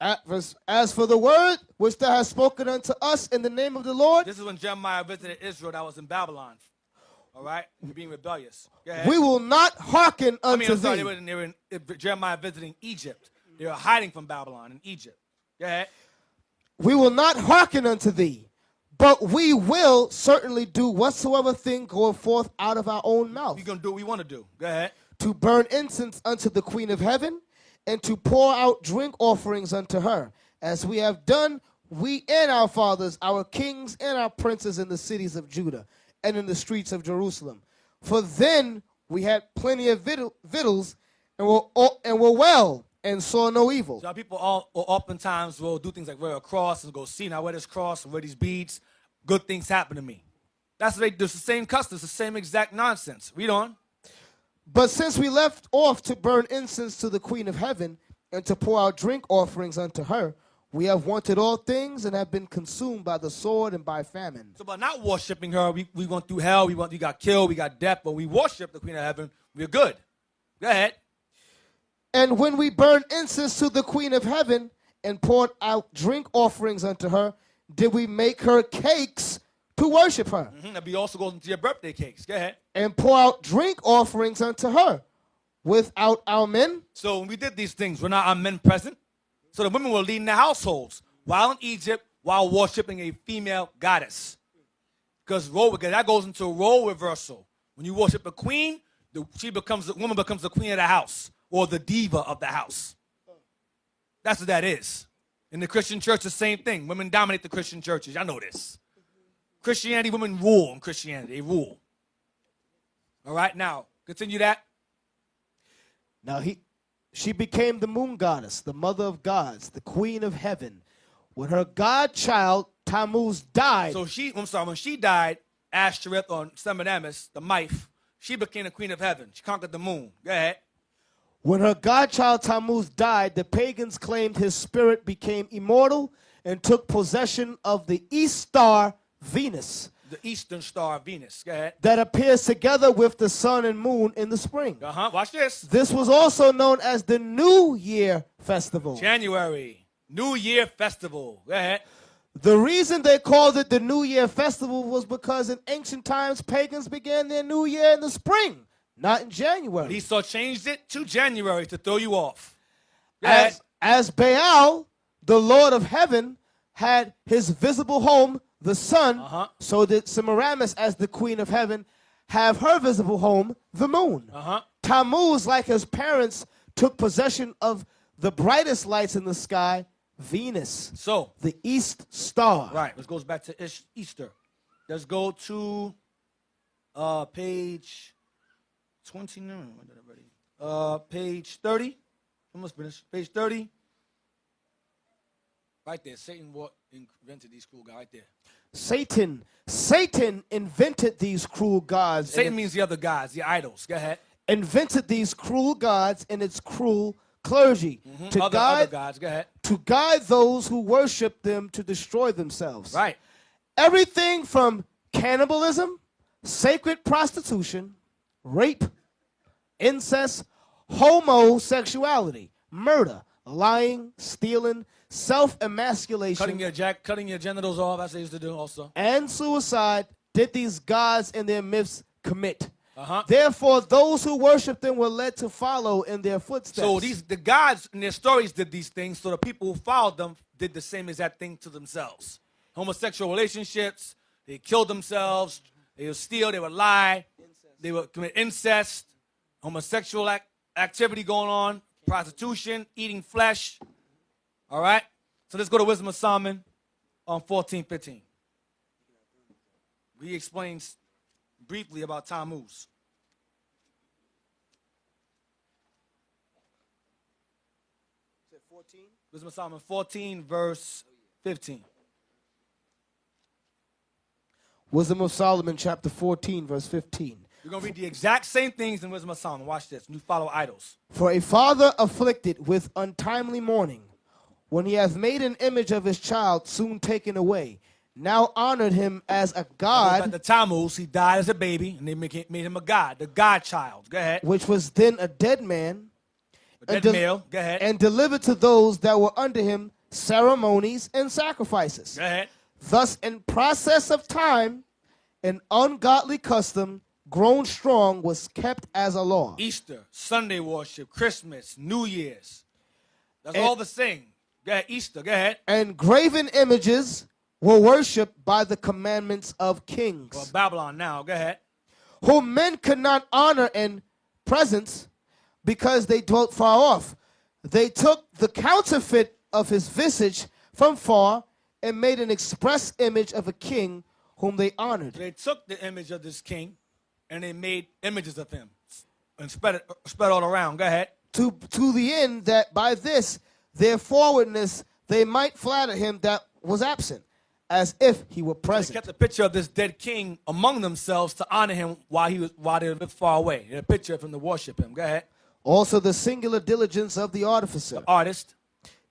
As for the word which thou hast spoken unto us in the name of the Lord. This is when Jeremiah visited Israel that was in Babylon. All right? Being rebellious. We will not hearken unto thee. They were in Jeremiah visiting Egypt. They were hiding from Babylon in Egypt. Go ahead. We will not hearken unto thee, but we will certainly do whatsoever thing goeth forth out of our own mouth. We're going to do what we want to do. Go ahead. To burn incense unto the queen of heaven, and to pour out drink offerings unto her, as we have done, we and our fathers, our kings and our princes in the cities of Judah, and in the streets of Jerusalem. For then we had plenty of victuals, and were well, and saw no evil. So people oftentimes will do things like wear a cross and go, see, now wear this cross and wear these beads. Good things happen to me. That's what they do. It's the same customs, the same exact nonsense. Read on. But since we left off to burn incense to the queen of heaven, and to pour out drink offerings unto her, we have wanted all things and have been consumed by the sword and by famine. So by not worshiping her, we went through hell, we got killed, we got death, but we worship the queen of heaven, we're good. Go ahead. And when we burn incense to the queen of heaven, and poured out drink offerings unto her, did we make her cakes to worship her, That be also goes into your birthday cakes. Go ahead. and pour out drink offerings unto her without our men? So when we did these things, were not our men present? So the women were leading the households while in Egypt, while worshiping a female goddess. Because that goes into a role reversal. When you worship a queen, the woman becomes the queen of the house or the diva of the house. That's what that is. In the Christian church, the same thing. Women dominate the Christian churches. I know this. Christianity, women rule in Christianity. They rule. All right, now, continue that. Now she became the moon goddess, the mother of gods, the queen of heaven. When her godchild Tammuz died. So when she died, Ashtoreth or Semiramis, the Myth, she became the queen of heaven. She conquered the moon. Go ahead. When her godchild Tammuz died, the pagans claimed his spirit became immortal and took possession of the east star Venus. The eastern star Venus. Go ahead. That appears together with the sun and moon in the spring. Watch this. This was also known as the New Year Festival. January. New Year Festival. Go ahead. The reason they called it the New Year Festival was because in ancient times, pagans began their New Year in the spring, not in January. Esau changed it to January to throw you off. As Baal, the Lord of heaven, had his visible home, the sun, so did Semiramis, as the queen of heaven, have her visible home, the moon. Tammuz, like his parents, took possession of the brightest lights in the sky, Venus. So, the east star. Right, this goes back to Easter. Let's go to page 29. Page 30. Almost finished. Page 30. Right there. Satan invented these cruel guys. Right there. Satan invented these cruel gods. Satan means the other gods, the idols. Go ahead. Invented these cruel gods and its cruel clergy Other gods. Go ahead. To guide those who worship them to destroy themselves. Right. Everything from cannibalism, sacred prostitution, rape, incest, homosexuality, murder, lying, stealing, self-emasculation, cutting your genitals off, as they used to do also, and suicide did these gods and their myths commit. Therefore, those who worship them were led to follow in their footsteps. So the gods in their stories did these things, so the people who followed them did the same exact thing to themselves. Homosexual relationships, they killed themselves, they would steal, they would lie, they would commit incest, homosexual activity going on, prostitution, eating flesh. All right? So let's go to Wisdom of Solomon on 14:15. He explains briefly about Tammuz. Wisdom of Solomon 14, verse 15. Wisdom of Solomon, chapter 14, verse 15. We're going to read the exact same things in Wisdom of Solomon. Watch this. You follow idols. For a father afflicted with untimely mourning, when he hath made an image of his child soon taken away, now honored him as a god. The Tammuz, he died as a baby, and they made him a god, the godchild. Go ahead. Which was then a dead man. A dead male. Go ahead. And delivered to those that were under him ceremonies and sacrifices. Go ahead. Thus, in process of time, an ungodly custom grown strong was kept as a law. Easter, Sunday worship, Christmas, New Year's. That's all the same. Go ahead. Easter. Go ahead. And graven images were worshipped by the commandments of kings. Well, Babylon now. Go ahead. Whom men could not honor in presence because they dwelt far off. They took the counterfeit of his visage from far and made an express image of a king whom they honored. They took the image of this king and they made images of him and spread all around. Go ahead. To the end that by this, their forwardness, they might flatter him that was absent, as if he were present. They kept a picture of this dead king among themselves to honor him while they lived far away. They had a picture of him to worship him. Go ahead. Also, the singular diligence of the artificer, the artist,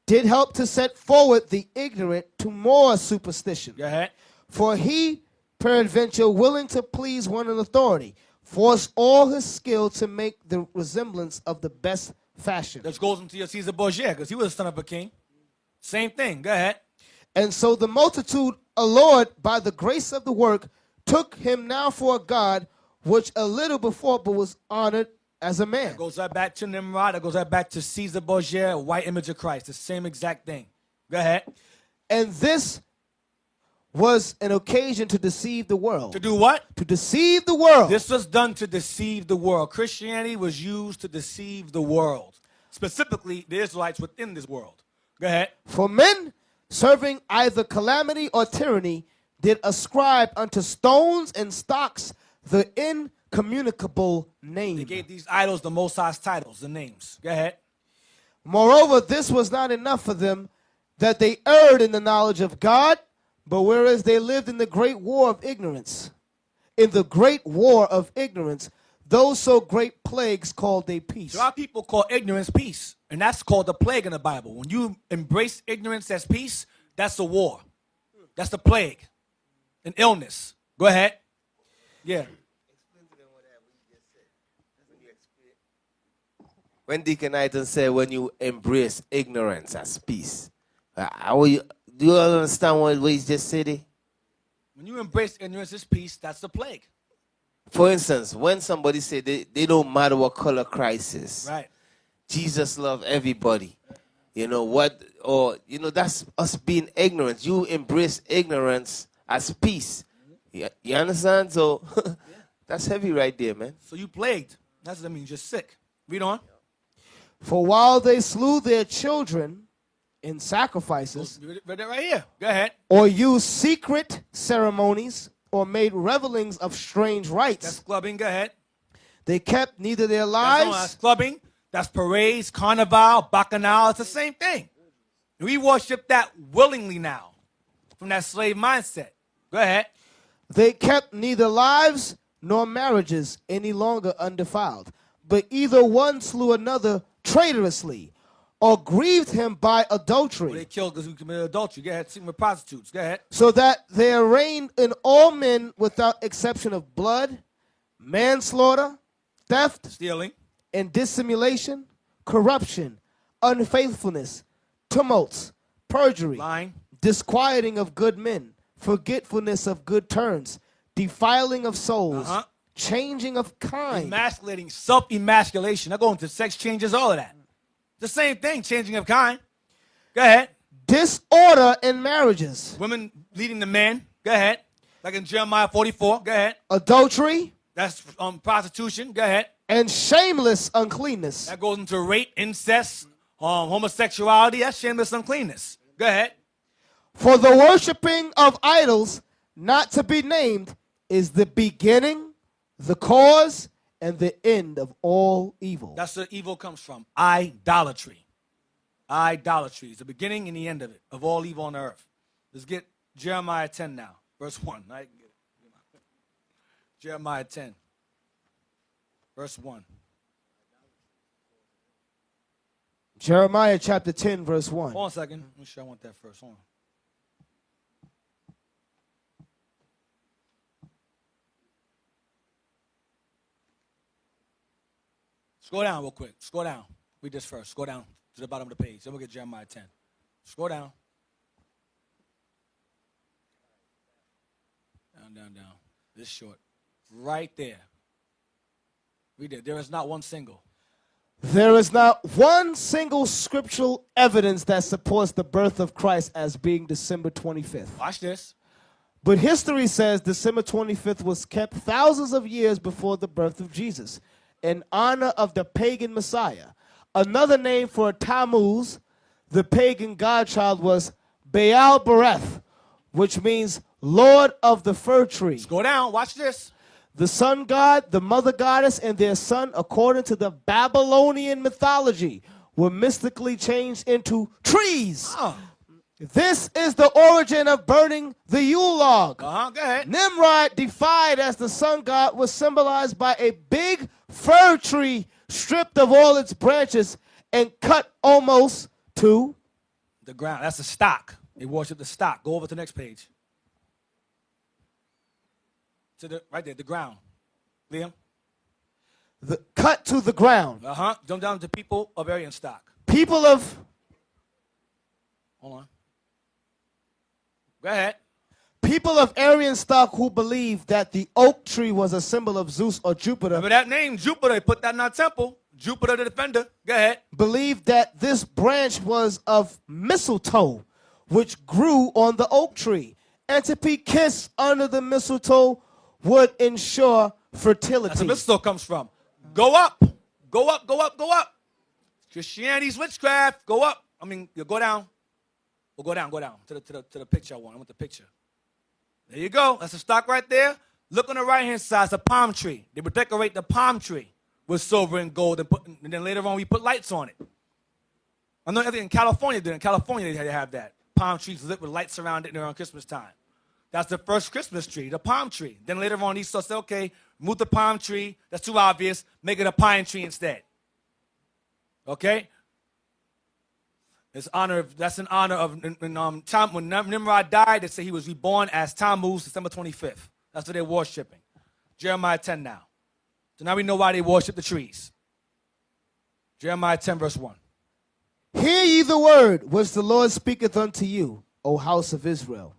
did help to set forward the ignorant to more superstition. Go ahead. For he, peradventure, willing to please one in authority, forced all his skill to make the resemblance of the best fashion. This goes into your Caesar Borgia, because he was the son of a king. Same thing. Go ahead. And so the multitude, allured by the grace of the work, took him now for a god, which a little before but was honored as a man. That goes right back to Nimrod. That goes right back to Caesar Borgia, white image of Christ. The same exact thing. Go ahead. And this was an occasion to deceive the world. To do what? To deceive the world. This was done to deceive the world. Christianity was used to deceive the world, specifically the Israelites within this world. Go ahead. For men serving either calamity or tyranny did ascribe unto stones and stocks the incommunicable name. They gave these idols the Most High's titles, the names. Go ahead. Moreover, this was not enough for them, that they erred in the knowledge of God, but whereas they lived in the great war of ignorance, those so great plagues called they peace. So our people call ignorance peace, and that's called the plague in the Bible. When you embrace ignorance as peace, that's a war. That's the plague, an illness. Go ahead. Yeah. When Deacon Eythan said, when you embrace ignorance as peace, do you understand what he just said? When you embrace ignorance as peace, that's the plague. For instance, when somebody say they don't matter what color Christ is, Right. Jesus loves everybody. You know what? Or that's us being ignorant. You embrace ignorance as peace. You understand? So that's heavy right there, man. So you plagued. That's what that means. You're sick. Read on. For while they slew their children in sacrifices, Read it right here. Go ahead. or used secret ceremonies, or made revelings of strange rites, That's clubbing. Go ahead. they kept neither their That's lives clubbing. That's parades, carnival, bacchanal. It's the same thing. We worship that willingly now from that slave mindset. Go ahead. They kept neither lives nor marriages any longer undefiled, but either one slew another traitorously, or grieved him by Well, adultery, they killed because we committed adultery. Go ahead. Sleeping with prostitutes. Go ahead. so that there reigned in all men without exception of blood, manslaughter, theft, Stealing. and dissimulation, corruption, unfaithfulness, tumults, perjury, Lying. disquieting of good men, forgetfulness of good turns, defiling of souls, changing of kind, Emasculating. Self-emasculation. I go into sex changes, all of that. The same thing. Changing of kind. Go ahead. disorder in marriages, Women leading the men. Go ahead. Like in Jeremiah 44. Go ahead. adultery, That's prostitution. Go ahead. and shameless uncleanness. That goes into rape, incest, homosexuality. That's shameless uncleanness. Go ahead. For the worshiping of idols not to be named is the beginning, the cause, and the end of all evil. That's where evil comes from. Idolatry. Idolatry is the beginning and the end of it, of all evil on earth. Let's get Jeremiah 10 now, verse 1. I can get it. Jeremiah 10, verse 1. Jeremiah chapter 10, verse 1. Hold on a second. Let me sure I want that first. Hold on. Scroll down real quick. Scroll down. Read this first. Scroll down to the bottom of the page. Then we'll get Jeremiah 10. Scroll down. Down. This short. Right there. Read it. There is not one single. There is not one single scriptural evidence that supports the birth of Christ as being December 25th. Watch this. But history says December 25th was kept thousands of years before the birth of Jesus in honor of the pagan Messiah. Another name for Tammuz, the pagan godchild, was Baal Bereth, which means Lord of the fir tree. Go down. Watch this. The sun god, the mother goddess, and their son, according to the Babylonian mythology, were mystically changed into trees. This is the origin of burning the Yule log. Go ahead. Nimrod, defied as the sun god, was symbolized by a big fir tree stripped of all its branches and cut almost to The ground. That's the stock. They worship the stock. Go over to the next page. To the right there, the ground. Liam. cut to the ground. Jump down to people of Aryan stock. People of Hold on. Go ahead. People of Aryan stock who believed that the oak tree was a symbol of Zeus or Jupiter Remember that name, Jupiter. They put that in our temple. Jupiter the defender. Go ahead. believed that this branch was of mistletoe, which grew on the oak tree, and to be kissed under the mistletoe would ensure fertility. That's where mistletoe comes from. Go up. Go up, go up, go up. Christianity's witchcraft. Go up. I mean, you go down. Or go down to the picture I want the picture. There you go. That's a stock right there. Look on the right-hand side. It's a palm tree. They would decorate the palm tree with silver and gold, and then later on we put lights on it. I know in California, in California they had to have that. Palm trees lit with lights around it around Christmas time. That's the first Christmas tree, the palm tree. Then later on, Esau said, okay, remove the palm tree. That's too obvious. Make it a pine tree instead. Okay? That's in honor of when Nimrod died, they say he was reborn as Tammuz, December 25th. That's what they're worshiping. Jeremiah 10 now. So now we know why they worship the trees. Jeremiah 10, verse 1. Hear ye the word which the Lord speaketh unto you, O house of Israel.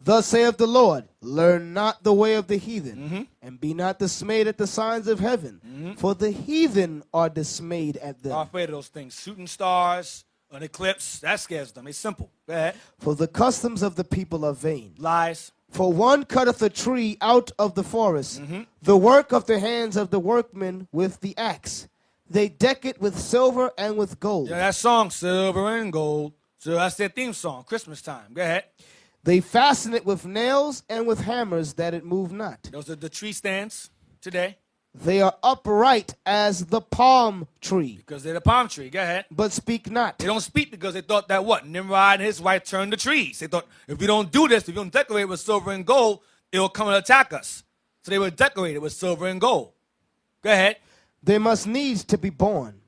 Thus saith the Lord, learn not the way of the heathen, and be not dismayed at the signs of heaven, for the heathen are dismayed at them. I'm afraid of those things. Shooting stars, an eclipse, that scares them. It's simple. Go ahead. For the customs of the people are vain. Lies. For one cutteth a tree out of the forest, the work of the hands of the workmen with the axe. They deck it with silver and with gold. Yeah, that song, silver and gold. So that's their theme song, Christmas time. Go ahead. They fasten it with nails and with hammers that it move not. Those are the tree stands today. They are upright as the palm tree, Because they're the palm tree. Go ahead. but speak not. They don't speak because they thought that what? Nimrod and his wife turned the trees. They thought if we don't do this, if we don't decorate with silver and gold, it'll come and attack us. So they would decorate it with silver and gold. Go ahead. They must needs to be born,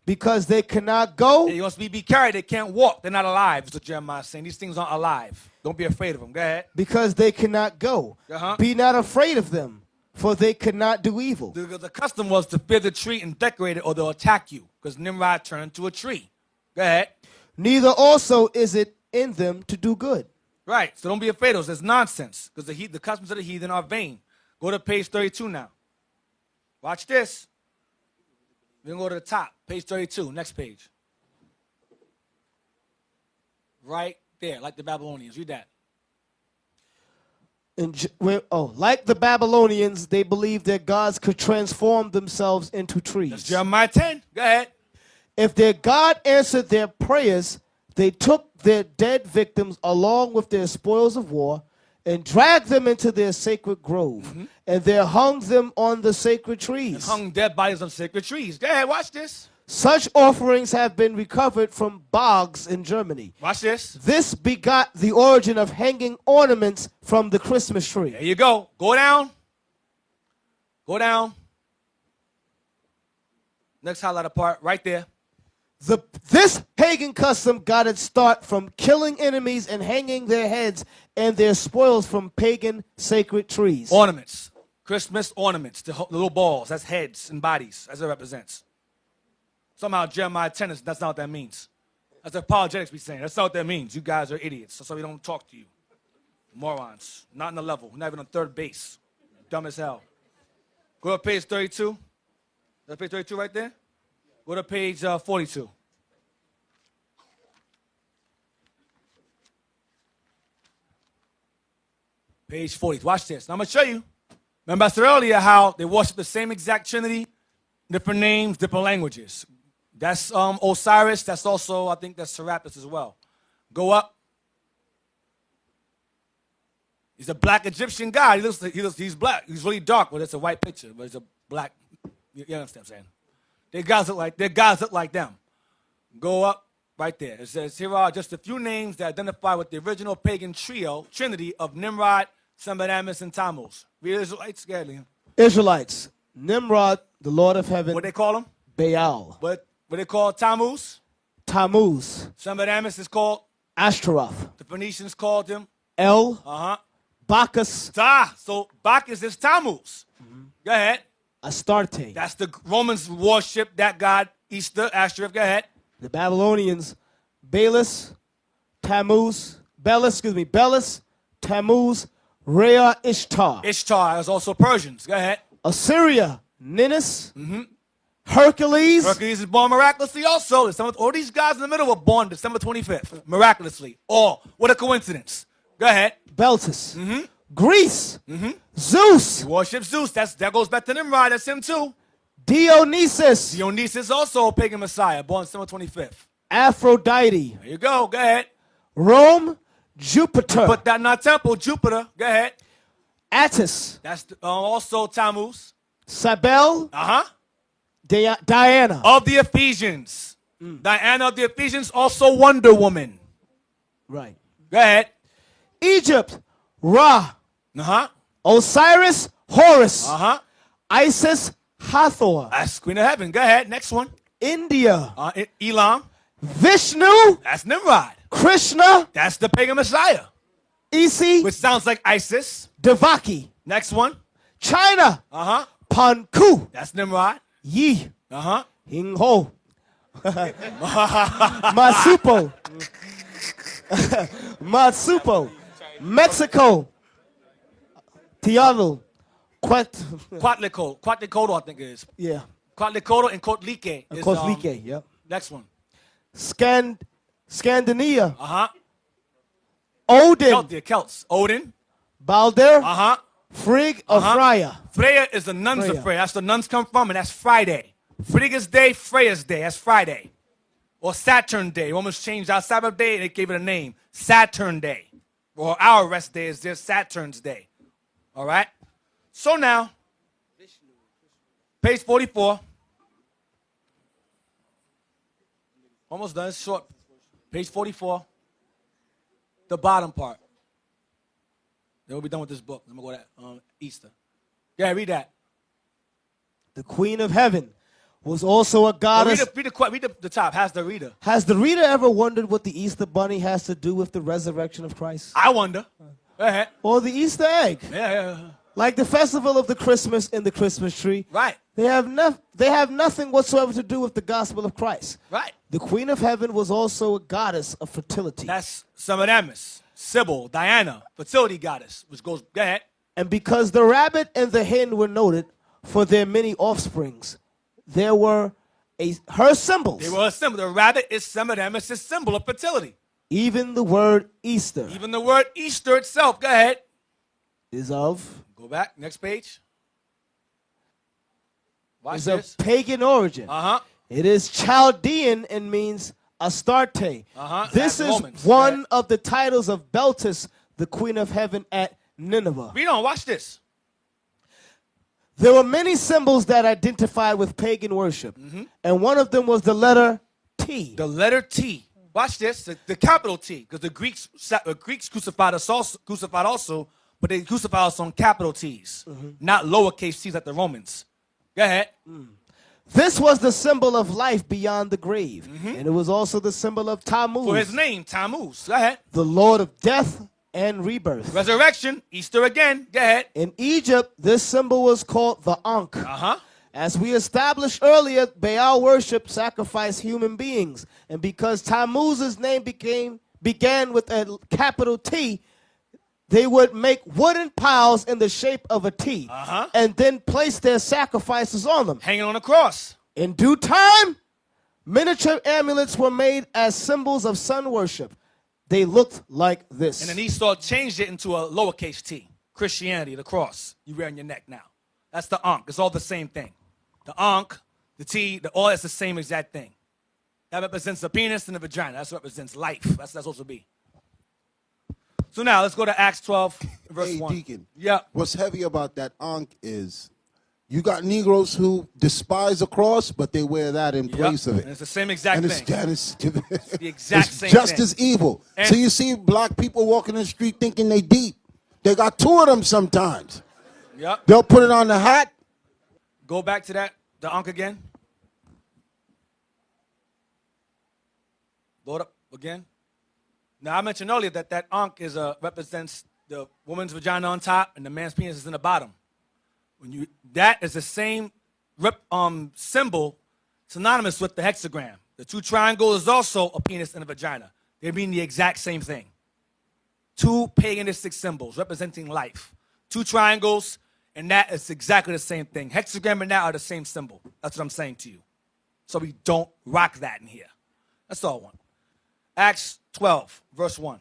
because they cannot go. They must be carried. They can't walk. They're not alive. That's what Jeremiah is saying. These things aren't alive. Don't be afraid of them. Go ahead. Because they cannot go. Be not afraid of them, for they could not do evil. The custom was to fear the tree and decorate it or they'll attack you. Because Nimrod turned to a tree. Go ahead. Neither also is it in them to do good. Right. So don't be afraid of those. It's nonsense. Because the customs of the heathen are vain. Go to page 32 now. Watch this. We're going to go to the top. Page 32. Next page. Right there. Like the Babylonians. Read that. Like the Babylonians, they believed that gods could transform themselves into trees. That's Jeremiah 10. Go ahead. If their God answered their prayers, they took their dead victims along with their spoils of war and dragged them into their sacred grove, and there hung them on the sacred trees. And hung dead bodies on sacred trees. Go ahead, watch this. Such offerings have been recovered from bogs in Germany. Watch this. This begot the origin of hanging ornaments from the Christmas tree. There you go. Go down. Go down. Next highlighted part, right there. This pagan custom got its start from killing enemies and hanging their heads and their spoils from pagan sacred trees. Ornaments. Christmas ornaments. The little balls. That's heads and bodies. That's what it represents. Somehow Jeremiah 10, that's not what that means. That's what apologetics be saying. That's not what that means. You guys are idiots. That's why we don't talk to you. Morons. Not in the level. Not even on third base. Dumb as hell. Go to page 32. That's page 32 right there. Go to page 42. Page 40. Watch this. Now I'm going to show you. Remember I said earlier how they worship the same exact Trinity, different names, different languages. That's Osiris. That's also, I think that's Serapis as well. Go up. He's a black Egyptian guy. He's black. He's really dark, but it's a white picture. But it's a black. You understand what I'm saying? Their gods look like them. Go up right there. It says, here are just a few names that identify with the original pagan trinity of Nimrod, Semiramis, and Tammuz. Read Israelites, Liam. Israelites. Nimrod, the Lord of heaven. What they call him? Baal. What they call Tammuz? Tammuz. Semiramis is called? Ashtaroth. The Phoenicians called him? El. Bacchus. So Bacchus is Tammuz. Go ahead. Astarte. That's the Romans worship that god, Easter, Ashtoreth. Go ahead. The Babylonians, Baalis, Tammuz, Belus, Tammuz, Rhea, Ishtar. Ishtar is also Persians. Go ahead. Assyria, Ninus, Hercules, Hercules is born miraculously also. All these guys in the middle were born December 25th, miraculously. All. What a coincidence. Go ahead. Beltis, Greece, Zeus, He worships Zeus. That goes back to Nimrod. That's him too. Dionysus, Dionysus also a pagan messiah, born December 25th. Aphrodite, There you go. Go ahead. Rome, Jupiter, Put that in our temple, Jupiter. Go ahead. Attis, That's also Tammuz. Sabel, Uh-huh. Diana, Of the Ephesians. Diana of the Ephesians, also Wonder Woman. right. Go ahead. Egypt, Ra, Uh-huh. Osiris, Horus, Uh-huh. Isis, Hathor, That's Queen of Heaven. Go ahead. Next one. India, Elam. Vishnu, That's Nimrod. Krishna, That's the pagan messiah, Isi, which sounds like Isis. Devaki, Next one. China, Uh-huh. Panku, That's Nimrod. Yi, Uh-huh. Hingho, Masupo, Matsupo, Mexico, Tiago, Quetzalcoatl, I think it is. yeah, Quetzalcoatl and Coatlique. is, Kozlike, yeah. Next one. Scandinavia, Uh-huh. Odin, Celts. Odin. Balder, Uh-huh. Frigg of Freya. Freya is the nuns Freya. of Freya. That's the nuns come from, and that's Friday. Frigga's Day, Freya's Day. That's Friday. Or Saturn Day. Romans changed our Sabbath day, and they gave it a name. Saturn Day. Or our rest day is just Saturn's Day. All right? So now, page 44. Almost done. It's short. Page 44. The bottom part. Then we'll be done with this book. I'm going to go to Easter. Yeah, read that. The Queen of Heaven was also a goddess. Read the top. Has the reader. Has the reader ever wondered what the Easter bunny has to do with the resurrection of Christ? I wonder. Go ahead. Or the Easter egg? Yeah. Like the festival of the Christmas in the Christmas tree. Right. They have nothing whatsoever to do with the gospel of Christ. Right. The Queen of Heaven was also a goddess of fertility. That's Semiramis, Sybil, Diana, fertility goddess, which goes, go ahead. And because the rabbit and the hen were noted for their many offsprings, there were her symbols. They were a symbol. The rabbit is Semiramis, a symbol of fertility. Even the word Easter Even the word Easter itself, go ahead. is of Go back, next page. Watch is this. of pagan origin. Uh-huh. It is Chaldean and means Astarte. Uh-huh. This That's is Romans. one of the titles of Beltis, the Queen of Heaven at Nineveh. Read on, watch this. There were many symbols that identified with pagan worship, and one of them was the letter T. The letter T. Watch this, the capital T, because the Greeks crucified also, but they crucified us on capital T's, not lowercase t's like the Romans. Go ahead. This was the symbol of life beyond the grave, and it was also the symbol of Tammuz, For his name, Tammuz. Go ahead. the Lord of death and rebirth. Resurrection, Easter again. Go ahead. In Egypt, this symbol was called the Ankh. Uh-huh. As we established earlier, Baal worship sacrificed human beings. And because Tammuz's name began with a capital T, they would make wooden piles in the shape of a T and then place their sacrifices on them. Hanging on a cross. In due time, miniature amulets were made as symbols of sun worship. They looked like this. And then Esau changed it into a lowercase t. Christianity, the cross you wear on your neck now. That's the Ankh. It's all the same thing. The Ankh, the T, the all, that's the same exact thing. That represents the penis and the vagina. That represents life. That's supposed to be. So now let's go to Acts 12, verse Hey, 1. Deacon. Yeah. What's heavy about that Ankh is you got Negroes who despise a cross, but they wear that in place of it. And it's the same exact And thing. it's the exact it's same just thing. as evil. And- So you see black people walking in the street thinking they deep. They got two of them sometimes. Yep. They'll put it on the hat. Go back to that, the Ankh again. Load up again. Now, I mentioned earlier that that Ankh represents the woman's vagina on top and the man's penis is in the bottom. That is the same symbol synonymous with the hexagram. The two triangles is also a penis and a vagina. They mean the exact same thing. Two paganistic symbols representing life. Two triangles, and that is exactly the same thing. Hexagram and that are the same symbol. That's what I'm saying to you. So we don't rock that in here. That's all I want. Acts 12, verse 1.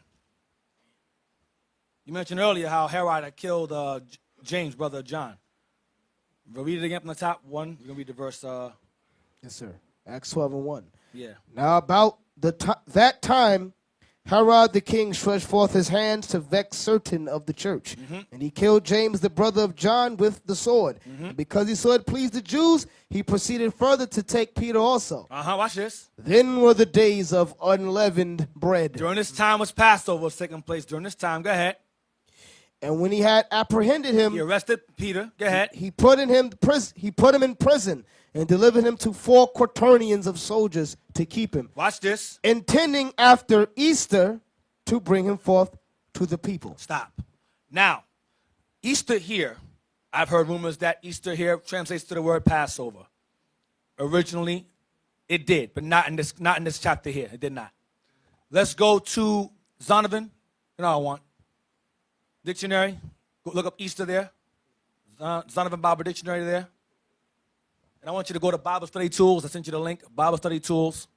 You mentioned earlier how Herod had killed James, brother of John. We'll read it again from the top. 1. We're going to read the verse. Yes, sir. Acts 12 and 1. Yeah. Now about that time, Herod the king stretched forth his hands to vex certain of the church. And he killed James, the brother of John, with the sword. And because he saw it pleased the Jews, he proceeded further to take Peter also. Watch this. Then were the days of unleavened bread. During this time was Passover taking place. During this time, go ahead. And when he had apprehended him, He arrested Peter. Go ahead. he put him in prison and delivered him to 4 quaternions of soldiers to keep him, Watch this. intending after Easter to bring him forth to the people. Stop. Now, Easter here, I've heard rumors that Easter here translates to the word Passover. Originally, it did, but not in this chapter here. It did not. Let's go to Zonovan. You know what I want. Dictionary. Go look up Easter there. Zonovan Bible Dictionary there. And I want you to go to Bible Study Tools. I sent you the link. Bible Study Tools.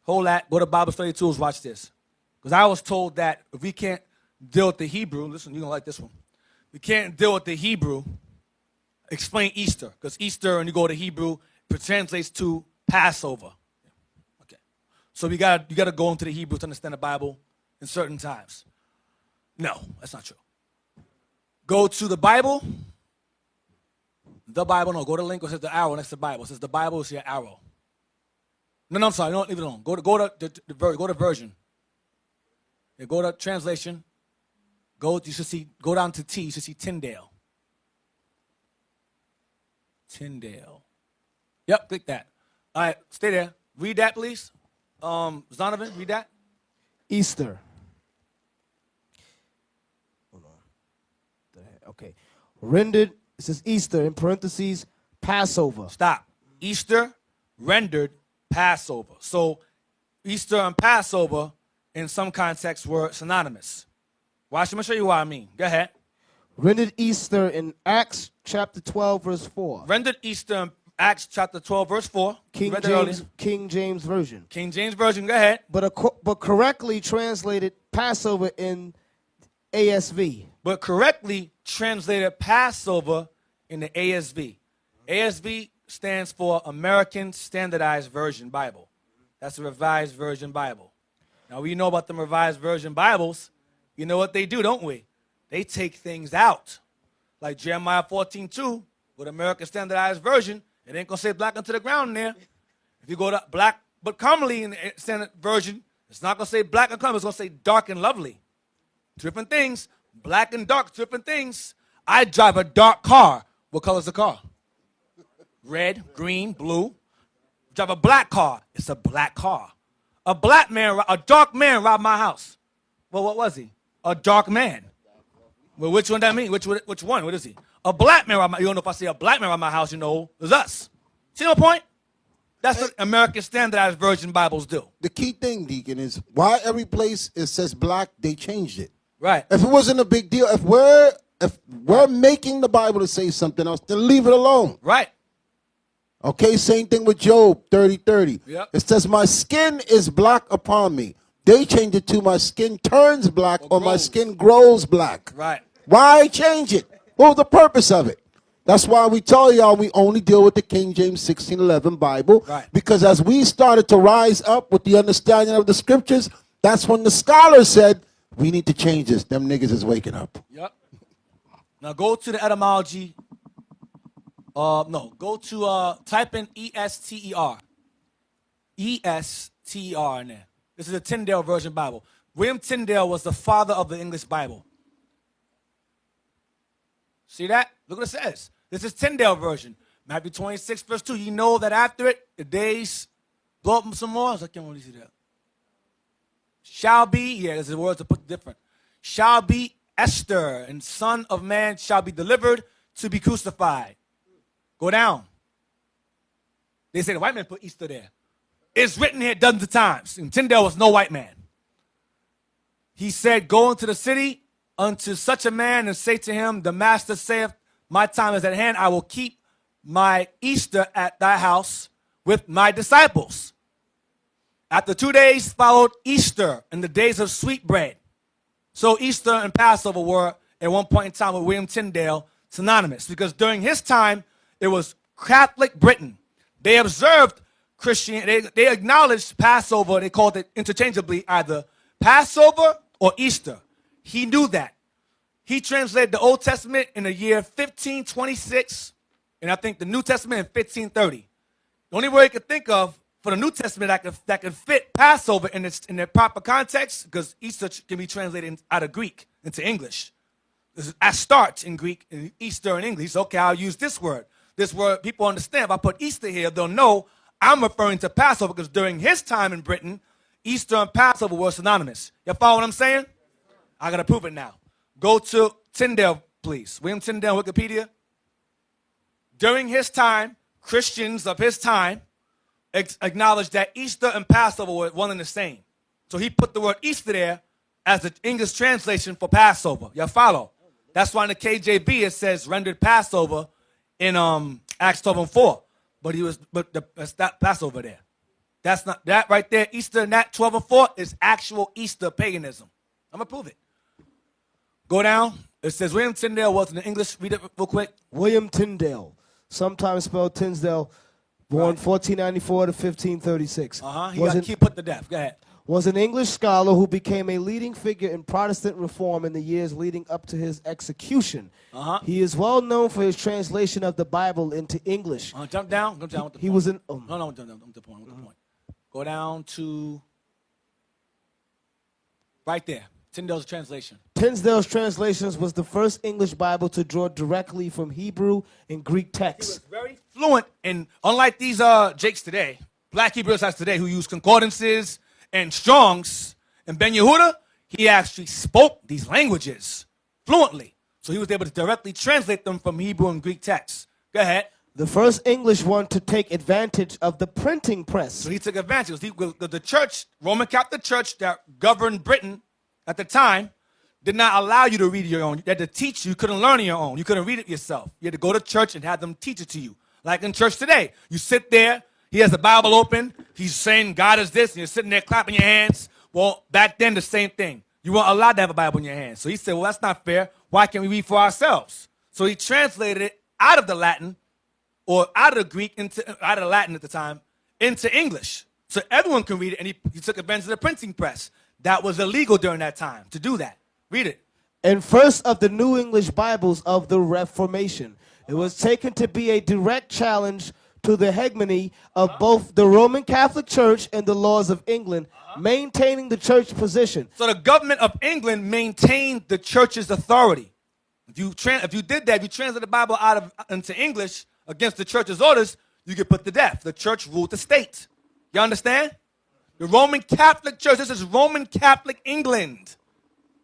Hold that. Go to Bible Study Tools. Watch this. Because I was told that if we can't deal with the Hebrew, listen, you're going to like this one. We can't deal with the Hebrew, explain Easter. Because Easter, when you go to Hebrew, it translates to Passover. Okay. So you gotta go into the Hebrew to understand the Bible in certain times. No, that's not true. Go to the Bible. The Bible, no, go to the link. It says the arrow next to the Bible. It says the Bible is your arrow. No, I'm sorry. No, leave it alone. Go to version. Yeah, go to translation. Go down to T. You should see Tyndale. Tyndale. Yep, click that. All right, stay there. Read that, please. Zonovan, read that. Easter. Hold on. Okay. Rendered, it says Easter in parentheses, Passover. Stop. Easter rendered Passover. So Easter and Passover in some contexts were synonymous. Watch, I'm going to show you what I mean. Go ahead. Rendered Easter in Acts chapter 12, verse 4. Rendered Easter in Acts chapter 12, verse 4. King James Version. King James Version, go ahead. But correctly translated Passover in ASV. But correctly translated Passover in the ASV. ASV stands for American Standardized Version Bible. That's a Revised Version Bible. Now, we know about the Revised Version Bibles. You know what they do, don't we? They take things out. Like Jeremiah 14:2 with American Standardized Version, it ain't going to say black unto the ground in there. If you go to black but commonly in the Standard Version, it's not going to say black and comely. It's going to say dark and lovely. Different things. Black and dark, different things. I drive a dark car. What color is the car? Red, green, blue. Drive a black car. It's a black car. A dark man robbed my house. Well, what was he? A dark man. Well, which one that mean? Which one? What is he? A black man robbed my house. You don't know if I say a black man robbed my house, you know, it's us. See my point? That's what American Standardized Version Bibles do. The key thing, Deacon, is why every place it says black, they changed it. Right. If it wasn't a big deal, if we're making the Bible to say something else, then leave it alone. Right. Okay, same thing with Job 30:30. Yep. It says, my skin is black upon me. They changed it to my skin turns black or my skin grows black. Right. Why change it? What was the purpose of it? That's why we tell y'all we only deal with the King James 1611 Bible. Right. Because as we started to rise up with the understanding of the scriptures, that's when the scholars said, we need to change this. Them niggas is waking up. Yep. Now go to the etymology. Go to type in E-S-T-E-R. E-S-T-E-R in there. This is a Tyndale Version Bible. William Tyndale was the father of the English Bible. See that? Look what it says. This is Tyndale Version. Matthew 26, verse 2. You know that after it, the days blow up some more. I can't really see that. Shall be, there's the words to put different. Shall be Esther, and Son of Man shall be delivered to be crucified. Go down. They say the white man put Easter there. It's written here dozens of times. And Tyndale was no white man. He said, go into the city unto such a man and say to him, the master saith, my time is at hand. I will keep my Easter at thy house with my disciples. After 2 days followed Easter and the days of sweet bread. So Easter and Passover were, at one point in time with William Tyndale, synonymous. Because during his time, it was Catholic Britain. They observed Christianity. They acknowledged Passover. They called it interchangeably either Passover or Easter. He knew that. He translated the Old Testament in the year 1526, and I think the New Testament in 1530. The only way you could think of for the New Testament that could fit Passover in their proper context, because Easter can be translated out of Greek into English. Astarte in Greek and Easter in English. Okay, I'll use this word. This word people understand. If I put Easter here, they'll know I'm referring to Passover, because during his time in Britain, Easter and Passover were synonymous. You follow what I'm saying? I got to prove it now. Go to Tyndale, please. William Tyndale, Wikipedia. During his time, Christians of his time acknowledged that Easter and Passover were one and the same. So he put the word Easter there as the English translation for Passover. You follow? That's why in the KJV it says rendered Passover in Acts 12:4. That's not Passover there. That's not that right there. Easter in that 12:4 is actual Easter paganism. I'm gonna prove it. Go down. It says William Tyndale was in the English. Read it real quick. William Tyndale, sometimes spelled Tinsdale, born 1494 to 1536. He got to keep put to death. Go ahead. Was an English scholar who became a leading figure in Protestant reform in the years leading up to his execution. He is well known for his translation of the Bible into English. Jump down. With the point. He was in. No, jump down. With the point. Go down to right there. Tyndale's translation. Tinsdale's translations was the first English Bible to draw directly from Hebrew and Greek texts. He was very fluent, and unlike these Jakes today, black Hebrew Israelites today who use concordances and Strongs, and Ben Yehuda, he actually spoke these languages fluently. So he was able to directly translate them from Hebrew and Greek texts. Go ahead. The first English one to take advantage of the printing press. So he took advantage. The church, Roman Catholic Church that governed Britain at the time, did not allow you to read your own. They had to teach you. You couldn't learn on your own. You couldn't read it yourself. You had to go to church and have them teach it to you. Like in church today. You sit there. He has the Bible open. He's saying God is this. And you're sitting there clapping your hands. Well, back then, the same thing. You weren't allowed to have a Bible in your hands. So he said, well, that's not fair. Why can't we read for ourselves? So he translated it out of the Latin, or out of the Greek, out of the Latin at the time, into English. So everyone can read it. And he took advantage of the printing press. That was illegal during that time to do that. Read it. And first of the New English Bibles of the Reformation. It was taken to be a direct challenge to the hegemony of both the Roman Catholic Church and the laws of England, maintaining the church position. So the government of England maintained the church's authority. If you did that, if you translated the Bible into English against the church's orders, you get put to death. The church ruled the state. You understand? The Roman Catholic Church, this is Roman Catholic England.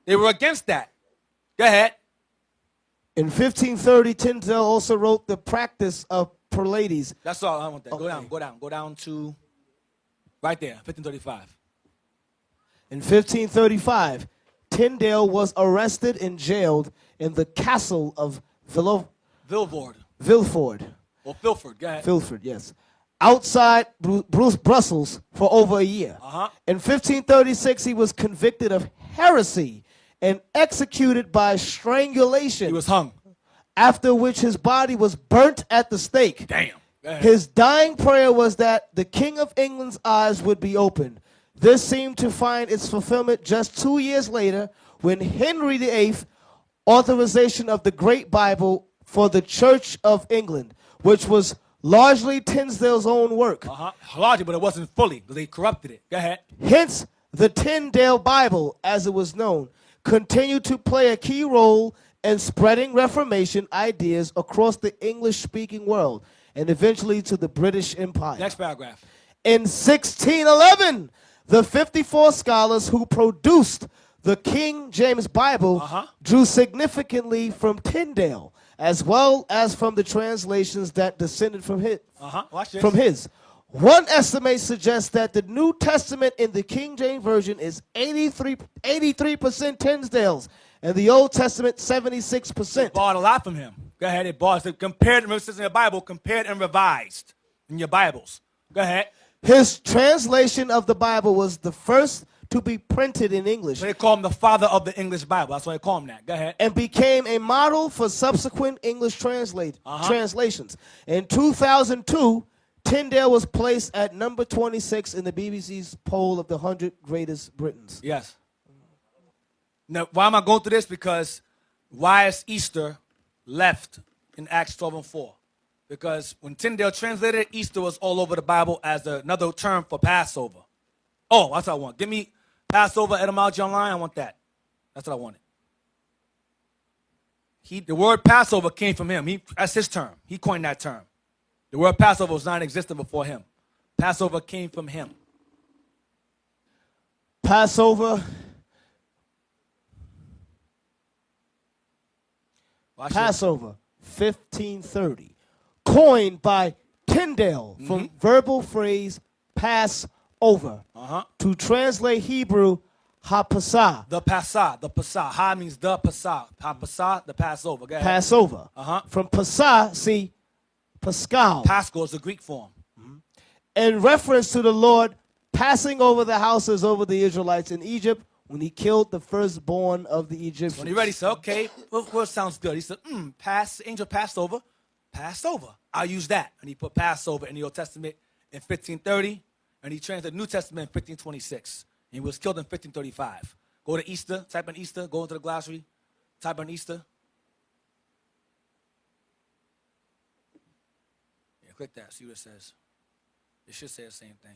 They were against that. Go ahead. In 1530, Tyndale also wrote The Practice of Prelades. That's all I want that. Okay. Go down to right there, 1535. In 1535, Tyndale was arrested and jailed in the castle of Vilford. Or Filford, go ahead. Filford, yes. Outside Brussels for over a year. In 1536, he was convicted of heresy and executed by strangulation. He was hung. After which his body was burnt at the stake. Damn. His dying prayer was that the King of England's eyes would be opened. This seemed to find its fulfillment just 2 years later when Henry VIII authorization of the Great Bible for the Church of England, which was largely Tyndale's own work. Largely, but it wasn't fully because they corrupted it. Go ahead. Hence, the Tyndale Bible, as it was known, continued to play a key role in spreading Reformation ideas across the English-speaking world and eventually to the British Empire. Next paragraph. In 1611, the 54 scholars who produced the King James Bible drew significantly from Tyndale, as well as from the translations that descended from his. Watch this. From his. One estimate suggests that the New Testament in the King James Version is 83% Tyndale's, and the Old Testament 76%. Borrowed a lot from him. Go ahead. It borrowed. So compared, remember, it says in the Bible, compared and revised in your Bibles. Go ahead. His translation of the Bible was the first to be printed in English. So they call him the father of the English Bible. That's why they call him that. Go ahead. And became a model for subsequent English translations. In 2002, Tyndale was placed at number 26 in the BBC's poll of the 100 greatest Britons. Yes. Now, why am I going through this? Because why is Easter left in Acts 12 and 4? Because when Tyndale translated it, Easter was all over the Bible as another term for Passover. Oh, that's what I want. Give me Passover etymology online. I want that. That's what I wanted. The word Passover came from him. That's his term. He coined that term. The word Passover was non-existent before him. Passover came from him. Passover. Passover, 1530. Coined by Tyndale from verbal phrase pass over. To translate Hebrew, ha-pasah. The Passah, the Passah. Ha means the Passah. Ha-pasah, the Passover. Go ahead. Passover. From pasah, see, Pascal. Paschal is the Greek form. In reference to the Lord passing over the houses over the Israelites in Egypt when he killed the firstborn of the Egyptians. When he read, he said, okay, what sounds good? He said, angel passed over. Passover. I'll use that. And he put Passover in the Old Testament in 1530, and he translated the New Testament in 1526. And he was killed in 1535. Go to Easter, type in Easter, go into the glossary, type in Easter. Yeah, click that, see what it says. It should say the same thing.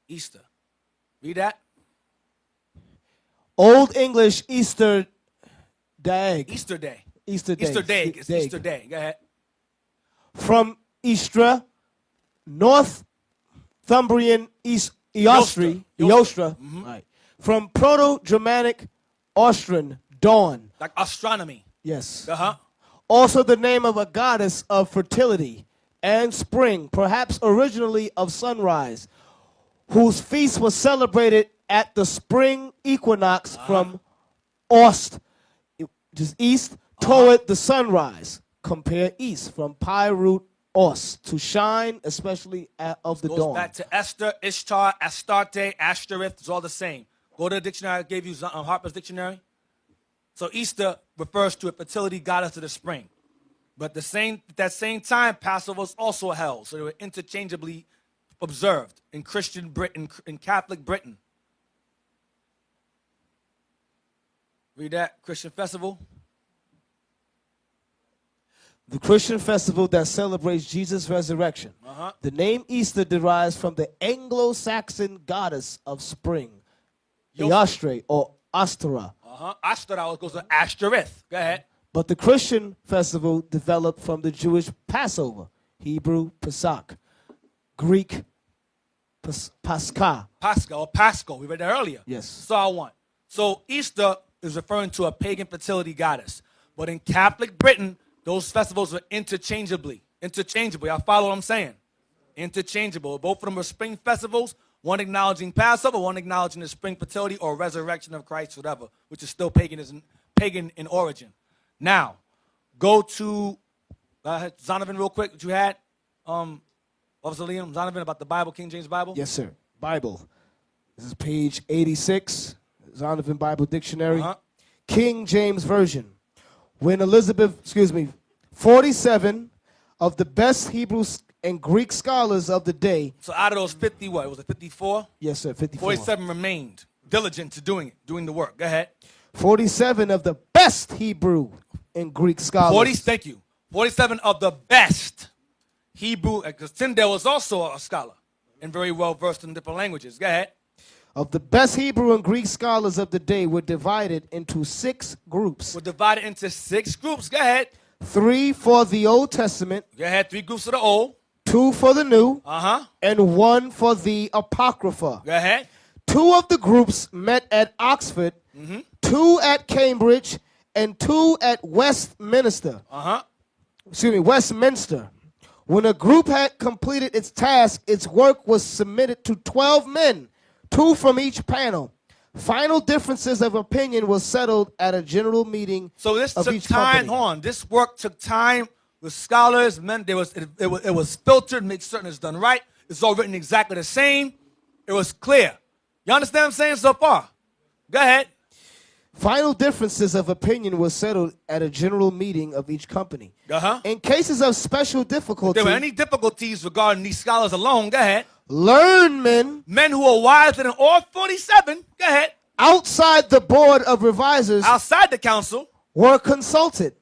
Easter. Read that. Old English Easter Dag. Easter Day. Easter Day. Easter Day. It's Easter Day. Go ahead. From Istra, Northumbrian Eostre. Right. From Proto-Germanic Austrian, dawn. Like astronomy. Yes. Uh-huh. Also the name of a goddess of fertility and spring, perhaps originally of sunrise, whose feast was celebrated at the spring equinox from Ost, just east, toward the sunrise. Compare east, from pi root Ost, to shine, especially of the dawn. Goes back to Esther, Ishtar, Astarte, Ashtoreth. It's all the same. Go to the dictionary I gave you, Harper's Dictionary. So Easter refers to a fertility goddess of the spring. But that same time, Passover was also held. So they were interchangeably observed in Christian Britain, in Catholic Britain. Read that, Christian festival. The Christian festival that celebrates Jesus' resurrection. The name Easter derives from the Anglo-Saxon goddess of spring, Eostre or Astara. Astara goes to Ashtoreth. Go ahead. But the Christian festival developed from the Jewish Passover, Hebrew Pesach, Greek Pascha. Pascha or Paschal. We read that earlier. Yes. So I want. So Easter is referring to a pagan fertility goddess. But in Catholic Britain, those festivals were interchangeable. Y'all follow what I'm saying? Interchangeable. Both of them are spring festivals, one acknowledging Passover, one acknowledging the spring fertility or resurrection of Christ, whatever, which is still pagan in origin. Now, go to Zonovan real quick. What you had, Officer Liam, Zonovan, about the Bible, King James Bible? Yes, sir. Bible. This is page 86, Zonovan Bible Dictionary. King James Version. When 47 of the best Hebrew and Greek scholars of the day. So out of those 50, what? Was it 54? Yes, sir, 54. 47 remained diligent to doing the work. Go ahead. 47 of the best Hebrew and Greek scholars. Thank you. 47 of the best Hebrew, because Tyndale was also a scholar and very well versed in different languages. Go ahead. Of the best Hebrew and Greek scholars of the day were divided into 6 groups. We're divided into 6 groups. Go ahead. 3 for the Old Testament. Go ahead. 3 groups of the Old. 2 for the New. Uh-huh. And 1 for the Apocrypha. Go ahead. 2 of the groups met at Oxford, 2 at Cambridge, and 2 at Westminster. Westminster. When a group had completed its task, its work was submitted to 12 men, 2 from each panel. Final differences of opinion was settled at a general meeting So this of took each time. company. Hold on. This work took time with scholars. Men, it was filtered, make certain it's done right. It's all written exactly the same. It was clear. You understand what I'm saying so far? Go ahead. Final differences of opinion was settled at a general meeting of each company. Uh-huh. In cases of special If difficulty, there were any difficulties regarding these scholars alone, go ahead. learned men Men who are wiser than all 47, go ahead. outside the board of revisers Outside the council, were consulted.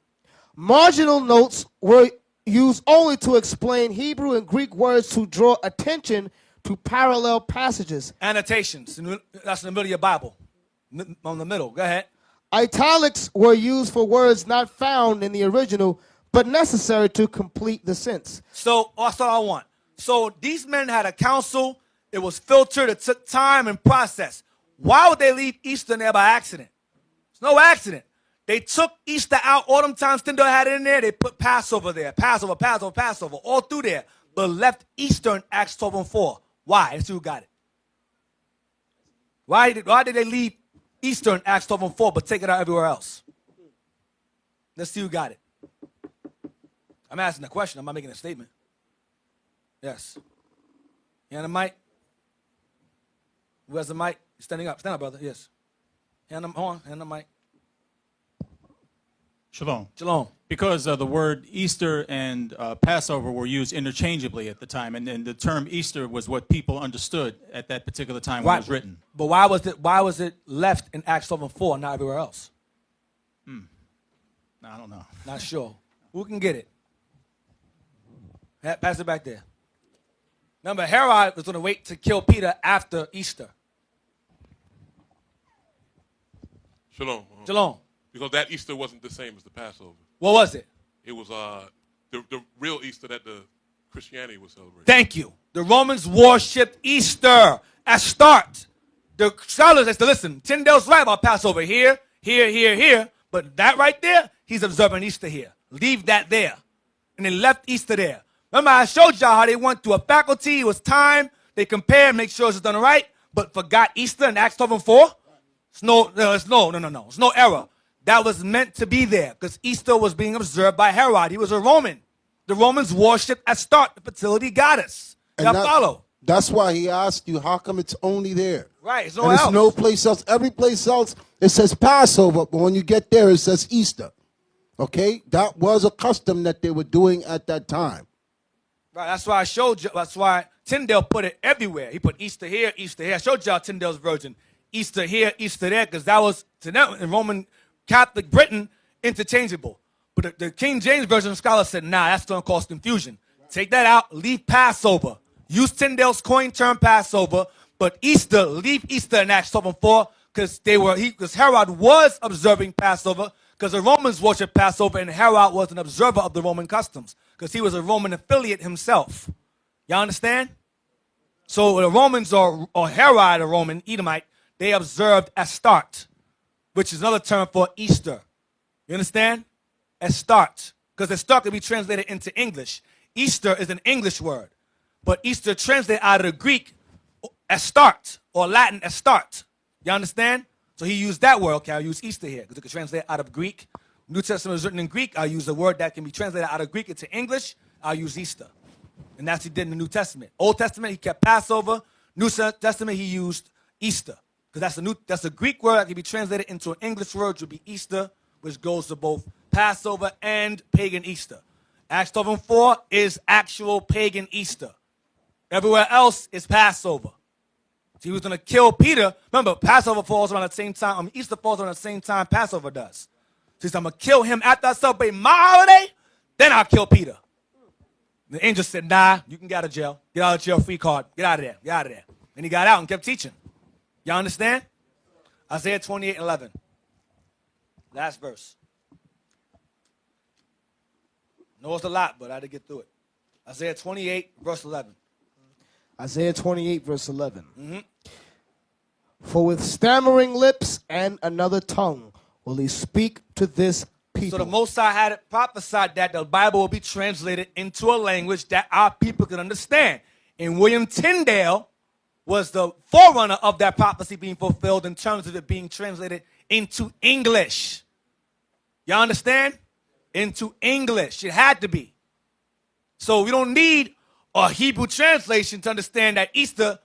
Marginal notes were used only to explain Hebrew and Greek words to draw attention to parallel passages. annotations. That's in the middle of your Bible. On the middle. Go ahead. Italics were used for words not found in the original, but necessary to complete the sense. So that's all I want. So these men had a council. It was filtered. It took time and process. Why would they leave Easter in there by accident? It's no accident. They took Easter out. All them times Tyndale had it in there. They put Passover there. Passover, all through there. But left Easter in Acts 12 and 4. Why? Let's see who got it. Why did they leave Easter in Acts 12 and 4 but take it out everywhere else? Let's see who got it. I'm asking a question. I'm not making a statement. Yes. You on the mic? Who has the mic? You're standing up. Stand up, brother. Yes. Hand on the mic. Shalom. Shalom. Because the word Easter and Passover were used interchangeably at the time, and the term Easter was what people understood at that particular time when it was written. But why was it left in Acts 12 and 4 and not everywhere else? I don't know. Not sure. Who can get it? Pass it back there. Remember, Herod was going to wait to kill Peter after Easter. Shalom. Shalom. Because that Easter wasn't the same as the Passover. What was it? It was the real Easter that the Christianity was celebrating. Thank you. The Romans worshipped Easter at start. The scholars said, listen, Tyndale's right about Passover here, but that right there, he's observing Easter here. Leave that there. And they left Easter there. Remember, I showed y'all how they went through a faculty. It was time. They compared, make sure it's done right, but forgot Easter in Acts 12 and 4. It's no. It's no error. That was meant to be there because Easter was being observed by Herod. He was a Roman. The Romans worshipped at start the fertility goddess. Y'all follow? That's why he asked you, how come it's only there? Right, it's and it's else. no place else. Every place else, it says Passover, but when you get there, it says Easter. Okay? That was a custom that they were doing at that time. Right, that's why I showed you. That's why Tyndale put it everywhere. He put Easter here, Easter here. I showed y'all Tyndale's version. Easter here, Easter there, because that was, to them, in Roman Catholic Britain, interchangeable. But the King James Version scholar said, nah, that's going to cause confusion. Take that out, leave Passover. Use Tyndale's coin term Passover, but Easter, leave Easter in Acts 12 and 4, because Herod was observing Passover, because the Romans worshiped Passover, and Herod was an observer of the Roman customs, because he was a Roman affiliate himself. Y'all understand? So the Romans, or Herod, a Roman Edomite, they observed Astarte, which is another term for Easter. You understand? Astarte. Because Astarte can be translated into English. Easter is an English word. But Easter translated out of the Greek Astarte, or Latin Astarte. You understand? So he used that word. Okay, I'll use Easter here, because it can translate out of Greek. New Testament is written in Greek. I'll use a word that can be translated out of Greek into English. I'll use Easter. And that's what he did in the New Testament. Old Testament, he kept Passover. New Testament, he used Easter. Because that's a Greek word that can be translated into an English word, which would be Easter, which goes to both Passover and pagan Easter. Acts 12 and 4 is actual pagan Easter. Everywhere else is Passover. So he was going to kill Peter. Remember, Passover falls around the same time. Easter falls around the same time Passover does. So he said, I'm going to kill him after I celebrate my holiday, then I'll kill Peter. The angel said, nah, you can get out of jail. Get out of jail, free card. Get out of there. Get out of there. And he got out and kept teaching. Y'all understand? Isaiah 28:11. Last verse. No, it's a lot, but I had to get through it. Isaiah 28, verse 11. Isaiah 28, verse 11. For with stammering lips and another tongue will he speak to this people. So the Most High had it prophesied that the Bible will be translated into a language that our people can understand. And William Tyndale was the forerunner of that prophecy being fulfilled in terms of it being translated into English. Y'all understand? Into English. It had to be. So we don't need a Hebrew translation to understand that Easter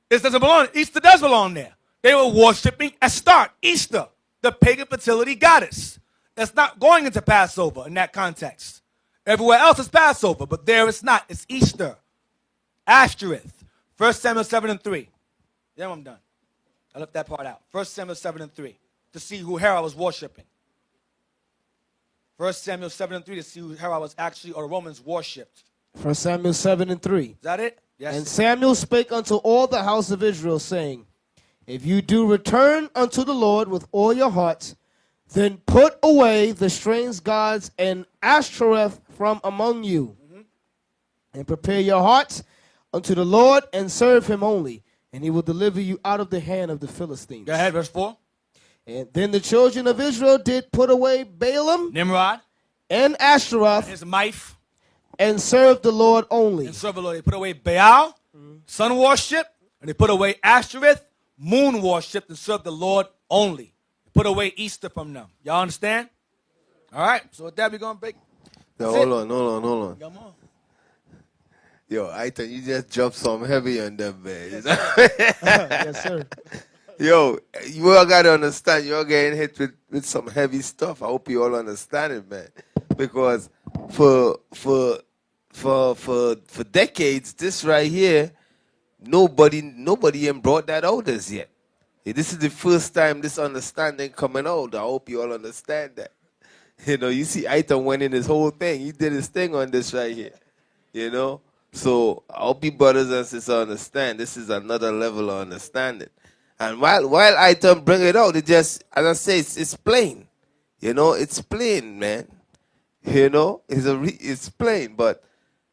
doesn't belong. Easter does belong there. They were worshiping Astarte, Easter, the pagan fertility goddess. That's not going into Passover in that context. Everywhere else is Passover, but there it's not. It's Easter. Ashereth. 1 Samuel 7 and 3. Then I'm done. I left that part out. 1 Samuel 7 and 3. To see who Herod was worshiping. 1 Samuel 7 and 3 to see who Herod was actually, or the Romans worshipped. 1 Samuel 7 and 3. Is that it? Yes. And Samuel spake unto all the house of Israel, saying, if you do return unto the Lord with all your hearts, then put away the strange gods and Ashtoreth from among you, and prepare your hearts unto the Lord, and serve him only, and he will deliver you out of the hand of the Philistines. Go ahead, verse 4. And then the children of Israel did put away Balaam Nimrod. and Ashtaroth, His wife. and served the Lord only. And serve the Lord. They put away Baal, sun worship, and they put away Ashtoreth, moon worship, and served the Lord only. They put away Easter from them. Y'all understand? All right. So with that, we're going to break. No, That's hold on. Come on. Yo, Eythan, you just dropped some heavy on them, man. Yes, sir. Yo, you all got to understand, you're getting hit with some heavy stuff. I hope you all understand it, man. Because for decades, this right here, nobody even brought that out as yet. This is the first time this understanding coming out. I hope you all understand that. You know, you see Eythan went in his whole thing. He did his thing on this right here. You know? So I hope you brothers and sisters understand. This is another level of understanding. And while Eythan bring it out, it just, as I say, it's plain. You know, it's plain, man. You know, it's plain. But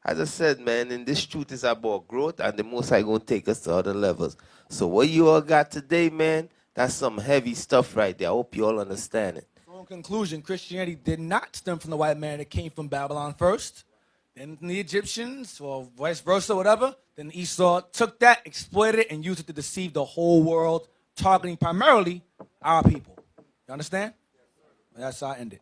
as I said, man, in this truth is about growth, and the Most High going to take us to other levels. So what you all got today, man, that's some heavy stuff right there. I hope you all understand it. So in conclusion, Christianity did not stem from the white man. It came from Babylon first. Then the Egyptians, or vice versa, whatever. Then Esau took that, exploited it, and used it to deceive the whole world, targeting primarily our people. You understand? That's how I end it.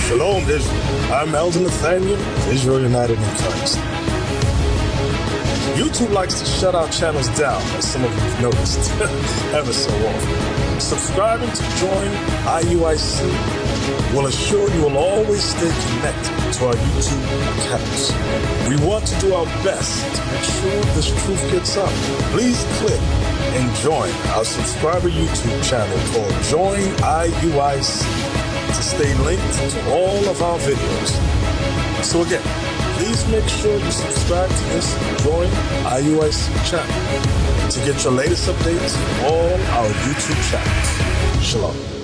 Shalom, Israel. I'm Elder Nathaniel of Israel United in Christ. YouTube likes to shut our channels down, as some of you have noticed, ever so often. Subscribing to join IUIC will assure you will always stay connected to our YouTube accounts. We want to do our best to make sure this truth gets out. Please click and join our subscriber YouTube channel called Join IUIC to stay linked to all of our videos. So again, please make sure you subscribe to this Join IUIC channel to get your latest updates on all our YouTube channels. Shalom.